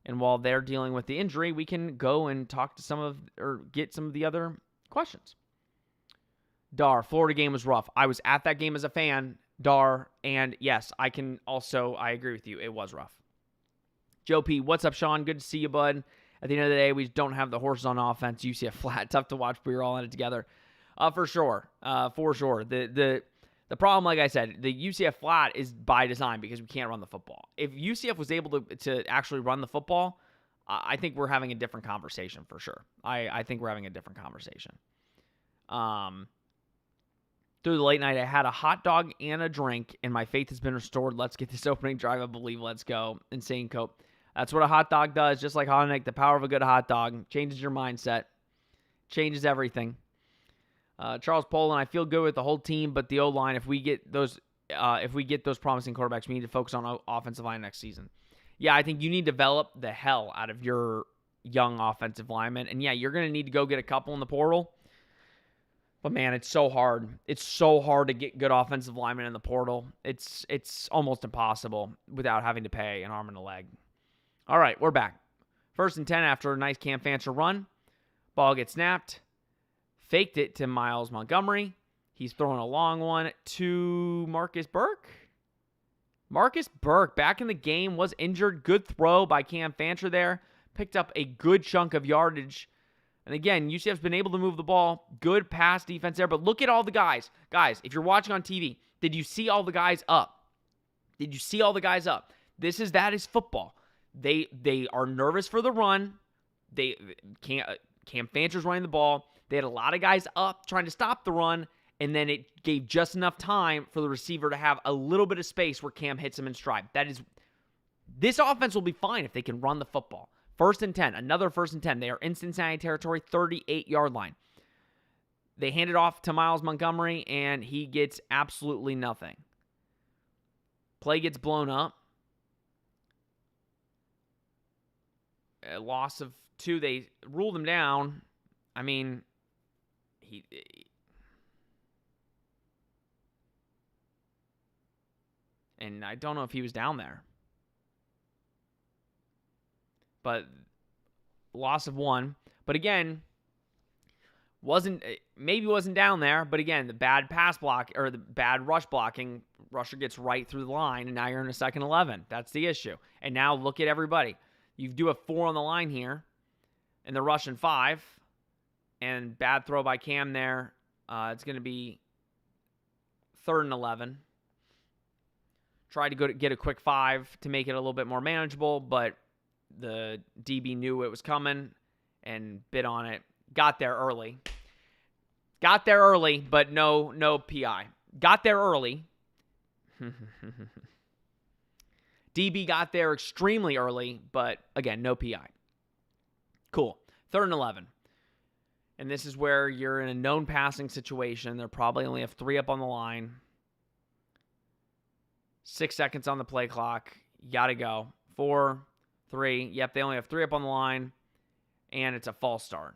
And while they're dealing with the injury, we can go and talk to get some of the other questions. Dar, Florida game was rough. I was at that game as a fan, Dar, and yes, I agree with you. It was rough. Joe P, what's up, Sean? Good to see you, bud. At the end of the day, we don't have the horses on offense. UCF flat, tough to watch, but we were all in it together. For sure. The problem, like I said, the UCF flat is by design because we can't run the football. If UCF was able to actually run the football, I think we're having a different conversation for sure. I think we're having a different conversation. Through the late night, I had a hot dog and a drink, and my faith has been restored. Let's get this opening drive. I believe. Let's go. Insane Cope. That's what a hot dog does. Just like Honig, the power of a good hot dog changes your mindset, changes everything. Charles Poland, I feel good with the whole team, but the O-line, if we get those promising quarterbacks, we need to focus on offensive line next season. Yeah, I think you need to develop the hell out of your young offensive linemen. And yeah, you're going to need to go get a couple in the portal. But man, it's so hard. It's so hard to get good offensive linemen in the portal. It's almost impossible without having to pay an arm and a leg. All right, we're back. 1st and 10 after a nice Cam Fancher run. Ball gets snapped. Faked it to Miles Montgomery. He's throwing a long one to Marcus Burke. Marcus Burke, back in the game, was injured. Good throw by Cam Fancher there. Picked up a good chunk of yardage. And again, UCF's been able to move the ball. Good pass defense there. But look at all the guys. Guys, if you're watching on TV, did you see all the guys up? Did you see all the guys up? That is football. They are nervous for the run. Cam Fancher's running the ball. They had a lot of guys up trying to stop the run. And then it gave just enough time for the receiver to have a little bit of space where Cam hits him in stride. This offense will be fine if they can run the football. 1st and 10, another 1st and 10. They are in Cincinnati territory, 38-yard line. They hand it off to Miles Montgomery, and he gets absolutely nothing. Play gets blown up. A loss of 2. They ruled him down. I mean, and I don't know if he was down there. But loss of 1. But again, maybe wasn't down there. But again, the bad pass block or the bad rush blocking, rusher gets right through the line, and now you're in a 2nd 11. That's the issue. And now look at everybody. You do a 4 on the line here, and they're rushing 5. And bad throw by Cam there. It's going to be 3rd and 11. Tried to get a quick 5 to make it a little bit more manageable, but the DB knew it was coming and bit on it. Got there early, but no PI. Got there early. DB got there extremely early, but again, no PI. Cool. 3rd and 11. And this is where you're in a known passing situation. They'll probably only have 3 up on the line. 6 seconds on the play clock. You got to go. 4, 3. Yep, they only have 3 up on the line. And it's a false start.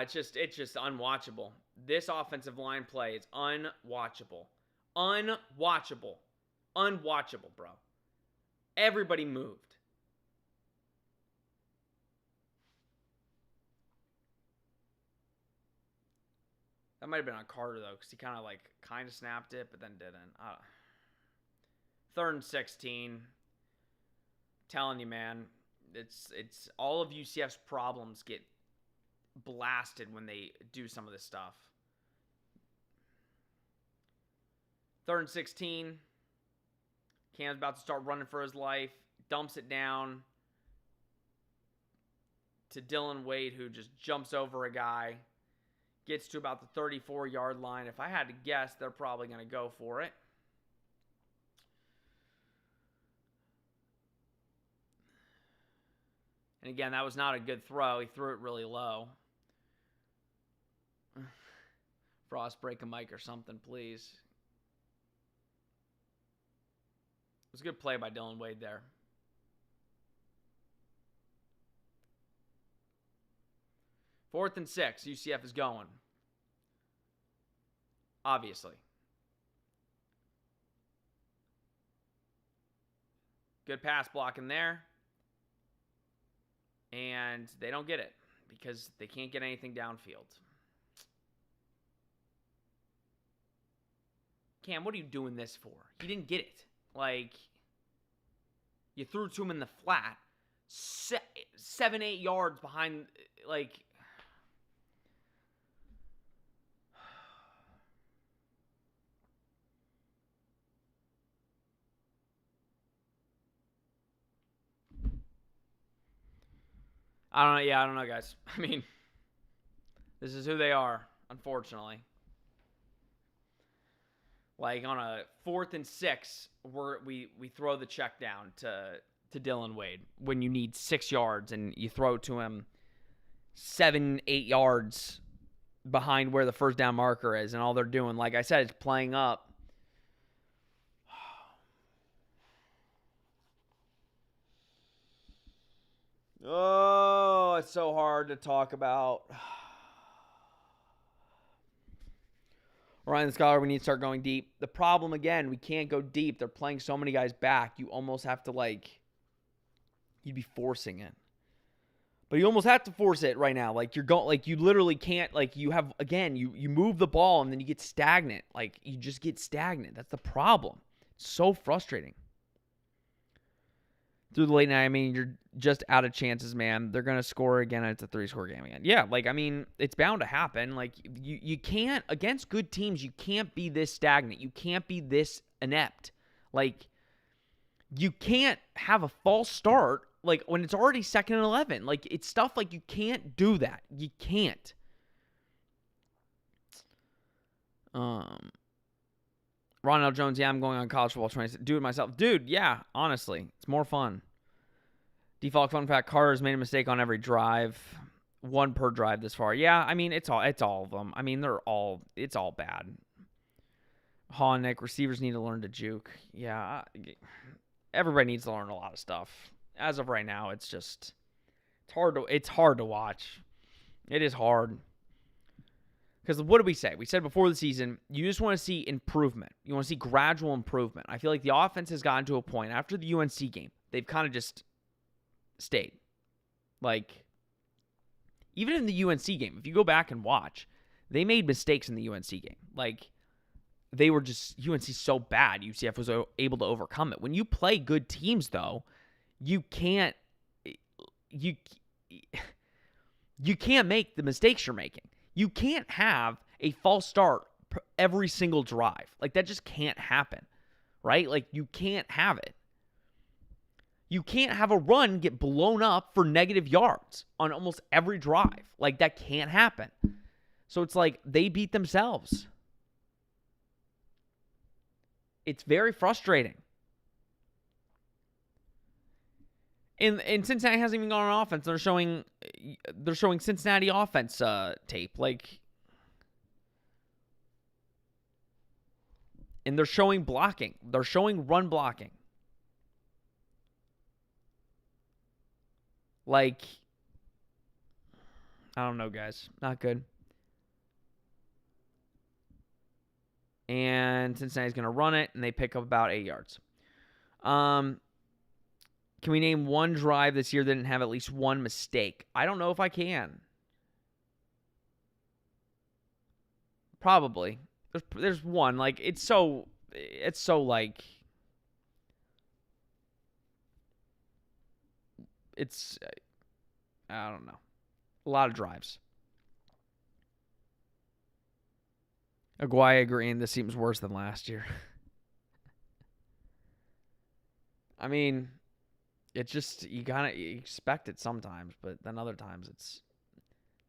It's just unwatchable. This offensive line play is unwatchable. Unwatchable, bro. Everybody moved. That might have been on Carter, though, because he kind of snapped it, but then didn't. 3rd and 16. Telling you, man, it's all of UCF's problems get blasted when they do some of this stuff. 3rd and 16. Cam's about to start running for his life. Dumps it down to Dylan Wade, who just jumps over a guy. Gets to about the 34-yard line. If I had to guess, they're probably going to go for it. And again, that was not a good throw. He threw it really low. Frost, break a mic or something, please. It was a good play by Dylan Wade there. Fourth and 6, UCF is going. Obviously. Good pass blocking there. And they don't get it because they can't get anything downfield. Cam, what are you doing this for? He didn't get it. You threw it to him in the flat. 7-8 yards behind, I don't know. Yeah, I don't know, guys. I mean, this is who they are, unfortunately. Like on a 4th and 6, we throw the check down to Dylan Wade when you need 6 yards and you throw it to him 7, 8 yards behind where the first down marker is, and all they're doing, like I said, is playing up. Oh, it's so hard to talk about. Ryan the Scholar, we need to start going deep. The problem, again, we can't go deep. They're playing so many guys back. You almost have to, you'd be forcing it. But you almost have to force it right now. You literally can't, you have, again, you move the ball and then you get stagnant. You just get stagnant. That's the problem. It's so frustrating. Through the late night, I mean, you're just out of chances, man. They're going to score again, and it's a 3-score game again. Yeah, it's bound to happen. You can't, against good teams, you can't be this stagnant. You can't be this inept. You can't have a false start, when it's already 2nd and 11. It's stuff you can't do that. You can't. Ronald Jones, yeah, I'm going on college football trying to do it myself. Dude, yeah, honestly, it's more fun. Default fun fact, Carter's made a mistake on every drive. 1 per drive this far. Yeah, I mean, it's all of them. I mean, it's all bad. Nick, receivers need to learn to juke. Yeah, everybody needs to learn a lot of stuff. As of right now, it's hard to watch. It is hard. Because what did we say? We said before the season, you just want to see improvement. You want to see gradual improvement. I feel like the offense has gotten to a point after the UNC game. They've kind of just stayed. Even in the UNC game, if you go back and watch, they made mistakes in the UNC game. They were just, UNC's so bad, UCF was able to overcome it. When you play good teams, though, you can't make the mistakes you're making. You can't have a false start every single drive. That just can't happen, right? You can't have it. You can't have a run get blown up for negative yards on almost every drive. That can't happen. So it's they beat themselves. It's very frustrating. And Cincinnati hasn't even gone on offense. They're showing Cincinnati offense tape. And they're showing blocking. They're showing run blocking. I don't know, guys. Not good. And Cincinnati's going to run it, and they pick up about 8 yards. Can we name one drive this year that didn't have at least one mistake? I don't know if I can. Probably. There's one. It's so I don't know. A lot of drives. Aguayo agreeing this seems worse than last year. I mean, it's just, you expect it sometimes, but then other times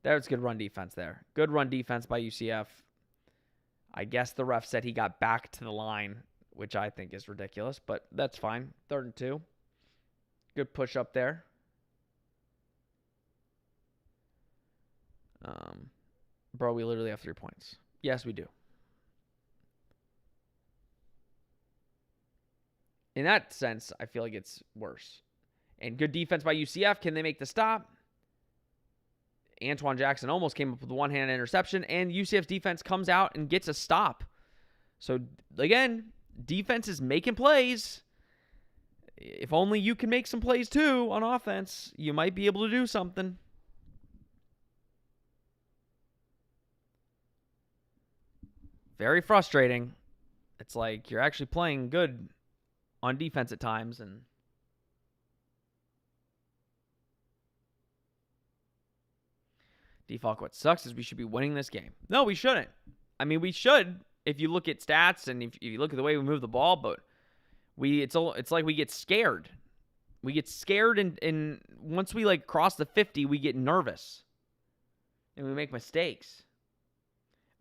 there's good run defense there. Good run defense by UCF. I guess the ref said he got back to the line, which I think is ridiculous, but that's fine. 3rd and 2. Good push up there. Bro, we literally have 3 points. Yes, we do. In that sense, I feel like it's worse. And good defense by UCF. Can they make the stop? Antoine Jackson almost came up with a one-handed interception, and UCF's defense comes out and gets a stop. So, again, defense is making plays. If only you can make some plays, too, on offense, you might be able to do something. Very frustrating. It's you're actually playing good on defense at times, and Defalk, what sucks is we should be winning this game. No, we shouldn't. I mean, we should if you look at stats and if you look at the way we move the ball, but it's like we get scared. We get scared, and once we like cross the 50, we get nervous, and we make mistakes.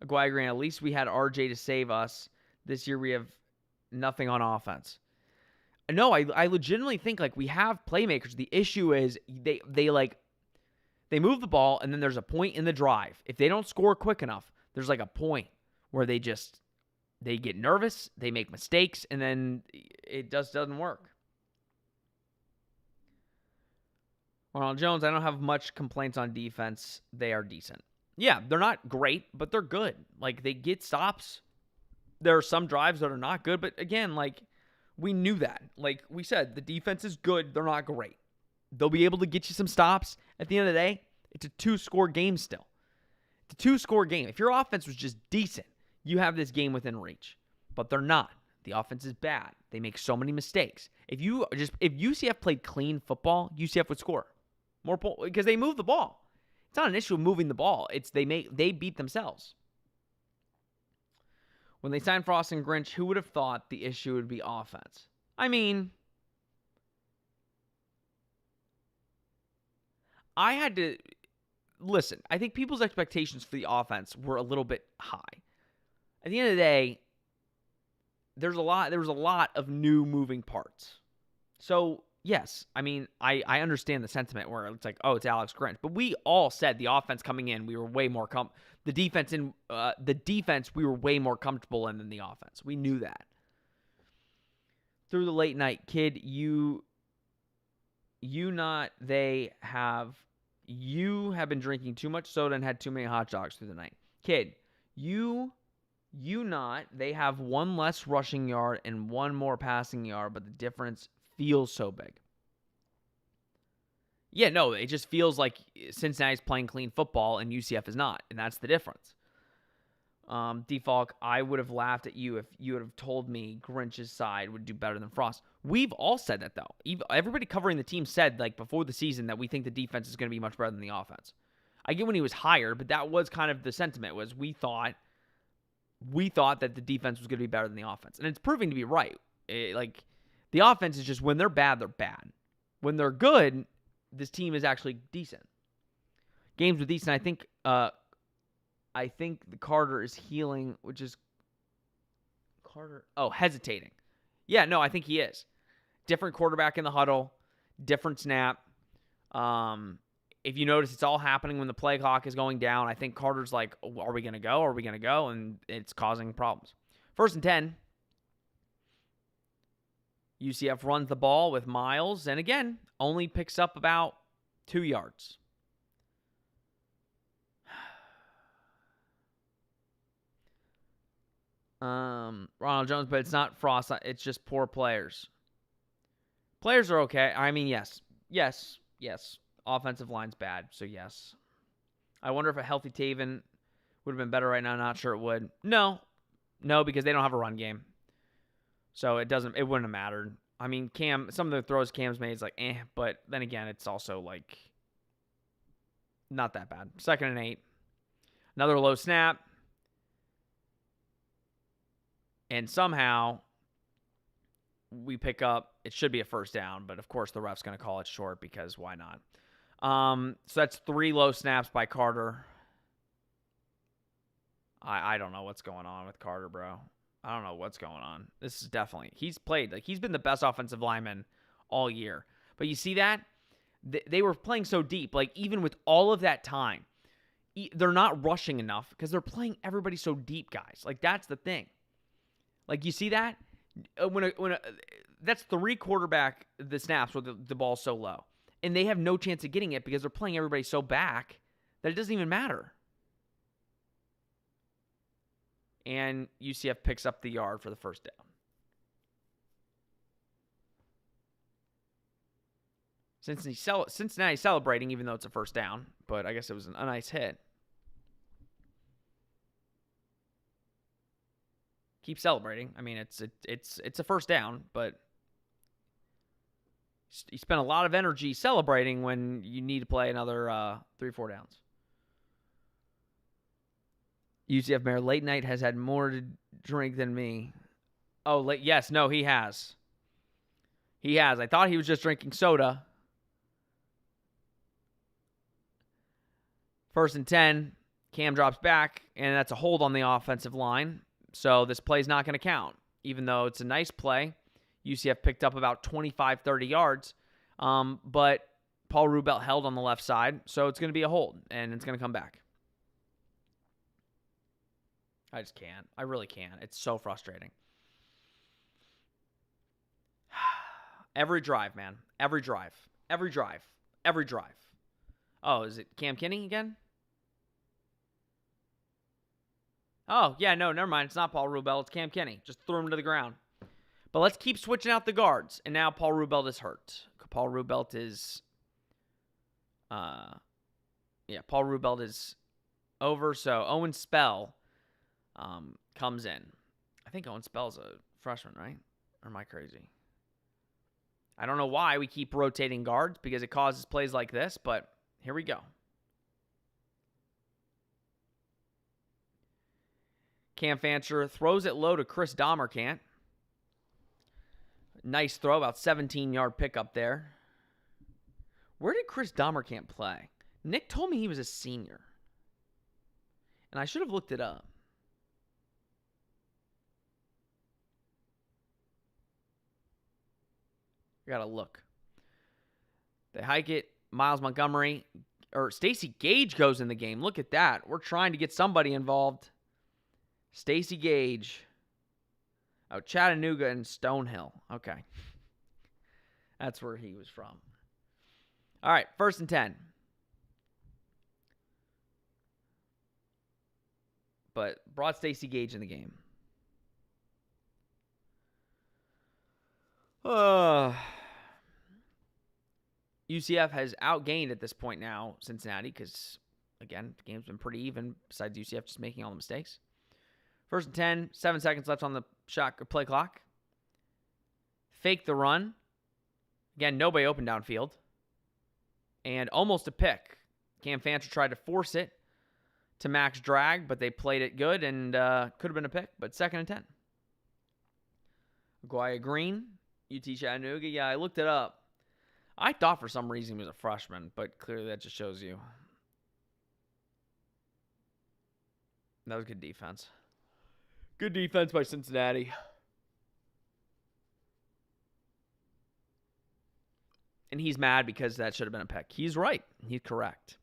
Aguirre Grant, at least we had RJ to save us. This year we have nothing on offense. No, I legitimately think like we have playmakers. The issue is they move the ball, and then there's a point in the drive. If they don't score quick enough, there's like a point where they get nervous, they make mistakes, and then it just doesn't work. Ronald Jones, I don't have much complaints on defense. They are decent. Yeah, they're not great, but they're good. Like, they get stops. There are some drives that are not good, but again, like, we knew that. Like we said, the defense is good. They're not great. They'll be able to get you some stops. At the end of the day, it's a 2-score game still. It's a 2-score game. If your offense was just decent, you have this game within reach. But they're not. The offense is bad. They make so many mistakes. If UCF played clean football, UCF would score more points because they move the ball. It's not an issue of moving the ball. It's they beat themselves. When they signed Frost and Grinch, who would have thought the issue would be offense? I mean, I had to listen. I think people's expectations for the offense were a little bit high. At the end of the day, there was a lot of new moving parts. So, yes, I mean, I understand the sentiment where it's like, oh, it's Alex Grinch. But we all said the offense coming in, we were way more the defense we were way more comfortable in than the offense. We knew that. Through the late night, kid, you have been drinking too much soda and had too many hot dogs through the night. Kid, they have one less rushing yard and one more passing yard, but the difference feels so big. Yeah, no, it just feels like Cincinnati's playing clean football and UCF is not, and that's the difference. Defalk, I would have laughed at you if you would have told me Grinch's side would do better than Frost. We've all said that, though. Everybody covering the team said, like, before the season that we think the defense is going to be much better than the offense. I get when he was hired, but that was kind of the sentiment, was we thought that the defense was going to be better than the offense. And it's proving to be right. The offense is just, when they're bad, they're bad. When they're good, this team is actually decent. Games with decent, I think the Carter is healing, which is hesitating. Yeah, no, I think he is. Different quarterback in the huddle, different snap. If you notice, it's all happening when the play clock is going down. I think Carter's like, are we going to go? Are we going to go? And it's causing problems. 1st and 10. UCF runs the ball with Miles, and again, only picks up about 2 yards. Ronald Jones, but it's not Frost. It's just poor players. Players are okay. I mean, yes. Offensive line's bad, so yes. I wonder if a healthy Taven would have been better right now. Not sure it would. No, because they don't have a run game. So it wouldn't have mattered. I mean, some of the throws Cam's made is like, but then again, it's also like not that bad. 2nd and 8. Another low snap. And somehow we pick up, it should be a 1st down, but of course the ref's going to call it short because why not? So that's 3 low snaps by Carter. I don't know what's going on with Carter, bro. I don't know what's going on. This is definitely, he's been the best offensive lineman all year. But you see that? They were playing so deep. Like, even with all of that time, they're not rushing enough because they're playing everybody so deep, guys. Like, that's the thing. Like, you see that? That's 3 quarterback the snaps where the ball's so low. And they have no chance of getting it because they're playing everybody so back that it doesn't even matter. And UCF picks up the yard for the 1st down. Cincinnati celebrating even though it's a 1st down, but I guess it was a nice hit. Keep celebrating. I mean, it's a 1st down, but you spend a lot of energy celebrating when you need to play another 3-4 downs. UCF Mayor late night has had more to drink than me. Oh, yes, no, he has. He has. I thought he was just drinking soda. 1st and 10. Cam drops back, and that's a hold on the offensive line. So this play's not going to count, even though it's a nice play. UCF picked up about 25, 30 yards, but Paul Rubelt held on the left side, so it's going to be a hold, and it's going to come back. I just can't. I really can't. It's so frustrating. Every drive, man. Every drive. Every drive. Every drive. Oh, is it Cam Kinney again? Oh, yeah, no, never mind. It's not Paul Rubel. It's Cam Kinney. Just threw him to the ground. But let's keep switching out the guards. And now Paul Rubelt is hurt. Paul Rubelt is... Paul Rubelt is over. So Owen Spell comes in. I think Owen Spell's a freshman, right? Or am I crazy? I don't know why we keep rotating guards because it causes plays like this, but here we go. Cam Fancher throws it low to Chris Dahmerkamp. Nice throw, about 17-yard pickup there. Where did Chris Dahmerkamp play? Nick told me he was a senior. And I should have looked it up. I gotta look. They hike it. Miles Montgomery, or Stacey Gage goes in the game. Look at that. We're trying to get somebody involved. Stacey Gage. Oh, Chattanooga and Stonehill. Okay. That's where he was from. All right, 1st and 10. But brought Stacey Gage in the game. UCF has outgained at this point now Cincinnati because, again, the game's been pretty even besides UCF just making all the mistakes. 1st and 10, 7 seconds left on the play clock. Fake the run. Again, nobody open downfield. And almost a pick. Cam Fancher tried to force it to Max Drag, but they played it good and could have been a pick, but 2nd and 10. Aguaya Green, UT Chattanooga. Yeah, I looked it up. I thought for some reason he was a freshman, but clearly that just shows you. That was good defense. Good defense by Cincinnati. And he's mad because that should have been a pick. He's right. He's correct.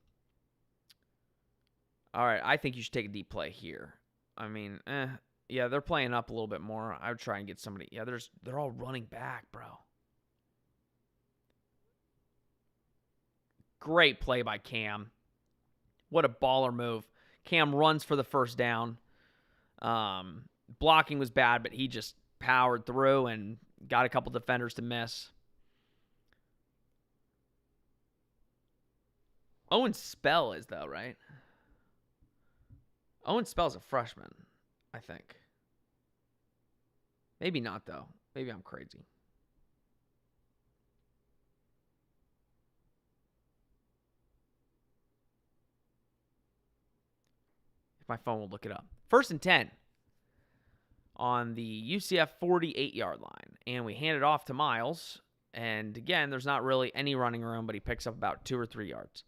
All right, I think you should take a deep play here. I mean, yeah, they're playing up a little bit more. I would try and get somebody. Yeah, they're all running back, bro. Great play by Cam. What a baller move. Cam runs for the 1st down. Blocking was bad, but he just powered through and got a couple defenders to miss. Owen Spell is, though, right? Owen Spell's a freshman, I think. Maybe not, though. Maybe I'm crazy. If my phone will look it up. 1st and 10 on the UCF 48-yard line. And we hand it off to Miles. And again, there's not really any running room, but he picks up about 2 or 3 yards.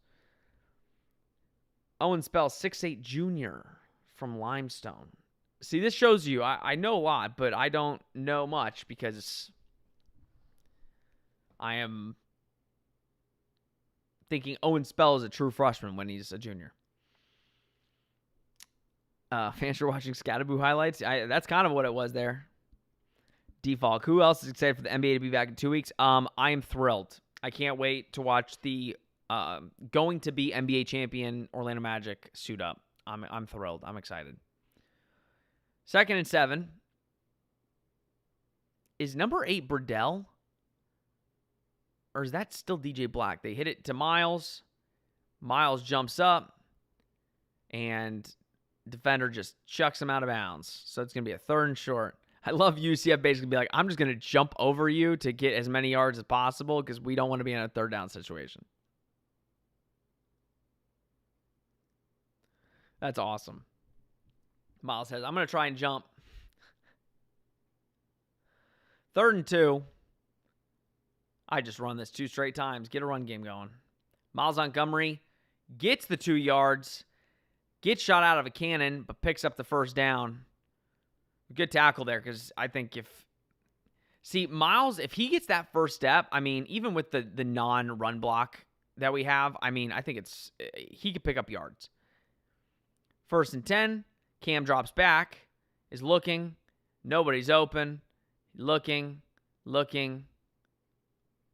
Owen Spell, 6'8" junior from Limestone. See, this shows you, I know a lot, but I don't know much because I am thinking Owen Spell is a true freshman when he's a junior. Fans are watching Scatterboo highlights. That's kind of what it was there. Default. Who else is excited for the NBA to be back in 2 weeks? I am thrilled. I can't wait to watch the going to be NBA champion Orlando Magic suit up. I'm thrilled. I'm excited. 2nd and 7. Is number 8 Burdell? Or is that still DJ Black? They hit it to Miles. Miles jumps up. And defender just chucks him out of bounds. So it's going to be a 3rd and short. I love UCF basically be like, I'm just going to jump over you to get as many yards as possible because we don't want to be in a 3rd down situation. That's awesome. Miles says, I'm going to try and jump. 3rd and 2. I just run this 2 straight times. Get a run game going. Miles Montgomery gets the 2 yards, gets shot out of a cannon, but picks up the first down. Good tackle there, because I think Miles, if he gets that first step, I mean, even with the non-run block that we have, I mean, I think he could pick up yards. 1st and 10, Cam drops back, is looking, nobody's open, looking,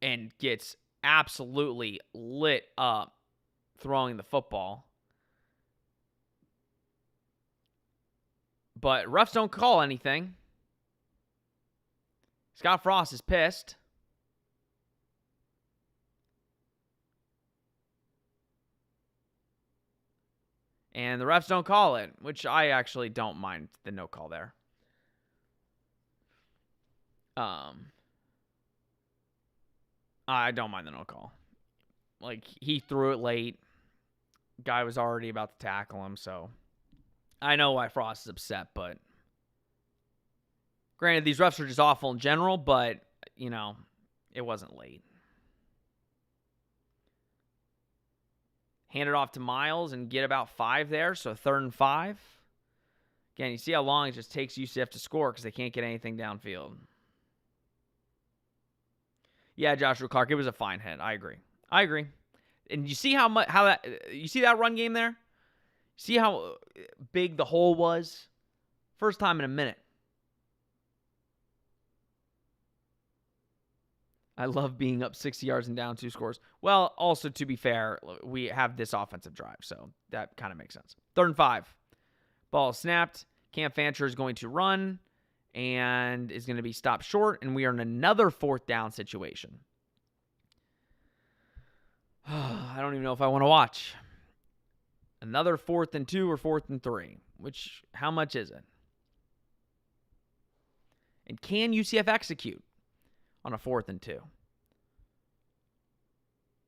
and gets absolutely lit up throwing the football. But refs don't call anything. Scott Frost is pissed. And the refs don't call it, which I actually don't mind the no call there. I don't mind the no call. Like, he threw it late. Guy was already about to tackle him, so I know why Frost is upset, but granted, these refs are just awful in general, but, it wasn't late. Hand it off to Miles and get about 5 there, so 3rd and 5. Again, you see how long it just takes UCF to score because they can't get anything downfield. Yeah, Joshua Clark, it was a fine hit. I agree. And you see you see that run game there? See how big the hole was? First time in a minute. I love being up 60 yards and down 2 scores. Well, also, to be fair, we have this offensive drive, so that kind of makes sense. 3rd and 5. Ball snapped. Cam Fancher is going to run and is going to be stopped short, and we are in another 4th down situation. I don't even know if I want to watch. Another 4th and 2 or 4th and 3, how much is it? And can UCF execute on a 4th and 2?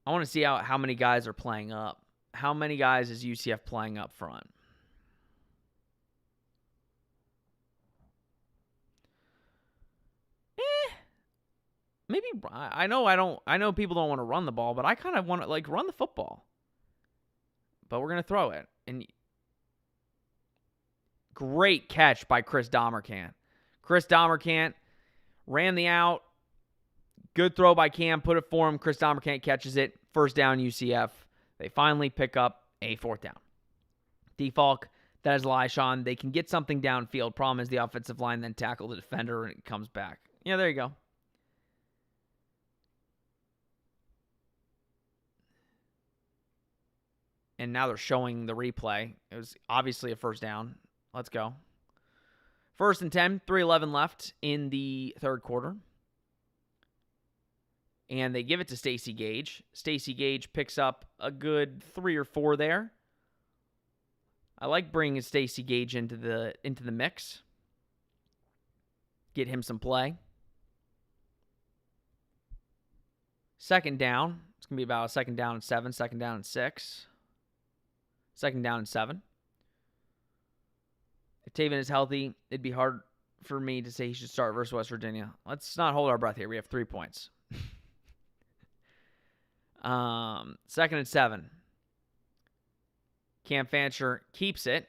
I want to see how many guys are playing up. How many guys is UCF playing up front? Maybe I know people don't want to run the ball, but I kind of want to run the football. But we're going to throw it. And great catch by Chris Domercant. Chris Domercant ran the out. Good throw by Cam. Put it for him. Chris Domercant catches it. 1st down UCF. They finally pick up a 4th down. Defalk, that is Lyshawn. They can get something downfield. Problem is the offensive line then tackle the defender and it comes back. Yeah, there you go. And now they're showing the replay. It was obviously a 1st down. Let's go. 1st and 10, 3:11 left in the 3rd quarter. And they give it to Stacey Gage. Stacey Gage picks up a good 3 or 4 there. I like bringing Stacey Gage into the mix. Get him some play. 2nd down. It's going to be about a 2nd down and 7, 2nd down and 6. 2nd down and 7. If Taven is healthy, it'd be hard for me to say he should start versus West Virginia. Let's not hold our breath here. We have 3 points. 2nd and 7. Cam Fancher keeps it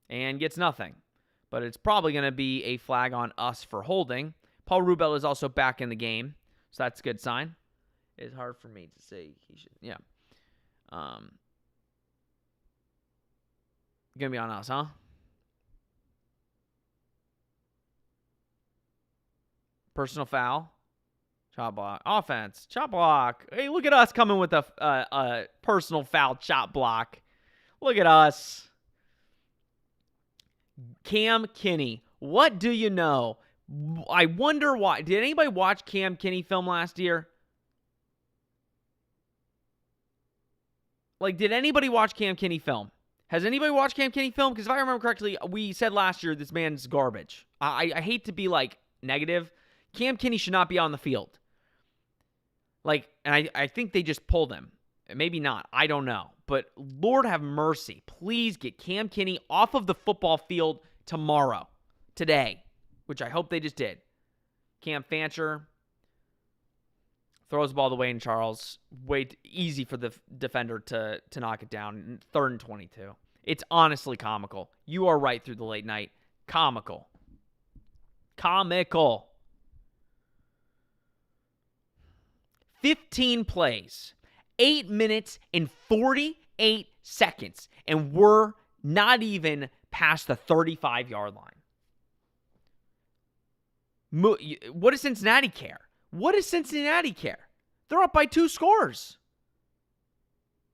and gets nothing. But it's probably going to be a flag on us for holding. Paul Rubel is also back in the game, so that's a good sign. It's hard for me to say he should. Yeah. Going to be on us, huh? Personal foul. Chop block. Offense. Chop block. Hey, look at us coming with a personal foul chop block. Look at us. Cam Kinney. What do you know? I wonder why. Did anybody watch Cam Kinney film last year? Did anybody watch Cam Kinney film? Has anybody watched Cam Kinney film? Because if I remember correctly, we said last year this man's garbage. I hate to be negative. Cam Kinney should not be on the field. And I think they just pulled him. Maybe not. I don't know. But Lord have mercy. Please get Cam Kinney off of the football field today, which I hope they just did. Cam Fancher. Throws the ball to Wayne Charles. Easy for the defender to knock it down. 3rd and 22. It's honestly comical. You are right through the late night. Comical. 15 plays. 8 minutes and 48 seconds. And we're not even past the 35-yard line. What does Cincinnati care? They're up by 2 scores.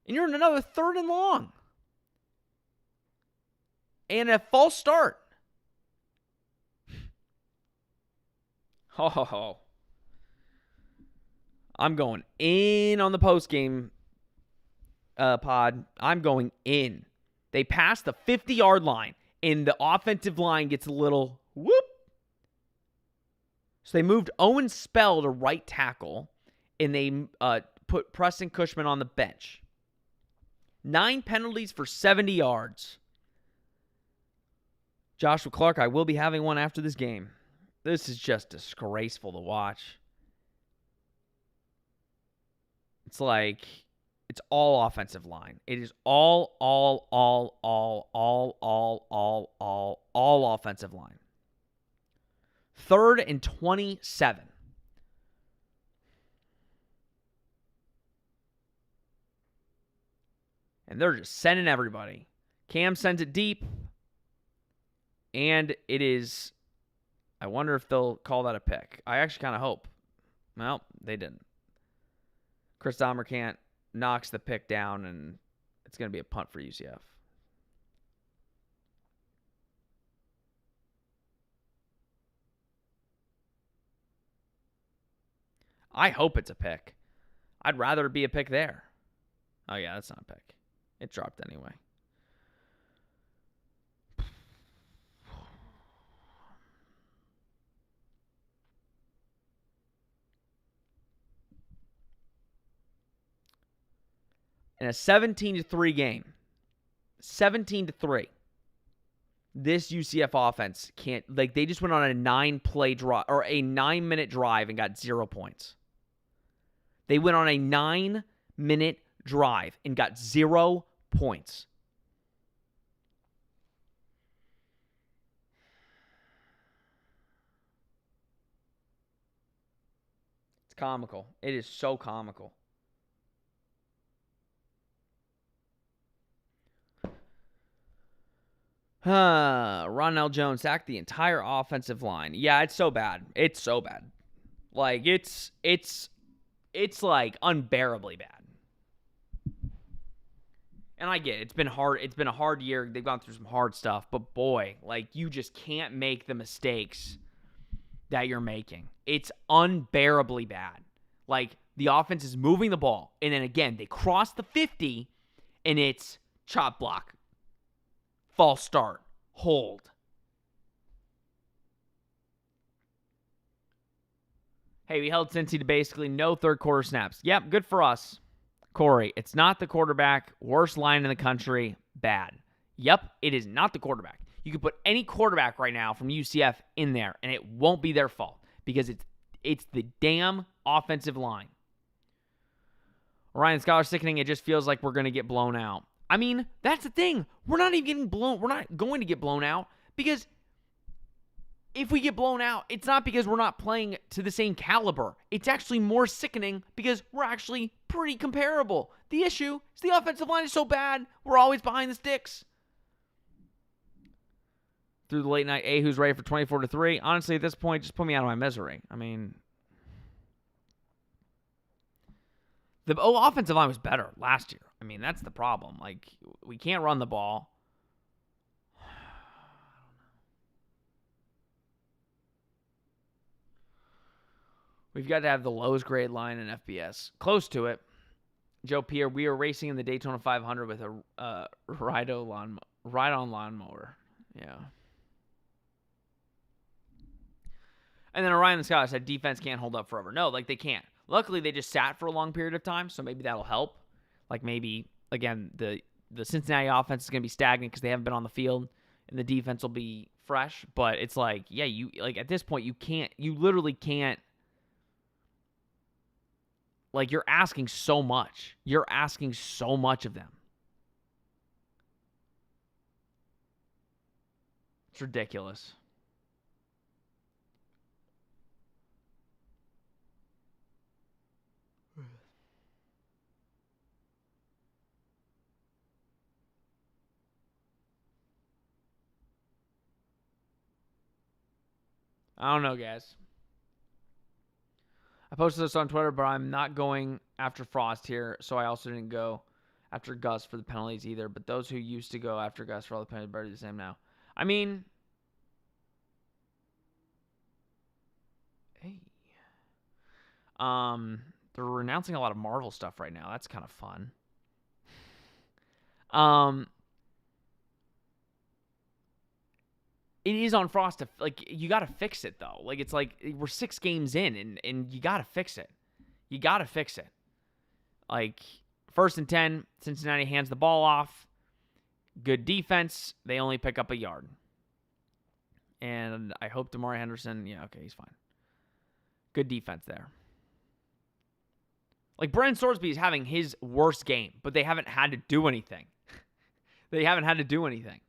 And you're in another 3rd and long. And a false start. Oh. I'm going in on the postgame pod. I'm going in. They pass the 50-yard line, and the offensive line gets a little whoop. So they moved Owen Spell to right tackle, and they put Preston Cushman on the bench. 9 penalties for 70 yards. Joshua Clark, I will be having one after this game. This is just disgraceful to watch. It's like, it's all offensive line. It is all offensive line. 3rd and 27. And they're just sending everybody. Cam sends it deep. And it is, I wonder if they'll call that a pick. I actually kind of hope. Well, they didn't. Chris Domercant knocks the pick down, and it's going to be a punt for UCF. I hope it's a pick. I'd rather it be a pick there. Oh, yeah, that's not a pick. It dropped anyway. In a 17-3 game, 17-3, this UCF offense can't, like, they just went on a 9-play drive, or a 9-minute drive and got 0 points. They went on a 9-minute drive and got 0 points. It's comical. It is so comical. Ronell Jones sacked the entire offensive line. Yeah, it's so bad. It's so bad. Like, it's like unbearably bad. And I get it. It's been hard. It's been a hard year. They've gone through some hard stuff. But boy, like, you just can't make the mistakes that you're making. It's unbearably bad. Like, the offense is moving the ball. And then again, they cross the 50 and it's chop block. False start. Hold. Hey, we held Cincy to basically no third quarter snaps. Yep, good for us. Corey, it's not the quarterback. Worst line in the country. Bad. Yep, it is not the quarterback. You can put any quarterback right now from UCF in there, and it won't be their fault because it's the damn offensive line. Ryan Scholar sickening. It just feels like we're going to get blown out. I mean, that's the thing. We're not even getting blown. We're not going to get blown out because if we get blown out, it's not because we're not playing to the same caliber. It's actually more sickening because we're actually pretty comparable. The issue is the offensive line is so bad, we're always behind the sticks. Through the late night, who's ready for 24-3. Honestly, at this point, just put me out of my misery. I mean, the offensive line was better last year. I mean, that's the problem. Like, we can't run the ball. We've got to have the lowest grade line in FBS. Close to it. Joe Pierre, we are racing in the Daytona 500 with a ride-on lawnmower. Yeah. And then Orion the Scott said defense can't hold up forever. No, like they can't. Luckily, they just sat for a long period of time, so maybe that'll help. Like maybe, again, the Cincinnati offense is going to be stagnant because they haven't been on the field, and the defense will be fresh. But it's like, yeah, you like at this point, you literally can't Like, you're asking so much. You're asking so much of them. It's ridiculous. I don't know, guys. I posted this on Twitter, but I'm not going after Frost here, so I also didn't go after Gus for the penalties either. But those who used to go after Gus for all the penalties better do the same now. I mean, hey, they're announcing a lot of Marvel stuff right now. That's kind of fun. It is on Frost to, like, you got to fix it though. Like, it's like we're 6 games in, and you got to fix it. You got to fix it. Like, 1st and 10, Cincinnati hands the ball off. Good defense. They only pick up a yard. And I hope Damari Henderson, yeah, okay, he's fine. Good defense there. Like, Brennan Sorsby is having his worst game, but they haven't had to do anything. They haven't had to do anything.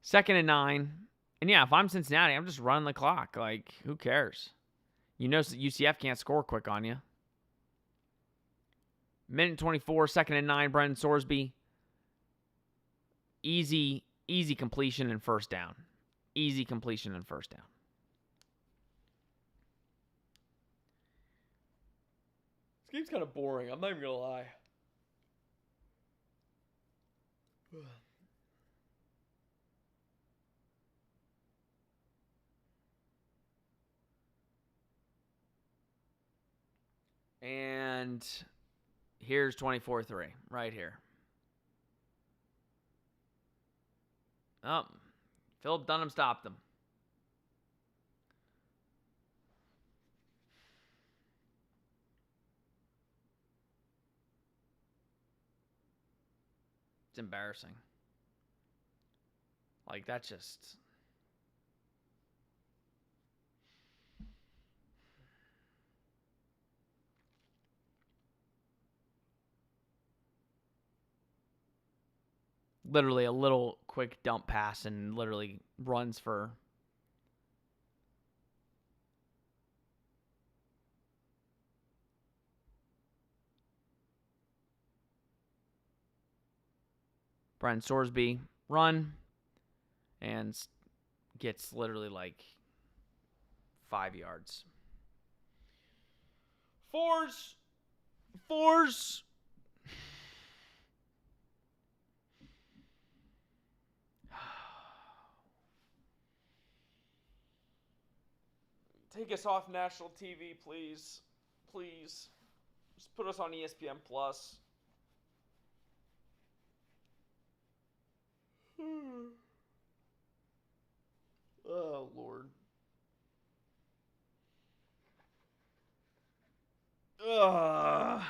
2nd and 9. And yeah, if I'm Cincinnati, I'm just running the clock. Like, who cares? You know UCF can't score quick on you. Minute 24, 2nd and 9, Brennan Sorsby. Easy completion and first down. Easy completion and first down. This game's kind of boring. I'm not even going to lie. And here's 24-3 right here. Oh, Philip Dunham stopped them. It's embarrassing. Like, that's just... literally a little quick dump pass and literally runs for... Brian Sorsby, run, and gets literally like 5 yards. Fours. Take us off national TV, please. Please. Just put us on ESPN Plus. Oh, Lord. Ugh.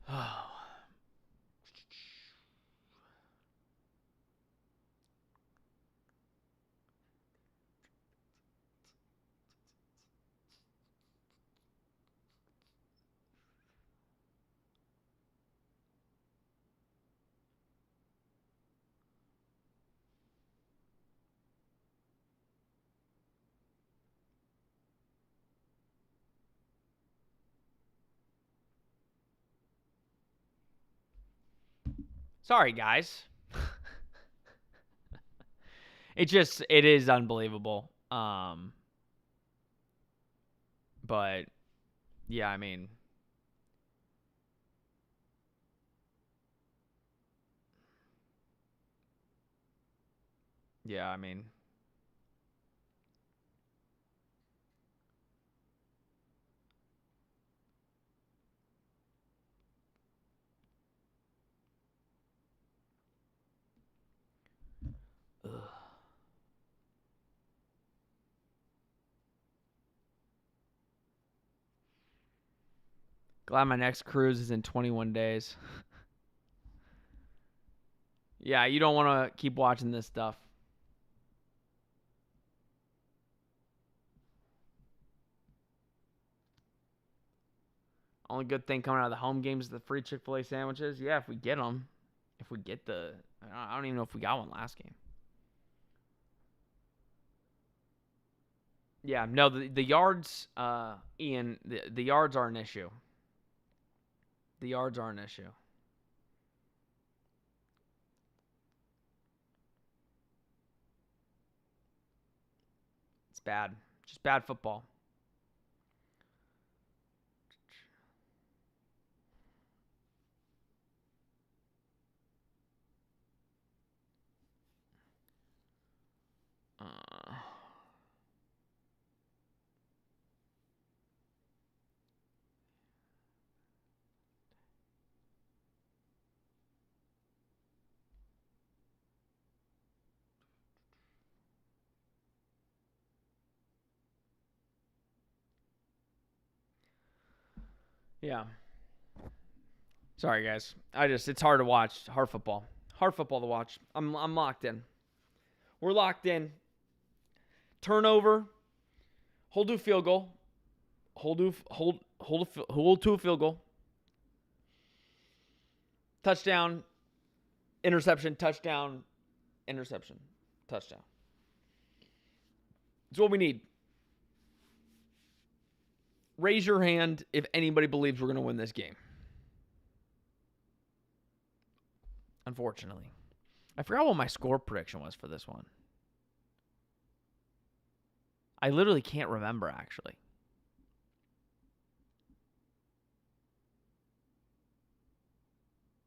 Oh. Sorry, guys. It is unbelievable. But yeah, I mean, ugh. Glad my next cruise is in 21 days. Yeah, you don't want to keep watching this stuff. Only good thing coming out of the home games is the free Chick-fil-A sandwiches. Yeah, if we get them. If we get I don't even know if we got one last game. Yeah, no, the yards, Ian, the yards are an issue. The yards are an issue. It's bad. Just bad football. Yeah. Sorry, guys. It's hard to watch. Hard football. Hard football to watch. I'm locked in. We're locked in. Turnover. Hold to a field goal. Hold to a field goal. Touchdown. Interception. Touchdown. Interception. Touchdown. It's what we need. Raise your hand if anybody believes we're going to win this game. Unfortunately. I forgot what my score prediction was for this one. I literally can't remember, actually.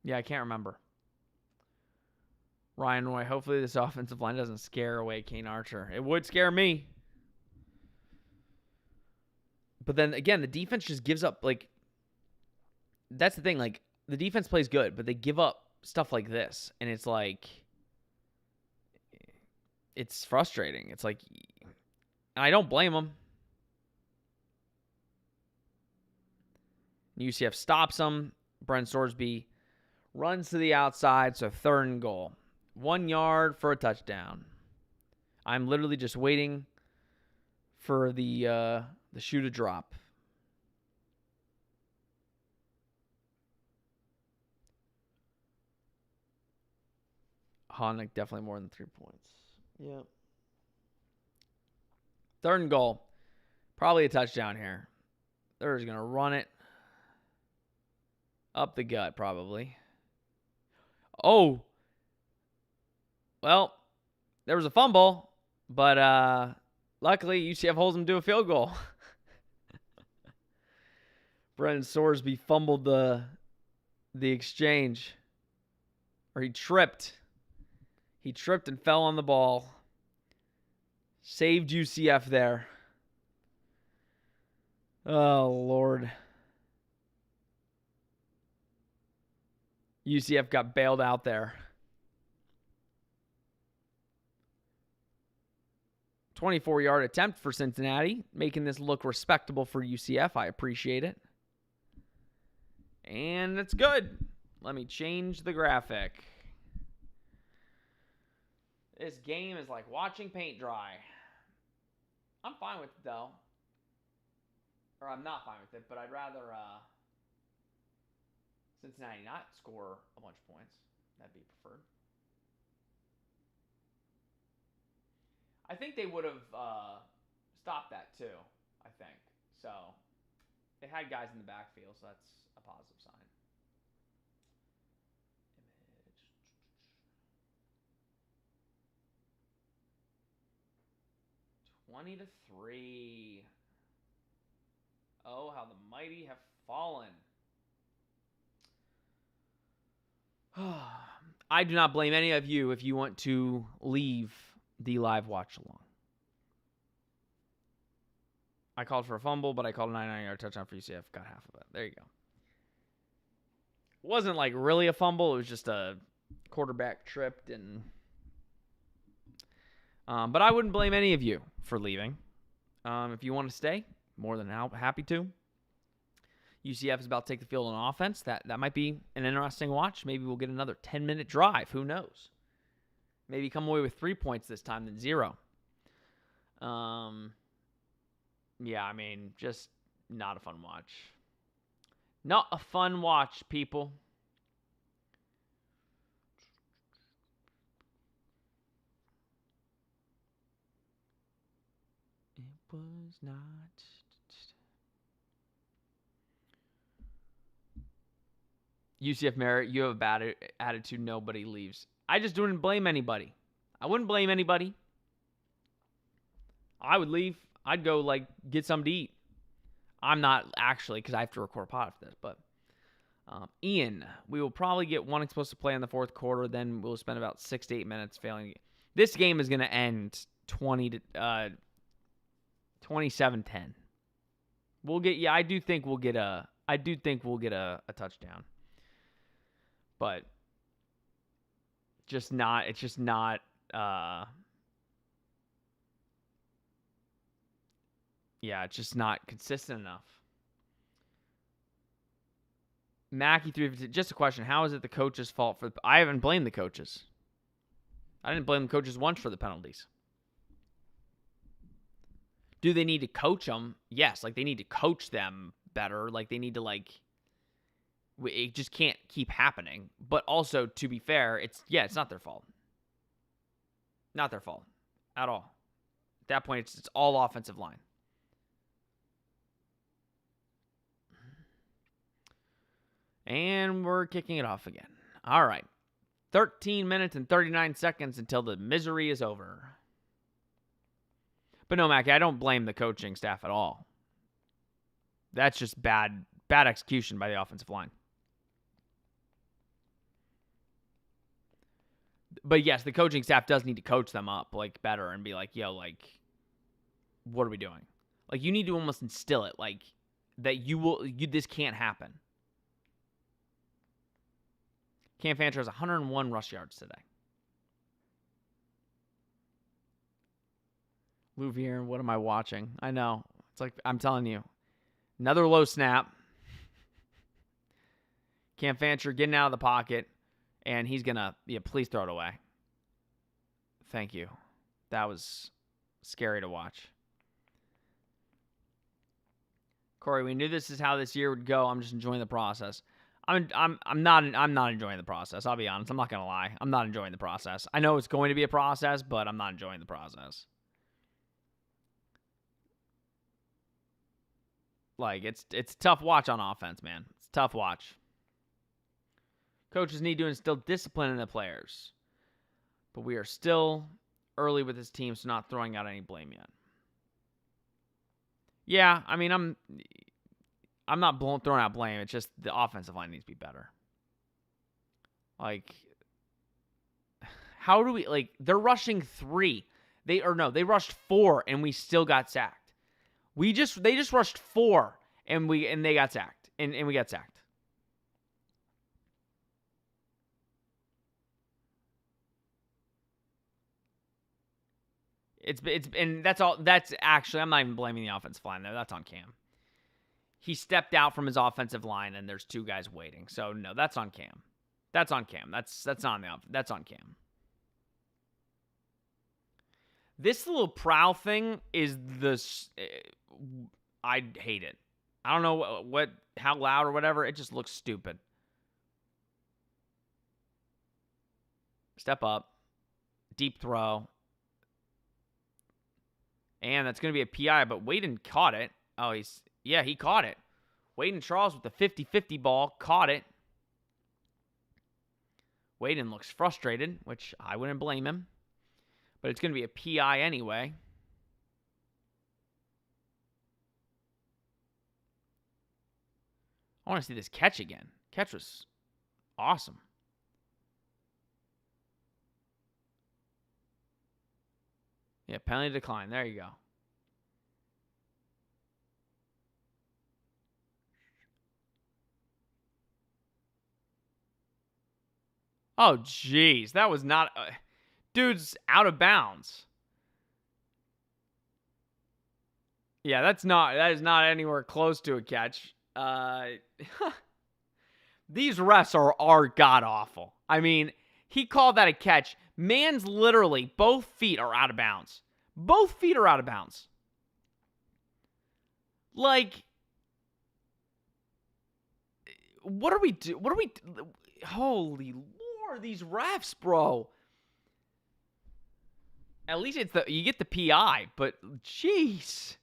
Yeah, I can't remember. Ryan Roy, hopefully this offensive line doesn't scare away Kane Archer. It would scare me. But then, again, the defense just gives up, like... That's the thing, like, the defense plays good, but they give up stuff like this. And it's like... It's frustrating. It's like... And I don't blame them. UCF stops them. Brent Sorsby runs to the outside, so 3rd and goal. 1 yard for a touchdown. I'm literally just waiting for the shoe to drop. Honick definitely more than 3 points. Yeah. 3rd and goal. Probably a touchdown here. They're just going to run it up the gut, probably. Oh. Well, there was a fumble, but luckily UCF holds them to a field goal. Brendan Sorsby fumbled the exchange. Or he tripped. He tripped and fell on the ball. Saved UCF there. Oh, Lord. UCF got bailed out there. 24-yard attempt for Cincinnati, making this look respectable for UCF. I appreciate it. And it's good. Let me change the graphic. This game is like watching paint dry. I'm fine with it, though. Or I'm not fine with it, but I'd rather Cincinnati not score a bunch of points. That'd be preferred. I think they would have stopped that too, I think. So, they had guys in the backfield, so that's a positive sign. Image. 20-3. Oh, how the mighty have fallen. I do not blame any of you if you want to leave the live watch along. I called for a fumble, but I called a 99-yard touchdown for UCF. Got half of it. There you go. It wasn't like really a fumble. It was just a quarterback tripped. But I wouldn't blame any of you for leaving. If you want to stay, more than happy to. UCF is about to take the field on offense. That might be an interesting watch. Maybe we'll get another 10-minute drive. Who knows? Maybe come away with 3 points this time than 0. Yeah, I mean, just not a fun watch. Not a fun watch, people. It was not. UCF Merritt, you have a bad attitude. Nobody leaves. I just wouldn't blame anybody. I wouldn't blame anybody. I would leave. I'd go, get something to eat. I'm not actually, because I have to record a pod for this, but Ian, we will probably get one explosive play in the fourth quarter. Then we'll spend about 6 to 8 minutes failing. This game is going to end 27-10. We'll get. Yeah, I do think we'll get a touchdown, but just not. It's just not. It's just not consistent enough. Mackey 350. Just a question: how is it the coach's fault for? I haven't blamed the coaches. I didn't blame the coaches once for the penalties. Do they need to coach them? Yes, they need to coach them better. They need to it just can't keep happening. But also, to be fair, it's not their fault. Not their fault at all. At that point, it's all offensive line. And we're kicking it off again. All right. 13 minutes and 39 seconds until the misery is over. But no, Mackie, I don't blame the coaching staff at all. That's just bad execution by the offensive line. But yes, the coaching staff does need to coach them up better and be yo, what are we doing? You need to almost instill it that this can't happen. Cam Fancher has 101 rush yards today. Louvier, what am I watching? I know. It's I'm telling you. Another low snap. Cam Fancher getting out of the pocket. And he's going to, please throw it away. Thank you. That was scary to watch. Corey, we knew this is how this year would go. I'm just enjoying the process. I'm not enjoying the process. I'll be honest. I'm not going to lie. I'm not enjoying the process. I know it's going to be a process, but I'm not enjoying the process. It's a tough watch on offense, man. It's a tough watch. Coaches need to instill discipline in the players. But we are still early with this team, so not throwing out any blame yet. Yeah, I mean, I'm not throwing out blame. It's just the offensive line needs to be better. How do we, they're rushing 3. They rushed 4 and we still got sacked. They just rushed 4 and they got sacked. And we got sacked. And that's all. That's actually, I'm not even blaming the offensive line there. That's on Cam. He stepped out from his offensive line, and there's 2 guys waiting. So no, that's on Cam. That's on Cam. That's not on that's on Cam. This little prowl thing is I hate it. I don't know how loud or whatever. It just looks stupid. Step up, deep throw. And that's going to be a PI, but Waden caught it. Oh, he caught it. Waden Charles with the 50-50 ball, caught it. Waden looks frustrated, which I wouldn't blame him. But it's going to be a PI anyway. I want to see this catch again. Catch was awesome. Yeah, penalty decline. There you go. Oh, jeez. That was not... dude's out of bounds. Yeah, that is not anywhere close to a catch. These refs are god-awful. I mean, he called that a catch. Man's literally, both feet are out of bounds. Both feet are out of bounds. What are we do? What are we? Holy Lord, these refs, bro. At least you get the PI, but jeez.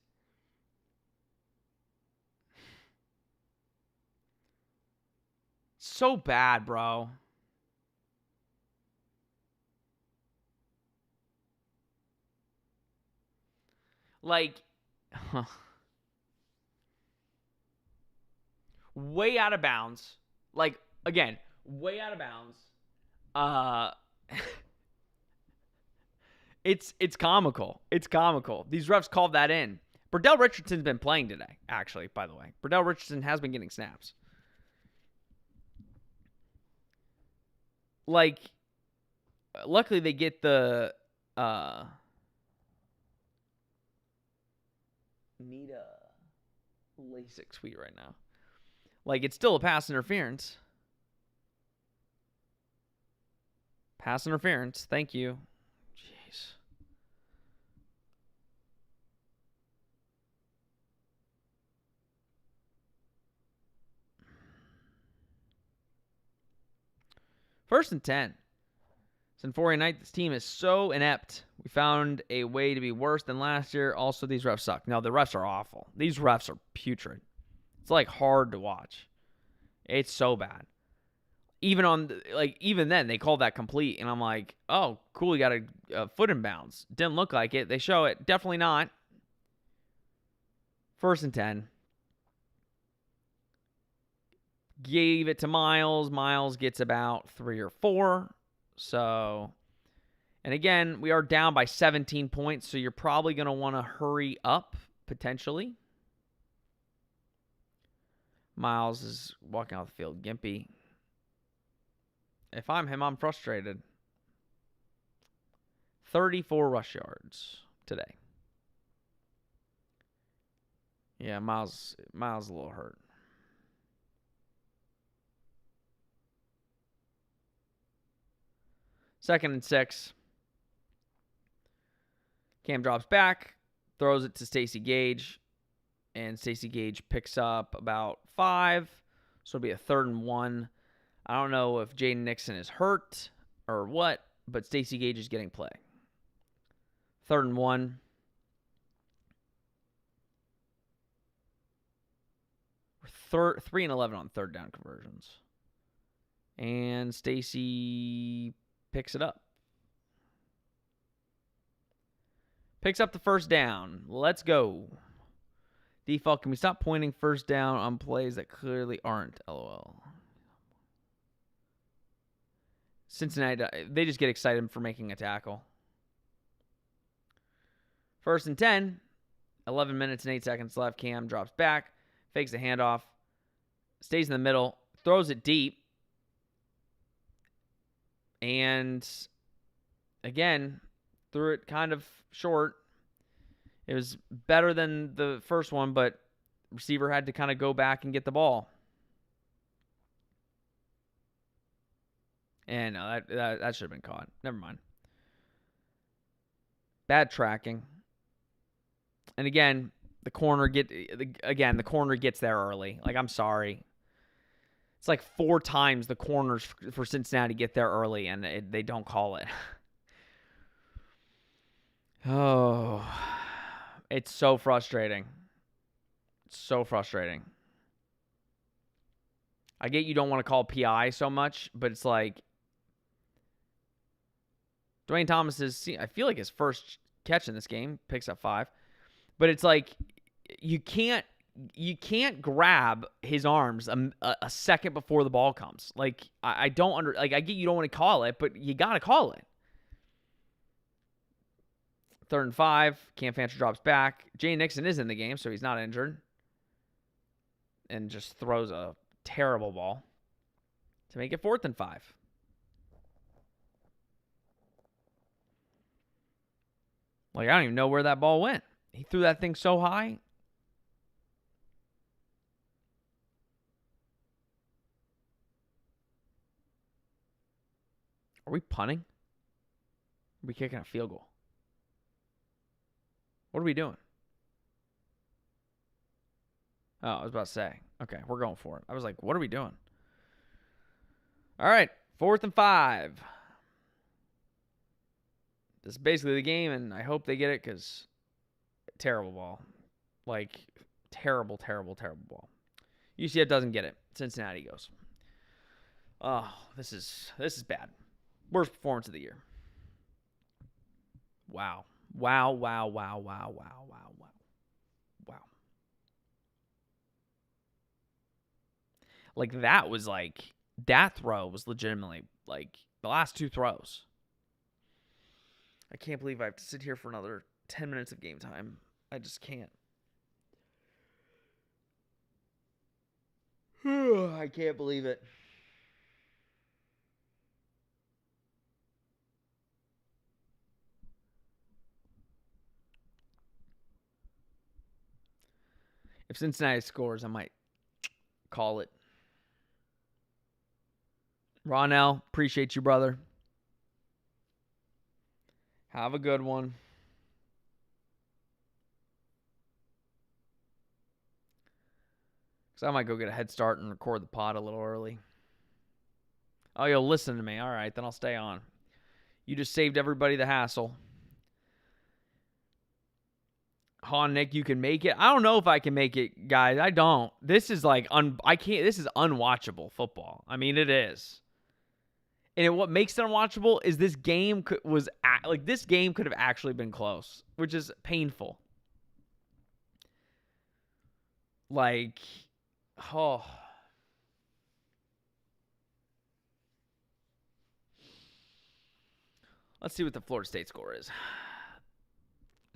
So bad, bro. Like, way out of bounds. Like, again, way out of bounds. It's comical. It's comical. These refs called that in. Burdell Richardson's been playing today, actually, by the way. Burdell Richardson has been getting snaps. Like, luckily they get the need a LASIK tweet right now. Like, it's still a pass interference. Pass interference. Thank you. Jeez. First and 10. Cincinnati night, this team is so inept. We found a way to be worse than last year. Also, these refs suck. No, the refs are awful. These refs are putrid. It's like hard to watch. It's so bad. Even then, they called that complete, and I'm like, oh, cool, you got a foot in bounds. Didn't look like it. They show it. Definitely not. First and 10. Gave it to Miles. Miles gets about 3 or 4. So, and again, we are down by 17 points, so you're probably going to want to hurry up, potentially. Miles is walking off the field, gimpy. If I'm him, I'm frustrated. 34 rush yards today. Yeah, Miles a little hurt. Second and 6. Cam drops back, throws it to Stacey Gage, and Stacey Gage picks up about 5. So it'll be a 3rd and 1. I don't know if Jaden Nixon is hurt or what, but Stacey Gage is getting play. 3rd and 1. We're 3 and 11 on 3rd down conversions. And Stacey picks it up. Picks up the first down. Let's go. Default, can we stop pointing first down on plays that clearly aren't? LOL. Cincinnati, they just get excited for making a tackle. First and 10. 11 minutes and 8 seconds left. Cam drops back. Fakes the handoff. Stays in the middle. Throws it deep. And again, threw it kind of short. It was better than the first one, but receiver had to kind of go back and get the ball. And no, that should have been caught. Never mind. Bad tracking. And again, the corner gets there early. Like, I'm sorry. It's like 4 times the corners for Cincinnati get there early, and they don't call it. Oh, it's so frustrating. It's so frustrating. I get you don't want to call PI so much, but it's like Dwayne Thomas I feel like his first catch in this game, picks up 5. But it's like you can't grab his arms a second before the ball comes. Like, I get you don't want to call it, but you got to call it. 3rd and 5. Cam Fancher drops back. Jay Nixon is in the game, so he's not injured. And just throws a terrible ball to make it 4th and 5. Like, I don't even know where that ball went. He threw that thing so high. Are we punting? Are we kicking a field goal? What are we doing? Oh, I was about to say. Okay, we're going for it. I was like, what are we doing? All right, 4th and 5. This is basically the game, and I hope they get it because terrible ball. Like, terrible, terrible, terrible ball. UCF doesn't get it. Cincinnati goes. Oh, this is bad. Worst performance of the year. Wow. Wow, wow, wow, wow, wow, wow, wow. Wow. Like, that throw was legitimately, like, the last two throws. I can't believe I have to sit here for another 10 minutes of game time. I just can't. I can't believe it. If Cincinnati scores, I might call it. Ronell, appreciate you, brother. Have a good one. Because I might go get a head start and record the pod a little early. Oh, you'll listen to me. All right, then I'll stay on. You just saved everybody the hassle. Nick, you can make it. I don't know if I can make it, guys. I don't. This is like I can't. This is unwatchable football. I mean, it is. And what makes it unwatchable is this game this game could have actually been close, which is painful. Like, oh. Let's see what the Florida State score is.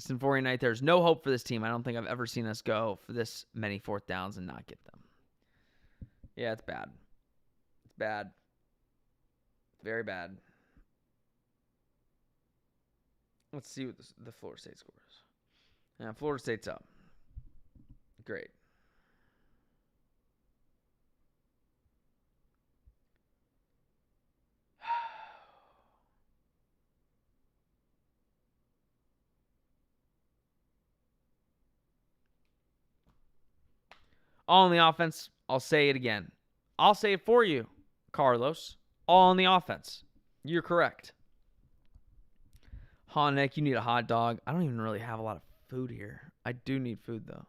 Since 49th, there's no hope for this team. I don't think I've ever seen us go for this many 4th downs and not get them. Yeah, it's bad. It's bad. Very bad. Let's see what the Florida State score is. Yeah, Florida State's up. Great. All on the offense. I'll say it again. I'll say it for you, Carlos. All on the offense. You're correct. Nick, you need a hot dog. I don't even really have a lot of food here. I do need food, though.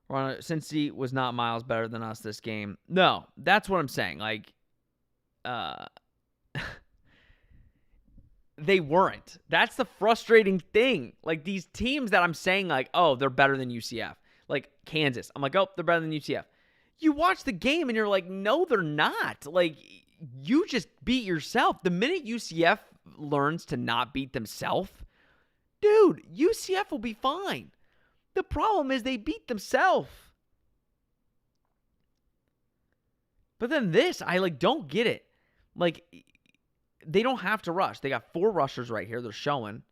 Cincy was not miles better than us this game. No, that's what I'm saying. Like, they weren't. That's the frustrating thing. Like, these teams that I'm saying, like, oh, they're better than UCF. Like, Kansas. I'm like, oh, they're better than UCF. You watch the game and you're like, no, they're not. Like, you just beat yourself. The minute UCF learns to not beat themselves, dude, UCF will be fine. The problem is they beat themselves. But then this, I don't get it. Like, they don't have to rush. They got 4 rushers right here. They're showing.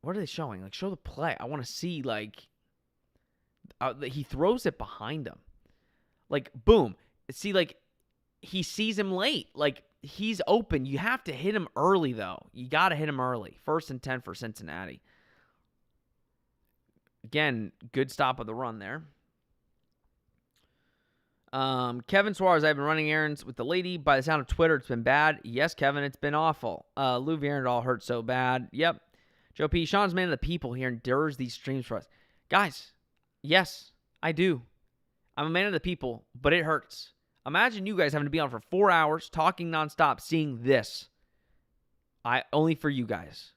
What are they showing? Like, show the play. I want to see, he throws it behind him. Like, boom. See, he sees him late. Like, he's open. You have to hit him early, though. You got to hit him early. 1st and 10 for Cincinnati. Again, good stop of the run there. Kevin Suarez, I've been running errands with the lady. By the sound of Twitter, it's been bad. Yes, Kevin, it's been awful. Lou Vierendal hurt so bad. Yep. Joe P. Sean's man of the people here endures these streams for us. Guys, yes, I do. I'm a man of the people, but it hurts. Imagine you guys having to be on for 4 hours, talking nonstop, seeing this. Only for you guys.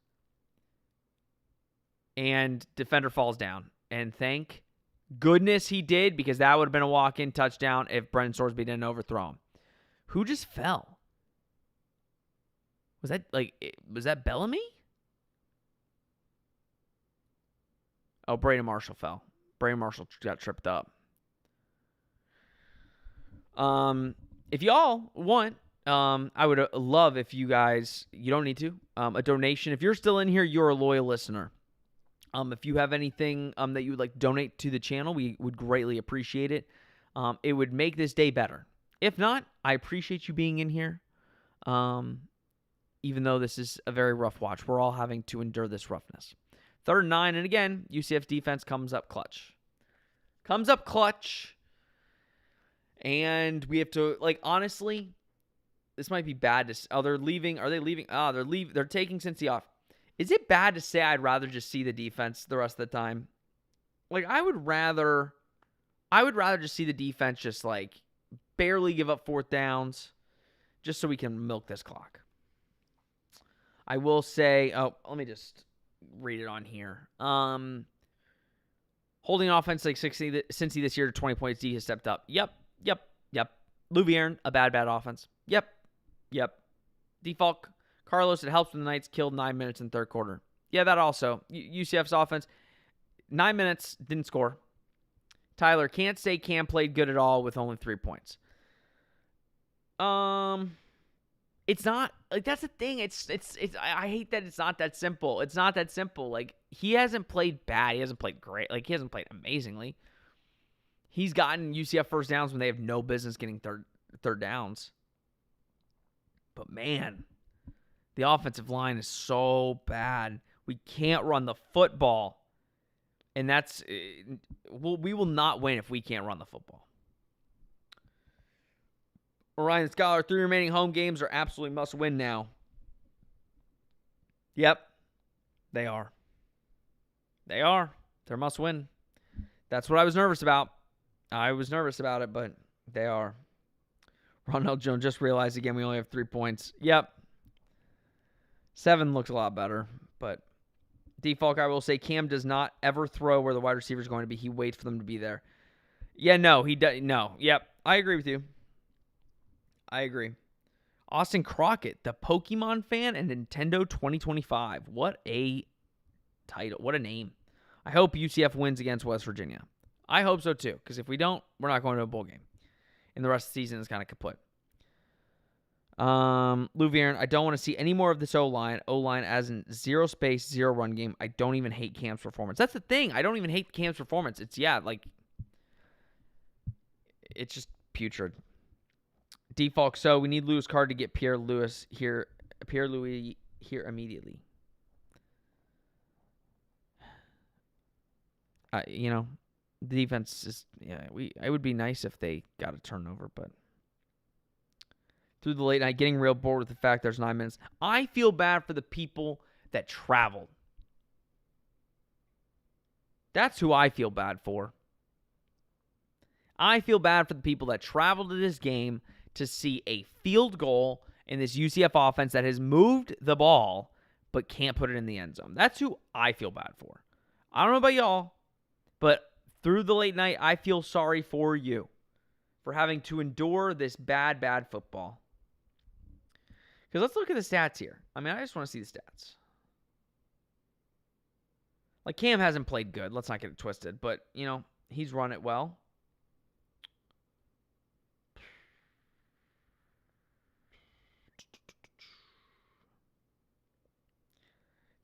And defender falls down. And thank goodness he did, because that would have been a walk-in touchdown if Brendan Sorsby didn't overthrow him. Who just fell? Was that Bellamy? Oh, Braden Marshall fell. Braden Marshall got tripped up. If y'all want, I would love if you guys, you don't need to, a donation. If you're still in here, you're a loyal listener. If you have anything that you would like to donate to the channel, we would greatly appreciate it. It would make this day better. If not, I appreciate you being in here. Even though this is a very rough watch, we're all having to endure this roughness. 3rd and 9, and again, UCF's defense comes up clutch. Comes up clutch. And we have to, honestly, this might be bad to... Oh, they're leaving. Are they leaving? Oh, they're taking Cincy off. Is it bad to say I'd rather just see the defense the rest of the time? I would rather just see the defense just, barely give up fourth downs just so we can milk this clock. I will say... Oh, let me just read it on here. Holding offense like Cincy this year to 20 points, D has stepped up. Yep. Louvierne, a bad offense. Yep. Default, Carlos, it helps when the Knights killed 9 minutes in third quarter. Yeah, that also. UCF's offense, 9 minutes, didn't score. Tyler, can't say Cam played good at all with only 3 points. It's not, that's the thing. It's I hate that it's not that simple. It's not that simple. He hasn't played bad. He hasn't played great. He hasn't played amazingly. He's gotten UCF first downs when they have no business getting third downs. But man, the offensive line is so bad. We can't run the football. And we will not win if we can't run the football. Orion Scholar, 3 remaining home games are absolutely must win now. Yep, they are. They're must win. That's what I was nervous about. I was nervous about it, but they are. Ronald Jones just realized again we only have 3 points. Yep. 7 looks a lot better, but default, I will say Cam does not ever throw where the wide receiver is going to be. He waits for them to be there. Yeah, no, he does. No, yep. I agree with you. I agree. Austin Crockett, the Pokemon fan and Nintendo 2025. What a title. What a name. I hope UCF wins against West Virginia. I hope so too, because if we don't, we're not going to a bowl game. And the rest of the season is kind of kaput. Louvierne, I don't want to see any more of this O-line. O-line as in 0 space, 0 run game. I don't even hate Cam's performance. That's the thing. I don't even hate Cam's performance. It's, it's just putrid. Default, so we need Lewis Card to get Pierre-Louis here immediately. The defense is, it would be nice if they got a turnover, but through the late night, getting real bored with the fact there's 9 minutes. I feel bad for the people that traveled. That's who I feel bad for. I feel bad for the people that traveled to this game to see a field goal in this UCF offense that has moved the ball but can't put it in the end zone. That's who I feel bad for. I don't know about y'all, but through the late night, I feel sorry for you for having to endure this bad football. Because let's look at the stats here. I just want to see the stats. Cam hasn't played good. Let's not get it twisted. But, he's run it well.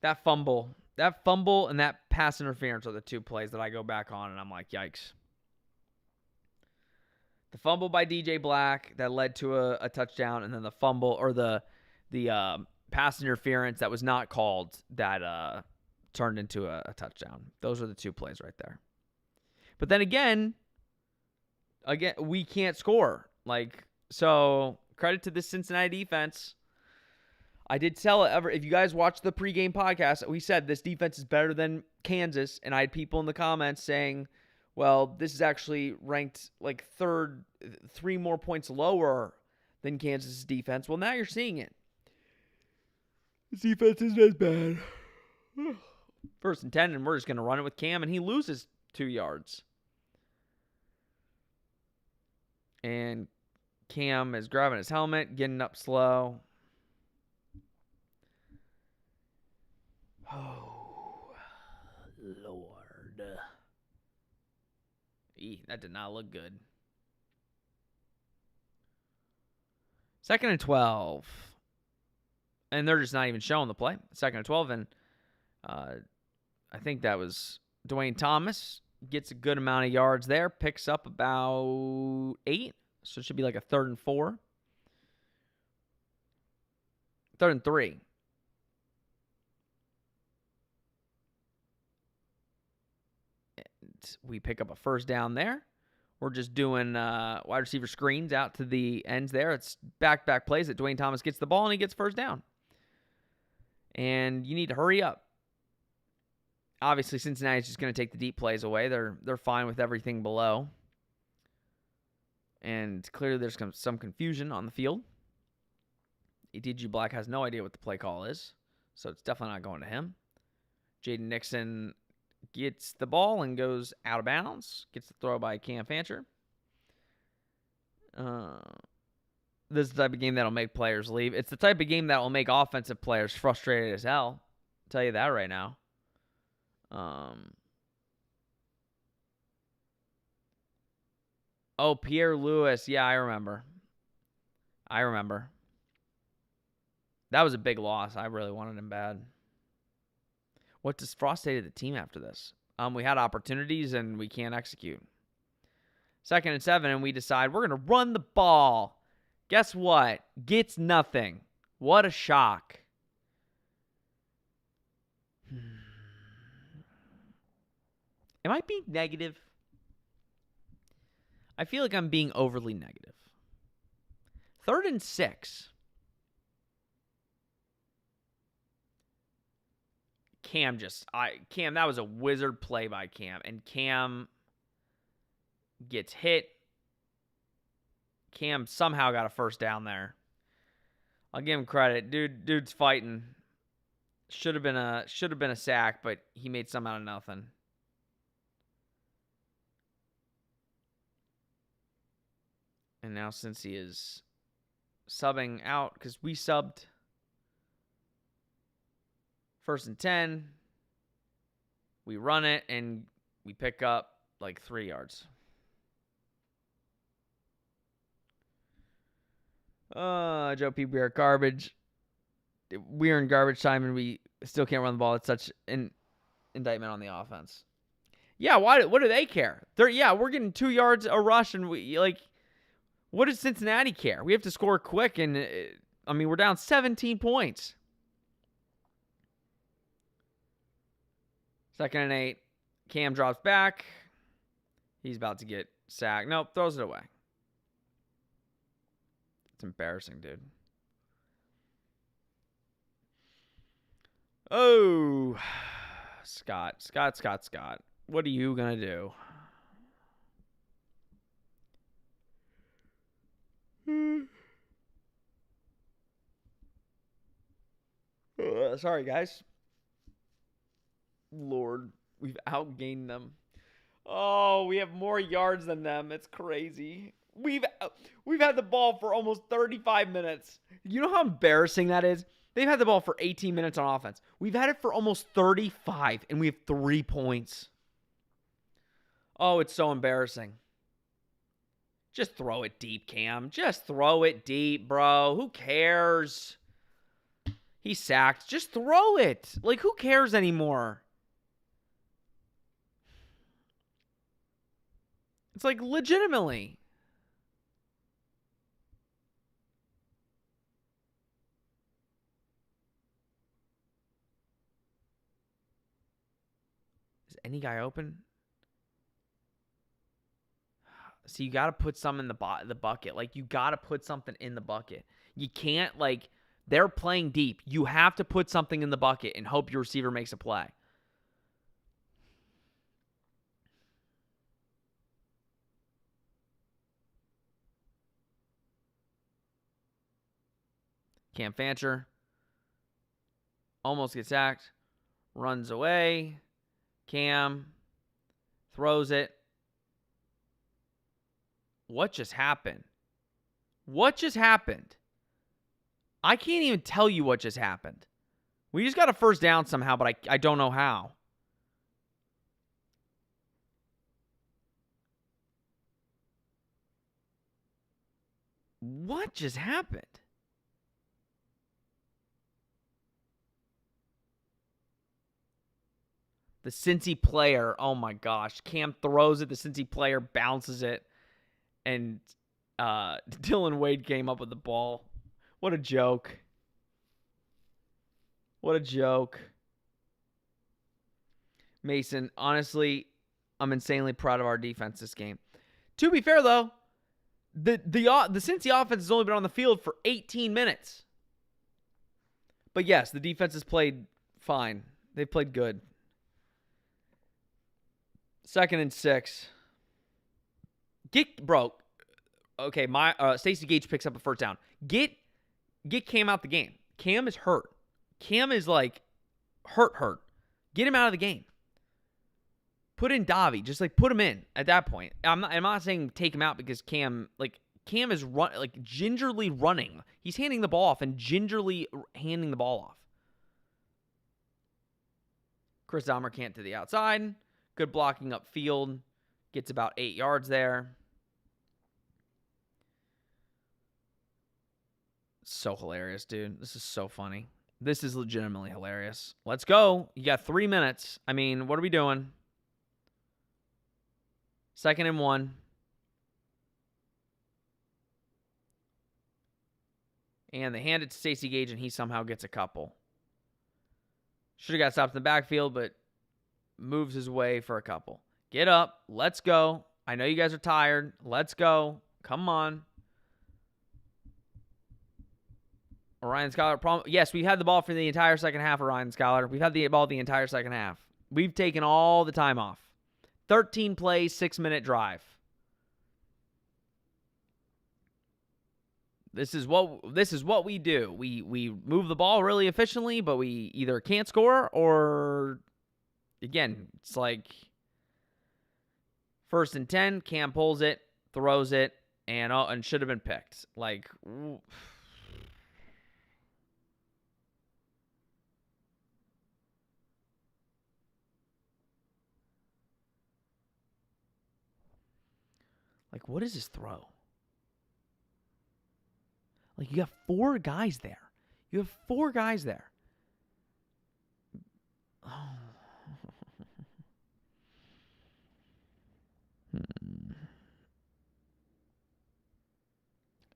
That fumble and that pass interference are the 2 plays that I go back on, and I'm like, yikes. The fumble by DJ Black that led to a touchdown, and then the fumble or the pass interference that was not called that turned into a touchdown. Those are the 2 plays right there. But then again, we can't score. So credit to the Cincinnati defense. I did tell it, if you guys watched the pregame podcast, we said this defense is better than Kansas, and I had people in the comments saying, well, this is actually ranked third, 3 more points lower than Kansas' defense. Well, now you're seeing it. This defense isn't as bad. 1st and 10, and we're just going to run it with Cam, and he loses 2 yards. And Cam is grabbing his helmet, getting up slow. Oh, Lord. That did not look good. 2nd and 12. And they're just not even showing the play. 2nd and 12, and I think that was Dwayne Thomas. Gets a good amount of yards there. Picks up about 8. So it should be a 3rd and 4. 3rd and 3. we pick up a first down there. We're just doing wide receiver screens out to the ends there. It's back-to-back plays that Dwayne Thomas gets the ball and he gets first down. And you need to hurry up. Obviously, Cincinnati's just going to take the deep plays away. They're fine with everything below. And clearly there's some confusion on the field. E.T.G. Black has no idea what the play call is, so it's definitely not going to him. Jaden Nixon gets the ball and goes out of bounds. Gets the throw by Cam Fancher. This is the type of game that'll make players leave. It's the type of game that will make offensive players frustrated as hell. I'll tell you that right now. Oh, Pierre Lewis. Yeah, I remember. That was a big loss. I really wanted him bad. What does Frost say to the team after this? We had opportunities and we can't execute. 2nd and 7, and we decide we're going to run the ball. Guess what? Gets nothing. What a shock. Am I being negative? I feel like I'm being overly negative. 3rd and 6. Cam, that was a wizard play by Cam. And Cam gets hit. Cam somehow got a first down there. I'll give him credit. Dude's fighting. Should have been a sack, but he made some out of nothing. And now since he is subbing out, because we subbed 1st and 10, we run it, and we pick up like 3 yards. Joe P. We are garbage. We are in garbage time, and we still can't run the ball. It's such an indictment on the offense. Yeah, what do they care? We're getting 2 yards a rush, and what does Cincinnati care? We have to score quick, and we're down 17 points. 2nd and 8. Cam drops back. He's about to get sacked. Nope, throws it away. It's embarrassing, dude. Oh, Scott. What are you going to do? Sorry, guys. Lord, we've outgained them. Oh, we have more yards than them. It's crazy. We've had the ball for almost 35 minutes. You know how embarrassing that is? They've had the ball for 18 minutes on offense. We've had it for almost 35, and we have 3 points. Oh, it's so embarrassing. Just throw it deep, Cam. Just throw it deep, bro. Who cares? He's sacked. Just throw it. Who cares anymore? It's legitimately. Is any guy open? So you got to put some in the bucket. You got to put something in the bucket. You can't, they're playing deep. You have to put something in the bucket and hope your receiver makes a play. Cam Fancher almost gets sacked. Runs away. Cam throws it. What just happened? I can't even tell you what just happened. We just got a first down somehow, but I don't know how. What just happened? The Cincy player, oh my gosh. Cam throws it, the Cincy player bounces it, and Dylan Wade came up with the ball. What a joke. Mason, honestly, I'm insanely proud of our defense this game. To be fair, though, the Cincy offense has only been on the field for 18 minutes. But yes, the defense has played fine. They've played good. 2nd and 6. Okay, Stacey Gage picks up a first down. Get Cam out the game. Cam is hurt. Cam is like hurt. Get him out of the game. Put in Davi. Just like put him in at that point. I'm not saying take him out because Cam is gingerly running. He's handing the ball off and gingerly handing the ball off. Chris Dahmer can't to the outside. Good blocking upfield. Gets about 8 yards there. So hilarious, dude. This is so funny. This is legitimately hilarious. Let's go. You got 3 minutes. I mean, what are we doing? 2nd and 1. And they hand it to Stacey Gage, and he somehow gets a couple. Should have got stopped in the backfield, but moves his way for a couple. Get up. Let's go. I know you guys are tired. Let's go. Come on. Orion Scholar. Yes, we've had the ball for the entire second half, Orion Scholar. We've had the ball the entire second half. We've taken all the time off. 13 plays, 6-minute drive. This is what we do. We move the ball really efficiently, but we either can't score or, again, it's like 1st and 10. Cam pulls it, throws it, and should have been picked. Like, what is this throw? Like, you got 4 guys there. You have 4 guys there. Oh.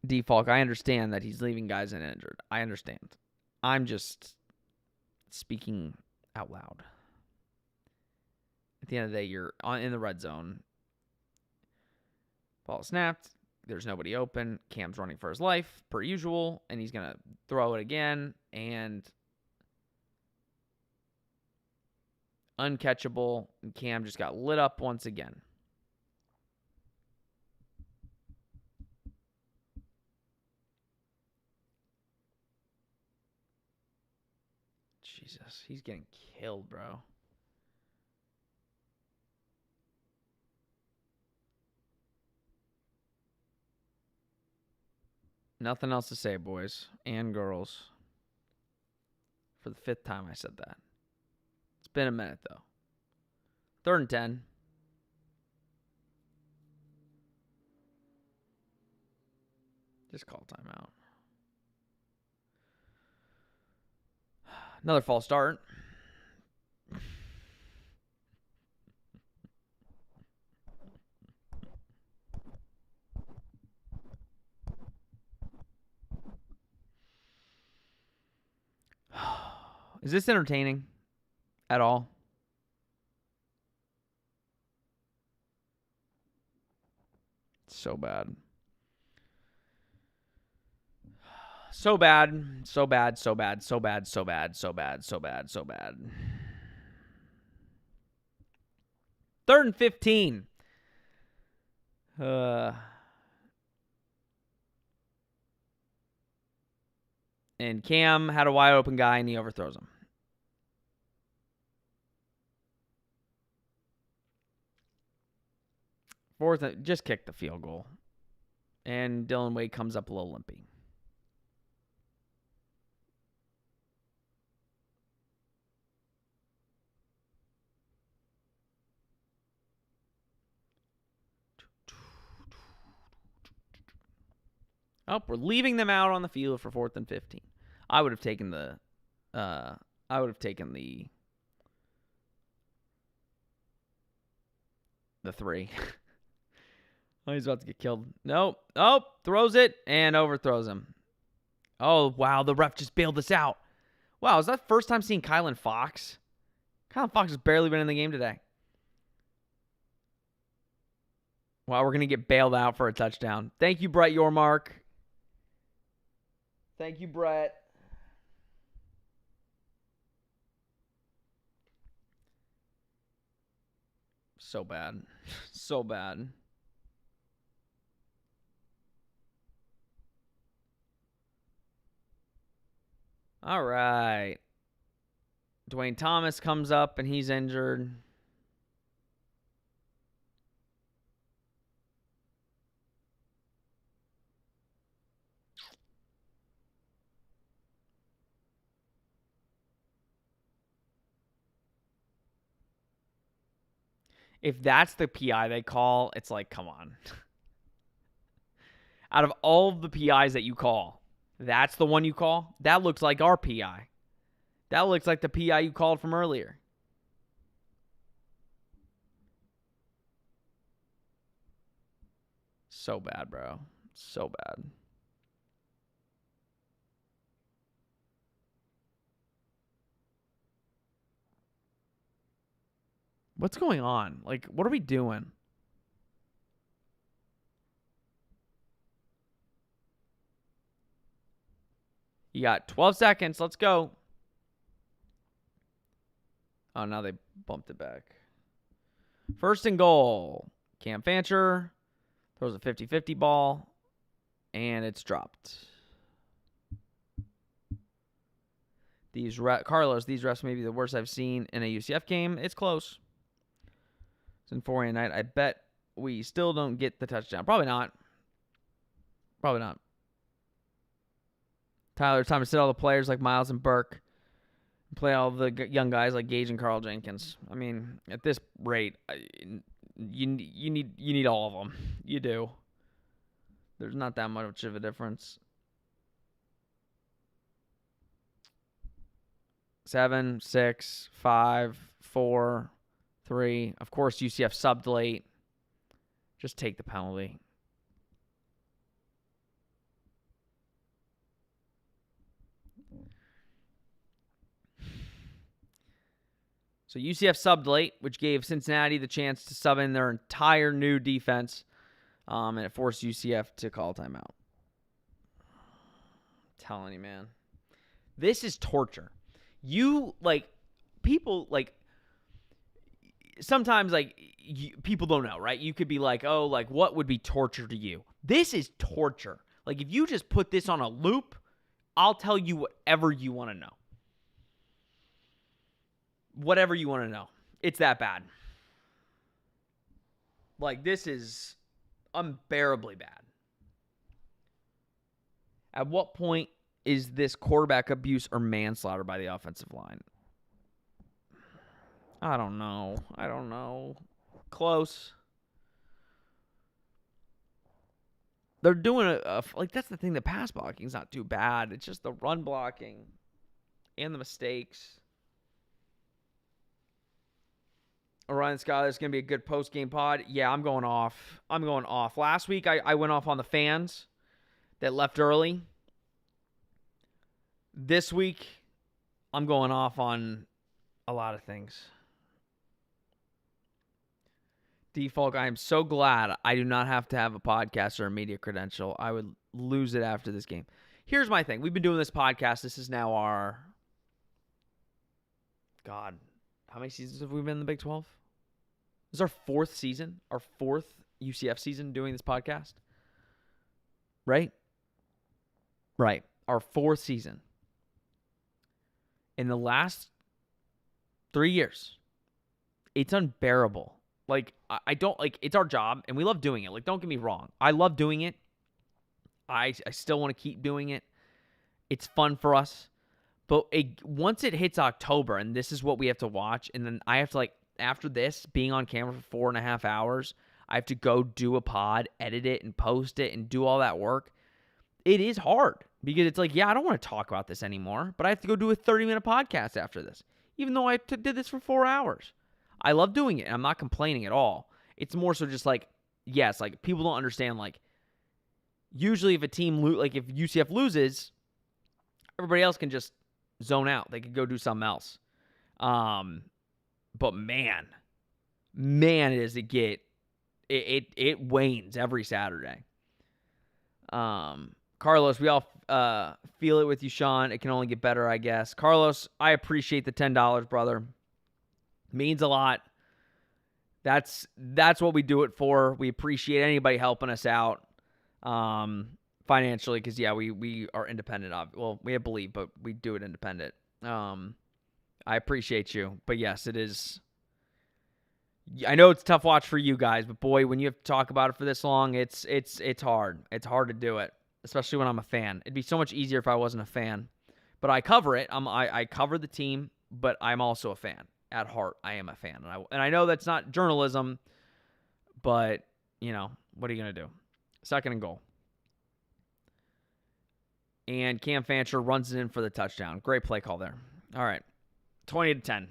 Default, I understand that he's leaving guys injured. I understand. I'm just speaking out loud. At the end of the day, you're in the red zone. Ball snapped. There's nobody open. Cam's running for his life, per usual, and he's going to throw it again, and uncatchable, and Cam just got lit up once again. Jesus, he's getting killed, bro. Nothing else to say, boys and girls. For the 5th time I said that. It's been a minute, though. 3rd and 10. Just call timeout. Another false start. Is this entertaining at all? So bad. So bad. So bad. So bad. So bad. So bad. So bad. So bad. So bad. 3rd and 15. And Cam had a wide open guy and he overthrows him. Just kick the field goal. And Dylan Wade comes up a little limpy. Oh, we're leaving them out on the field for 4th and 15. I would have taken the 3. Oh, he's about to get killed. Nope. Oh, throws it and overthrows him. Oh, wow. The ref just bailed us out. Wow, is that the first time seeing Kylan Fox? Kylan Fox has barely been in the game today. Wow, we're going to get bailed out for a touchdown. Thank you, Brett Yormark. Thank you, Brett. So bad. So bad. All right. Dwayne Thomas comes up and he's injured. If that's the PI they call, it's like, come on. Out of all of the PIs that you call, that's the one you call? That looks like our PI. That looks like the PI you called from earlier. So bad, bro. So bad. What's going on? Like, what are we doing? You got 12 seconds. Let's go. Oh, now they bumped it back. First and goal. Cam Fancher throws a 50-50 ball, and it's dropped. Carlos, these refs may be the worst I've seen in a UCF game. It's close. It's in 4 night. I bet we still don't get the touchdown. Probably not. Probably not. Tyler, time to sit all the players like Miles and Burke and play all the young guys like Gage and Carl Jenkins. I mean, at this rate, you need all of them. You do. There's not that much of a difference. 7, 6, 5, 4, 3. Of course, UCF subbed late. Just take the penalty. So UCF subbed late, which gave Cincinnati the chance to sub in their entire new defense, and it forced UCF to call a timeout. I'm telling you, man. This is torture. Sometimes, people don't know, right? You could be like, oh, like, what would be torture to you? This is torture. Like, if you just put this on a loop, I'll tell you whatever you want to know. Whatever you want to know. It's that bad. Like, this is unbearably bad. At what point is this quarterback abuse or manslaughter by the offensive line? I don't know. Close. They're doing that's the thing. The pass blocking is not too bad. It's just the run blocking and the mistakes. Orion Schuyler is going to be a good post-game pod. Yeah, I'm going off. Last week, I went off on the fans that left early. This week, I'm going off on a lot of things. Default, I am so glad I do not have to have a podcast or a media credential. I would lose it after this game. Here's my thing. We've been doing this podcast. This is now our... God, how many seasons have we been in the Big 12? This is our 4th season, our 4th UCF season doing this podcast. Right? Right. Our 4th season. In the last 3 years, it's unbearable. Like, I don't, like, it's our job, and we love doing it. Like, don't get me wrong. I love doing it. I still want to keep doing it. It's fun for us. But once it hits October, and this is what we have to watch, and then I have to, after this, being on camera for 4.5 hours, I have to go do a pod, edit it, and post it, and do all that work. It is hard, because it's like, yeah, I don't want to talk about this anymore, but I have to go do a 30-minute podcast after this, even though I did this for 4 hours. I love doing it, and I'm not complaining at all. It's more so just yes, people don't understand, usually if a team, if UCF loses, everybody else can just zone out. They could go do something else. But man, does it get it wanes every Saturday. Carlos, we all feel it with you, Sean. It can only get better, I guess. Carlos, I appreciate the $10, brother. Means a lot. That's what we do it for. We appreciate anybody helping us out financially because, yeah, we are independent of. Well, we have Believe, but we do it independent. I appreciate you. But, yes, it is. I know it's a tough watch for you guys, but, boy, when you have to talk about it for this long, it's hard. It's hard to do it, especially when I'm a fan. It'd be so much easier if I wasn't a fan. But I cover it. I cover the team, but I'm also a fan. At heart, I am a fan. And I know that's not journalism, but, what are you going to do? Second and goal. And Cam Fancher runs it in for the touchdown. Great play call there. All right, 20-10.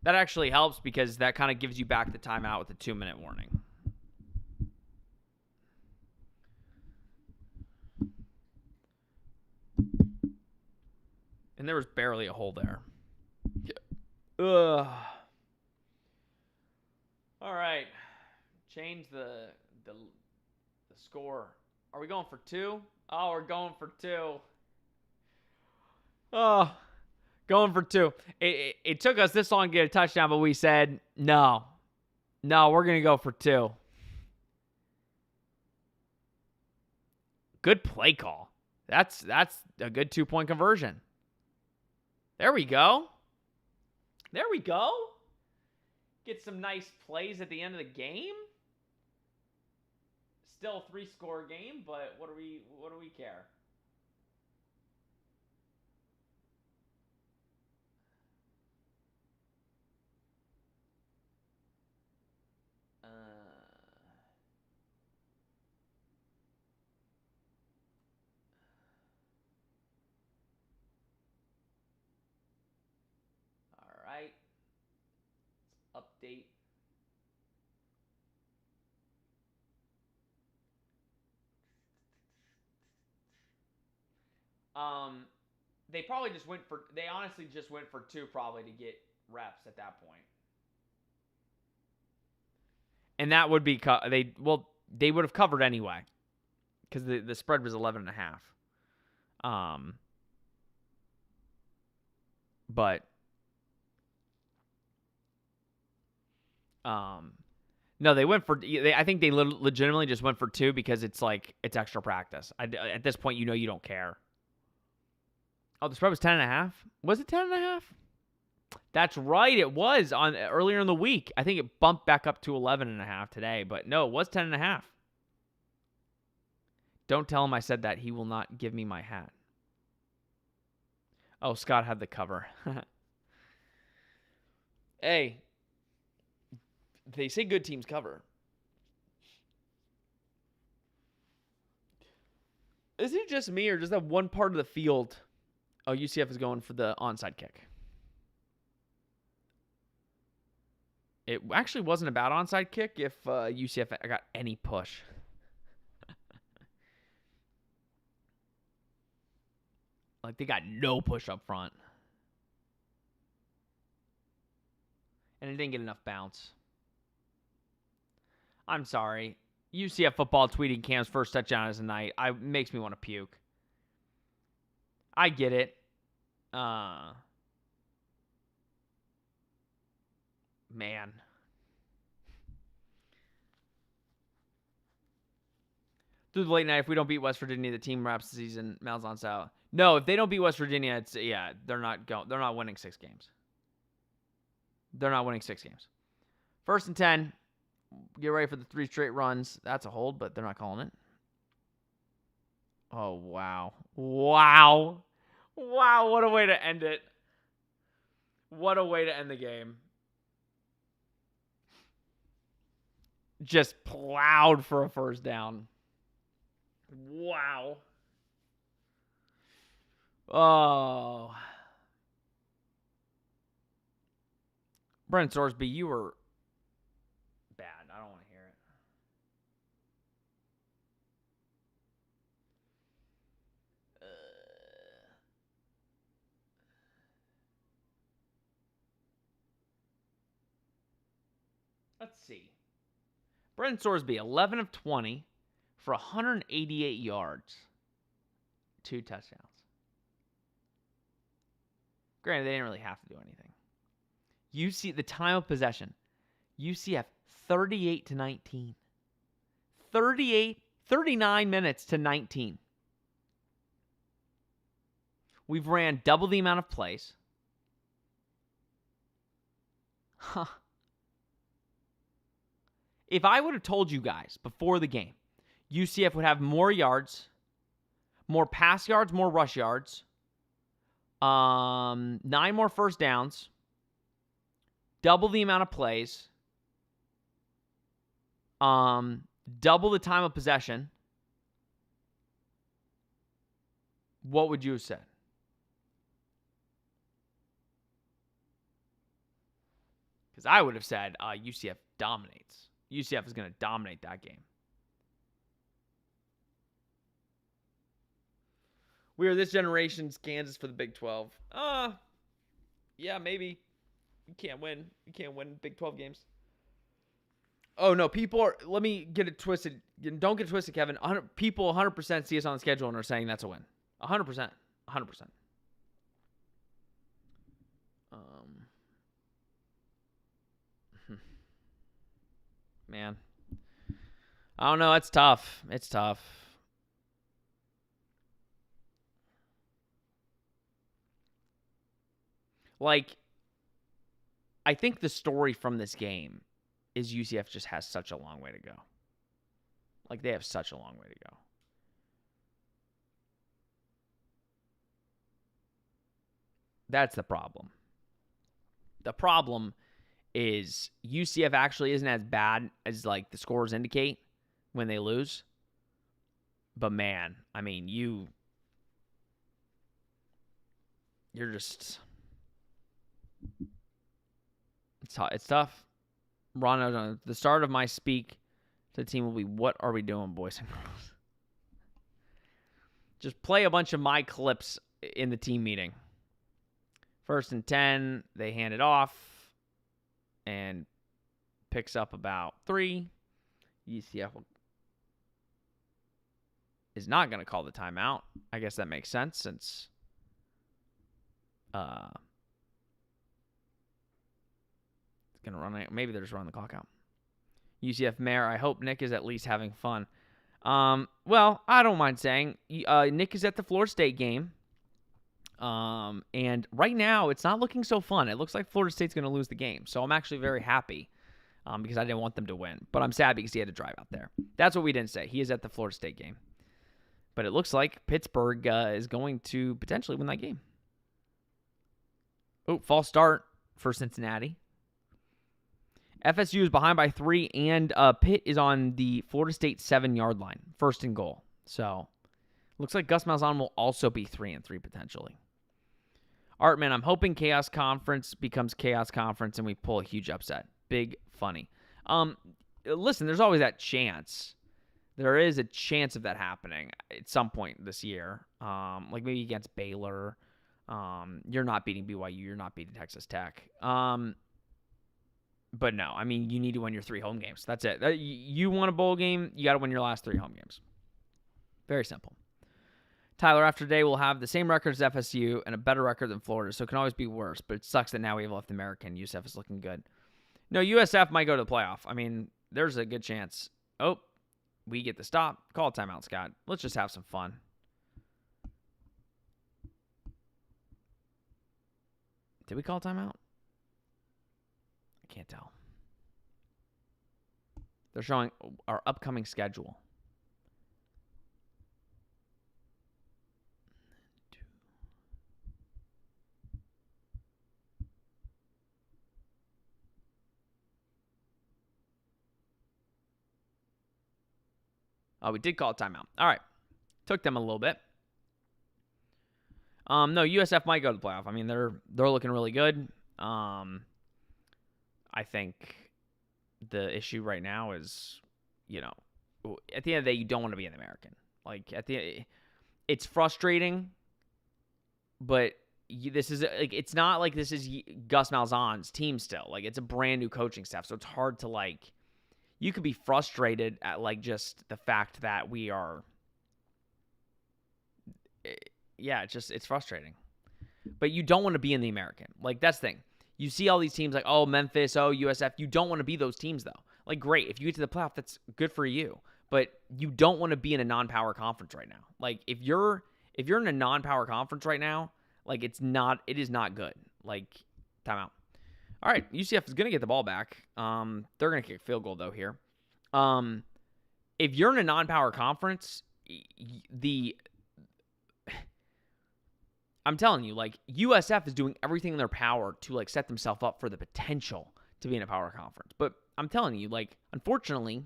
That actually helps because that kind of gives you back the timeout with a 2-minute warning. And there was barely a hole there. Ugh. All right. Change the score. Are we going for 2? Oh, we're going for 2. Oh, going for 2. It took us this long to get a touchdown, but we said, no, we're going to go for 2. Good play call. That's a good 2-point conversion. There we go. Get some nice plays at the end of the game. Still a 3-score game, but what do we care? All right. Let's update. They honestly just went for 2 probably to get reps at that point. And that would be, they would have covered anyway because the spread was 11.5. But, no, they went for, I think they legitimately just went for 2 because it's extra practice. At this point, you don't care. Oh, the spread was 10.5? Was it 10.5? That's right. It was on earlier in the week. I think it bumped back up to 11.5 today, but no, it was 10.5. Don't tell him I said that. He will not give me my hat. Oh, Scott had the cover. Hey, they say good teams cover. Is it just me, or does that one part of the field? Oh, UCF is going for the onside kick. It actually wasn't a bad onside kick if UCF got any push. They got no push up front. And it didn't get enough bounce. I'm sorry. UCF football tweeting Cam's first touchdown as a night. Makes me want to puke. I get it. Man. Through the late night, if we don't beat West Virginia, the team wraps the season. Mal's on south. No, if they don't beat West Virginia, they're not winning 6 games. They're not winning 6 games. 1st and 10. Get ready for the 3 straight runs. That's a hold, but they're not calling it. Oh, wow. Wow, what a way to end it. What a way to end the game. Just plowed for a first down. Wow. Oh. Brent Sorsby, you were bad. I don't want to hear it. Let's see. Brendan Sorsby, 11 of 20 for 188 yards, 2 touchdowns. Granted, they didn't really have to do anything. The time of possession, UCF 38-19. 39 minutes to 19. We've ran double the amount of plays. Huh. If I would have told you guys before the game, UCF would have more yards, more pass yards, more rush yards, 9 more first downs, double the amount of plays, double the time of possession, what would you have said? Because I would have said UCF dominates. UCF is going to dominate that game. We are this generation's Kansas for the Big 12. Yeah, maybe. You can't win. You can't win Big 12 games. Oh, no. Let me get it twisted. Don't get it twisted, Kevin. People 100% see us on the schedule and are saying that's a win. 100%. 100%. Man. I don't know. It's tough. It's tough. Like, I think the story from this game is UCF just has such a long way to go. Like, they have such a long way to go. That's the problem. The problem is UCF actually isn't as bad as, like, the scores indicate when they lose. But, man, I mean, you're just... It's tough. Ron, the start of my speak to the team will be, what are we doing, boys and girls? Just play a bunch of my clips in the team meeting. 1st and 10, they hand it off and picks up about 3. UCF is not going to call the timeout. I guess that makes sense since going to run it. Maybe they're just running the clock out. UCF Mayor, I hope Nick is at least having fun. Well, I don't mind saying Nick is at the Florida State game. And right now, it's not looking so fun. It looks like Florida State's going to lose the game. So I'm actually very happy because I didn't want them to win. But I'm sad because he had to drive out there. That's what we didn't say. He is at the Florida State game. But it looks like Pittsburgh is going to potentially win that game. Oh, false start for Cincinnati. FSU is behind by 3, and Pitt is on the Florida State 7-yard line, 1st and goal. So, looks like Gus Malzahn will also be 3-3 potentially. Artman, I'm hoping Chaos Conference becomes Chaos Conference and we pull a huge upset. Big funny. Listen, there's always that chance. There is a chance of that happening at some point this year. Like maybe against Baylor. You're not beating BYU. You're not beating Texas Tech. But no, I mean, you need to win your 3 home games. That's it. You won a bowl game, you got to win your last 3 home games. Very simple. Tyler, after today, we'll have the same record as FSU and a better record than Florida, so it can always be worse. But it sucks that now we have left American. UCF is looking good. No, USF might go to the playoff. I mean, there's a good chance. Oh, we get the stop. Call a timeout, Scott. Let's just have some fun. Did we call a timeout? I can't tell. They're showing our upcoming schedule. Oh, we did call a timeout. All right. Took them a little bit. No, USF might go to the playoff. I mean, they're looking really good. I think the issue right now is, at the end of the day, you don't want to be an American. Like it's frustrating, but this is it's not like this is Gus Malzahn's team still. Like it's a brand new coaching staff, so it's hard to you could be frustrated at like just the fact that we are. Yeah, it's frustrating. But you don't want to be in the American. Like, that's the thing. You see all these teams like, oh, Memphis, oh, USF. You don't want to be those teams, though. Like, great. If you get to the playoff, that's good for you. But you don't want to be in a non-power conference right now. Like, if you're in a non-power conference right now, like, it is not good. Like, timeout. All right, UCF is going to get the ball back. They're going to kick a field goal, though, here. If you're in a non-power conference, I'm telling you, like, USF is doing everything in their power to, like, set themselves up for the potential to be in a power conference. But I'm telling you, like, unfortunately,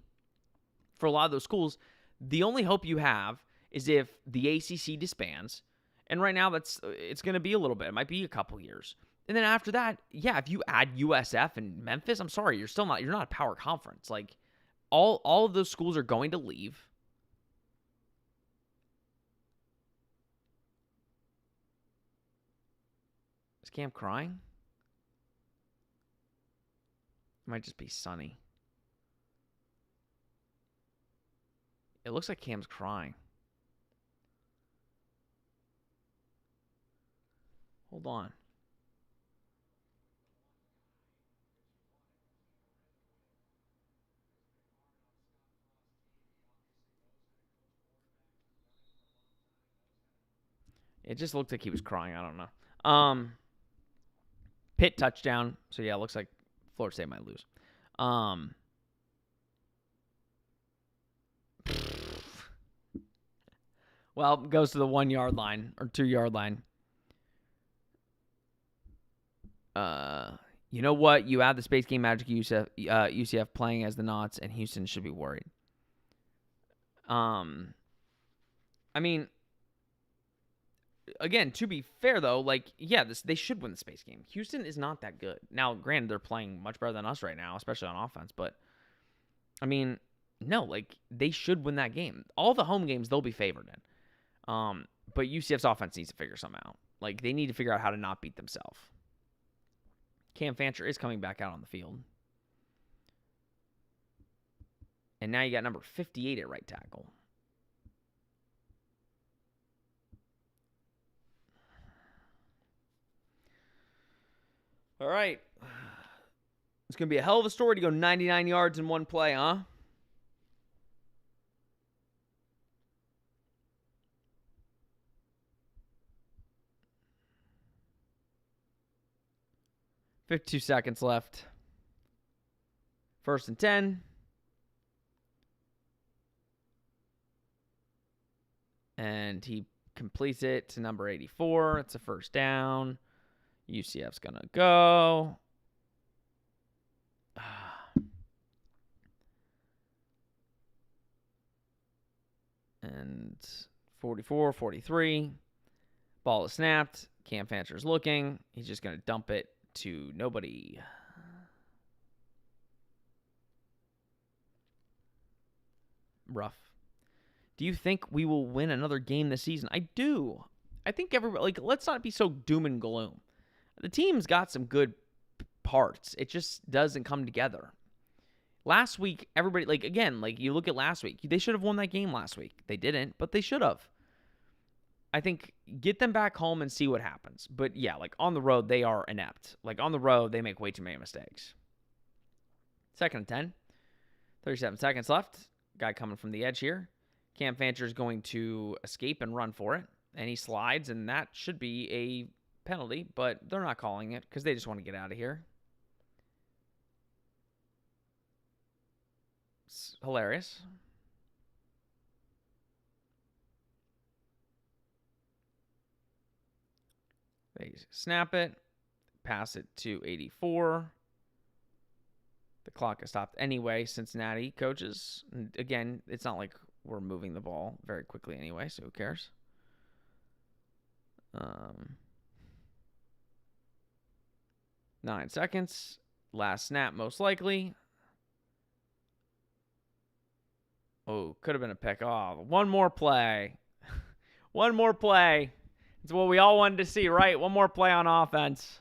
for a lot of those schools, the only hope you have is if the ACC disbands. And right now, it's going to be a little bit. It might be a couple years. And then after that, yeah, if you add USF and Memphis, I'm sorry, you're not a power conference. Like, all of those schools are going to leave. Is Cam crying? It might just be sunny. It looks like Cam's crying. Hold on. It just looked like he was crying. I don't know. Pitt touchdown. So, yeah, it looks like Florida State might lose. Well, goes to the 1 yard line or 2 yard line. You know what? You add the Space Game Magic UCF playing as the Knots, and Houston should be worried. I mean, again, to be fair, though, like, yeah, they should win the Space Game. Houston is not that good. Now, granted, they're playing much better than us right now, especially on offense. But, I mean, no, like, they should win that game. All the home games, they'll be favored in. But UCF's offense needs to figure something out. Like, they need to figure out how to not beat themselves. Cam Fancher is coming back out on the field. And now you got number 58 at right tackle. All right. It's going to be a hell of a story to go 99 yards in one play, huh? $52 seconds left. 1st and 10. And he completes it to number 84. It's a first down. UCF's going to go. And 44, 43. Ball is snapped. Cam Fancher's looking. He's just going to dump it to nobody. Rough. Do you think we will win another game this season? I do. I think everybody, like, let's not be so doom and gloom. The team's got some good parts. It just doesn't come together. Last week, everybody, like, again, like, you look at last week. They should have won that game last week. They didn't, but they should have. I think get them back home and see what happens. But, yeah, like, on the road, they are inept. Like, on the road, they make way too many mistakes. 2nd and 10. 37 seconds left. Guy coming from the edge here. Cam Fancher is going to escape and run for it. And he slides, and that should be a penalty, but they're not calling it because they just want to get out of here. It's hilarious. They snap it, pass it to 84. The clock is stopped anyway. Cincinnati coaches. And again, it's not like we're moving the ball very quickly anyway, so who cares? 9 seconds. Last snap, most likely. Oh, could have been a pick. Oh, one more play. One more play. It's what we all wanted to see, right? One more play on offense.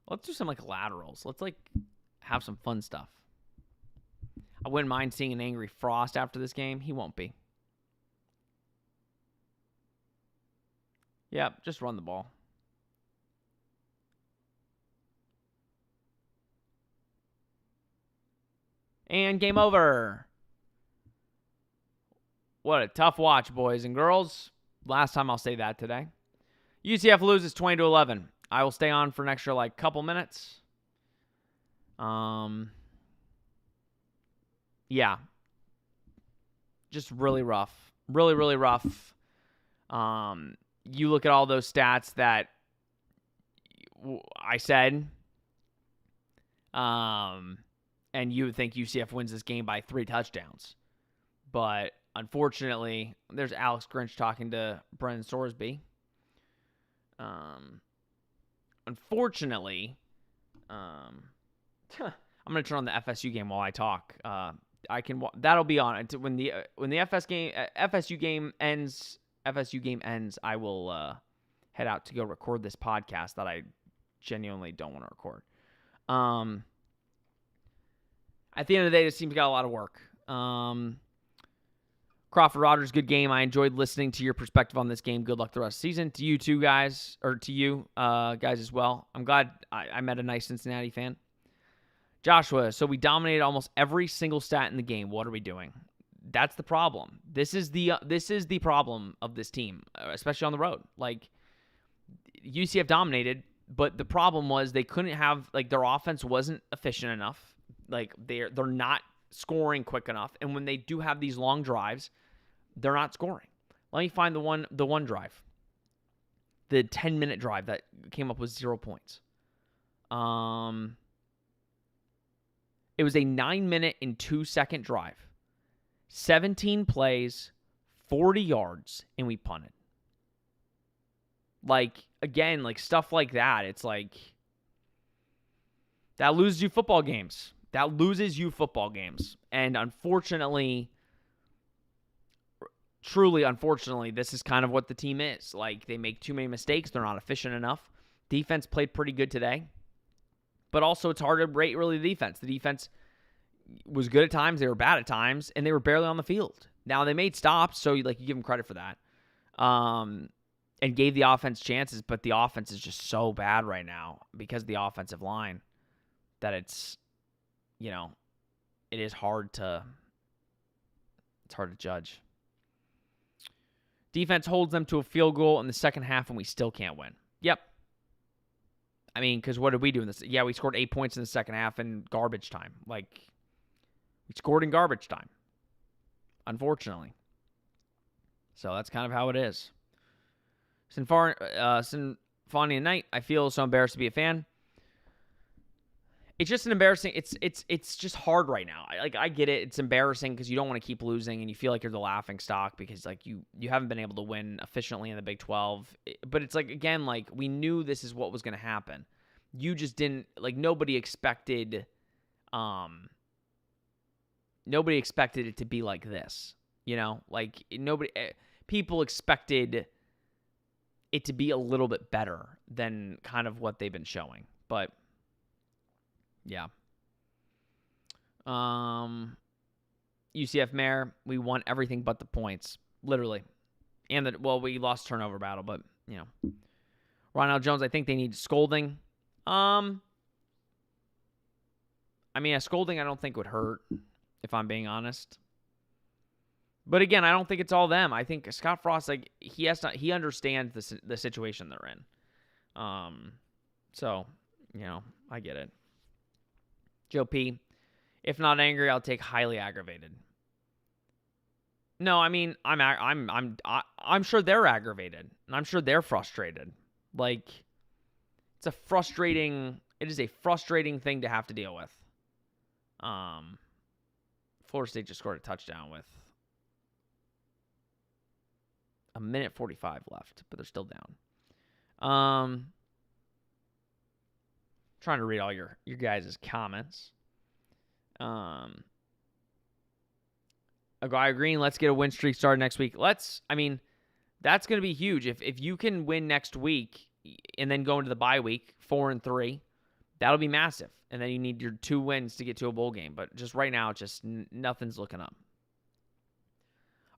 Let's do some like laterals. Let's like have some fun stuff. I wouldn't mind seeing an angry Frost after this game. He won't be. Yep, just run the ball. And game over. What a tough watch, boys and girls. Last time I'll say that today. UCF loses 20-11. I will stay on for an extra like couple minutes. Yeah. Just really rough. Really, really rough. You look at all those stats that I said, and you would think UCF wins this game by 3 touchdowns. But unfortunately, there's Alex Grinch talking to Brennan Sorsby. Unfortunately, I'm going to turn on the FSU game while I talk. That'll be on when the FSU game ends. FSU game ends. I will head out to go record this podcast that I genuinely don't want to record. At the end of the day, this team's got a lot of work. Crawford Rogers, good game. I enjoyed listening to your perspective on this game. Good luck the rest of the season. To you two guys, or to you guys as well. I'm glad I met a nice Cincinnati fan. Joshua, so we dominated almost every single stat in the game. What are we doing? That's the problem. This is the problem of this team, especially on the road. Like, UCF dominated, but the problem was they couldn't have, like, their offense wasn't efficient enough. Like, they're not scoring quick enough, and when they do have these long drives, they're not scoring. Let me find the one drive. The 10-minute drive that came up with 0 points. It was a 9-minute and 2-second drive. 17 plays, 40 yards, and we punted. Like, again, like stuff like that. It's like, that loses you football games. And unfortunately, truly unfortunately, this is kind of what the team is. Like, they make too many mistakes. They're not efficient enough. Defense played pretty good today. But also, it's hard to rate really the defense. The defense was good at times. They were bad at times. And they were barely on the field. Now, they made stops, so you give them credit for that. And gave the offense chances. But the offense is just so bad right now because of the offensive line that it's, it is hard to judge. Defense holds them to a field goal in the second half, and we still can't win. Yep. I mean, because what did we do in this? Yeah, we scored 8 points in the second half in garbage time. Like, we scored in garbage time, unfortunately. So that's kind of how it is. Sinfania Knight, I feel so embarrassed to be a fan. It's just an embarrassing. It's just hard right now. I get it. It's embarrassing because you don't want to keep losing and you feel like you're the laughing stock because like you haven't been able to win efficiently in the Big 12. But it's like, again, like we knew this is what was going to happen. You just didn't, like, nobody expected it to be like this. Like people expected it to be a little bit better than kind of what they've been showing. But yeah. UCF Mayor, we won everything but the points. Literally. And we lost turnover battle, but Ronald Jones, I think they need scolding. I mean, a scolding I don't think would hurt, if I'm being honest. But again, I don't think it's all them. I think Scott Frost, like, he understands the situation they're in. So, I get it. Joe P, if not angry, I'll take highly aggravated. No, I mean, I'm sure they're aggravated, and I'm sure they're frustrated. Like, it is a frustrating thing to have to deal with. Florida State just scored a touchdown with a minute 45 left, but they're still down. Trying to read all your guys' comments. I agree. Let's get a win streak started next week. That's going to be huge. If you can win next week and then go into the bye week 4-3, That'll be massive. And then you need your 2 wins to get to a bowl game. But just right now, nothing's looking up.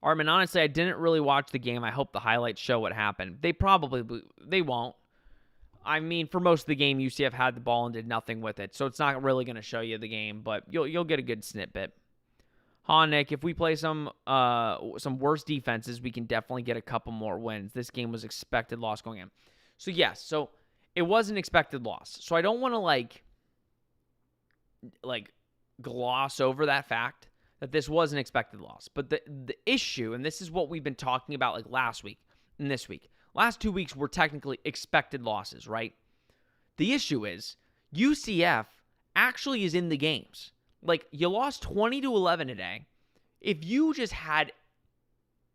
Armin, honestly, I didn't really watch the game. I hope the highlights show what happened. They won't. I mean, for most of the game, UCF had the ball and did nothing with it. So it's not really going to show you the game, but you'll get a good snippet. Nick, if we play some worse defenses, we can definitely get a couple more wins. This game was expected loss going in. So yes, so it was an expected loss. So I don't want to like gloss over that fact that this was an expected loss. But the issue, and this is what we've been talking about like last week and this week. Last 2 weeks were technically expected losses, right? The issue is UCF actually is in the games. Like, you lost 20-11 today. If you just had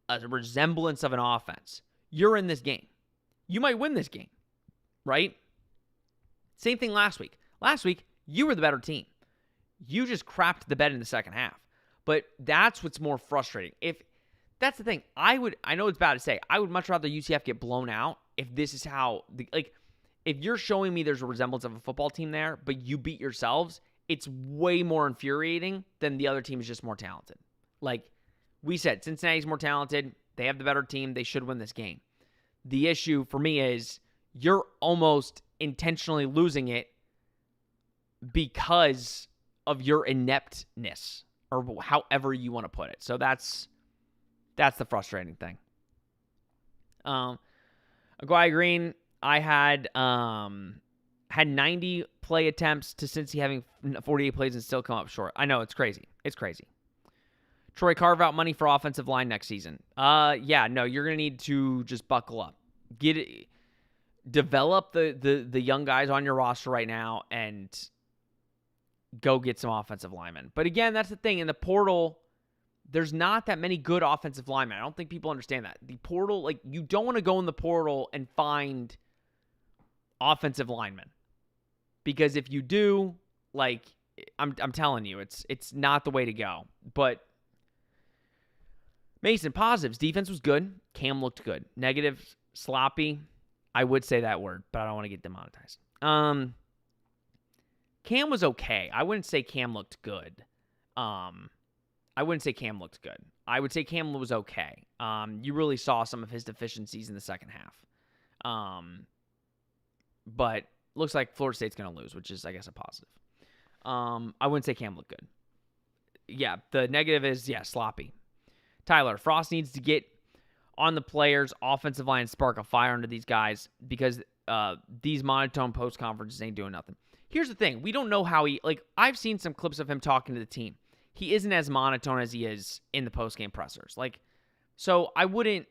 a resemblance of an offense, you're in this game. You might win this game, right? Same thing last week. Last week, you were the better team. You just crapped the bed in the second half. But that's what's more frustrating. That's the thing. I know it's bad to say, I would much rather UCF get blown out if this is how, if you're showing me there's a resemblance of a football team there, but you beat yourselves, it's way more infuriating than the other team is just more talented. Like we said, Cincinnati's more talented. They have the better team. They should win this game. The issue for me is you're almost intentionally losing it because of your ineptness, or however you want to put it. So that's the frustrating thing. Aguay Green, I had 90 play attempts to Cincy having 48 plays and still come up short. I know, it's crazy. It's crazy. Troy, carve out money for offensive line next season. Yeah, no, you're going to need to just buckle up. Develop the young guys on your roster right now and go get some offensive linemen. But again, that's the thing. In the portal, there's not that many good offensive linemen. I don't think people understand that. The portal, like, you don't want to go in the portal and find offensive linemen. Because if you do, like, I'm telling you, it's not the way to go. But Mason, positives. Defense was good. Cam looked good. Negatives, sloppy. I would say that word, but I don't want to get demonetized. Cam was okay. I wouldn't say Cam looked good. I would say Cam was okay. You really saw some of his deficiencies in the second half. But looks like Florida State's going to lose, which is, I guess, a positive. I wouldn't say Cam looked good. Yeah, the negative is, sloppy. Tyler, Frost needs to get on the players' offensive line and spark a fire under these guys because these monotone post conferences ain't doing nothing. Here's the thing. We don't know how I've seen some clips of him talking to the team. He isn't as monotone as he is in the post-game pressers. So I'm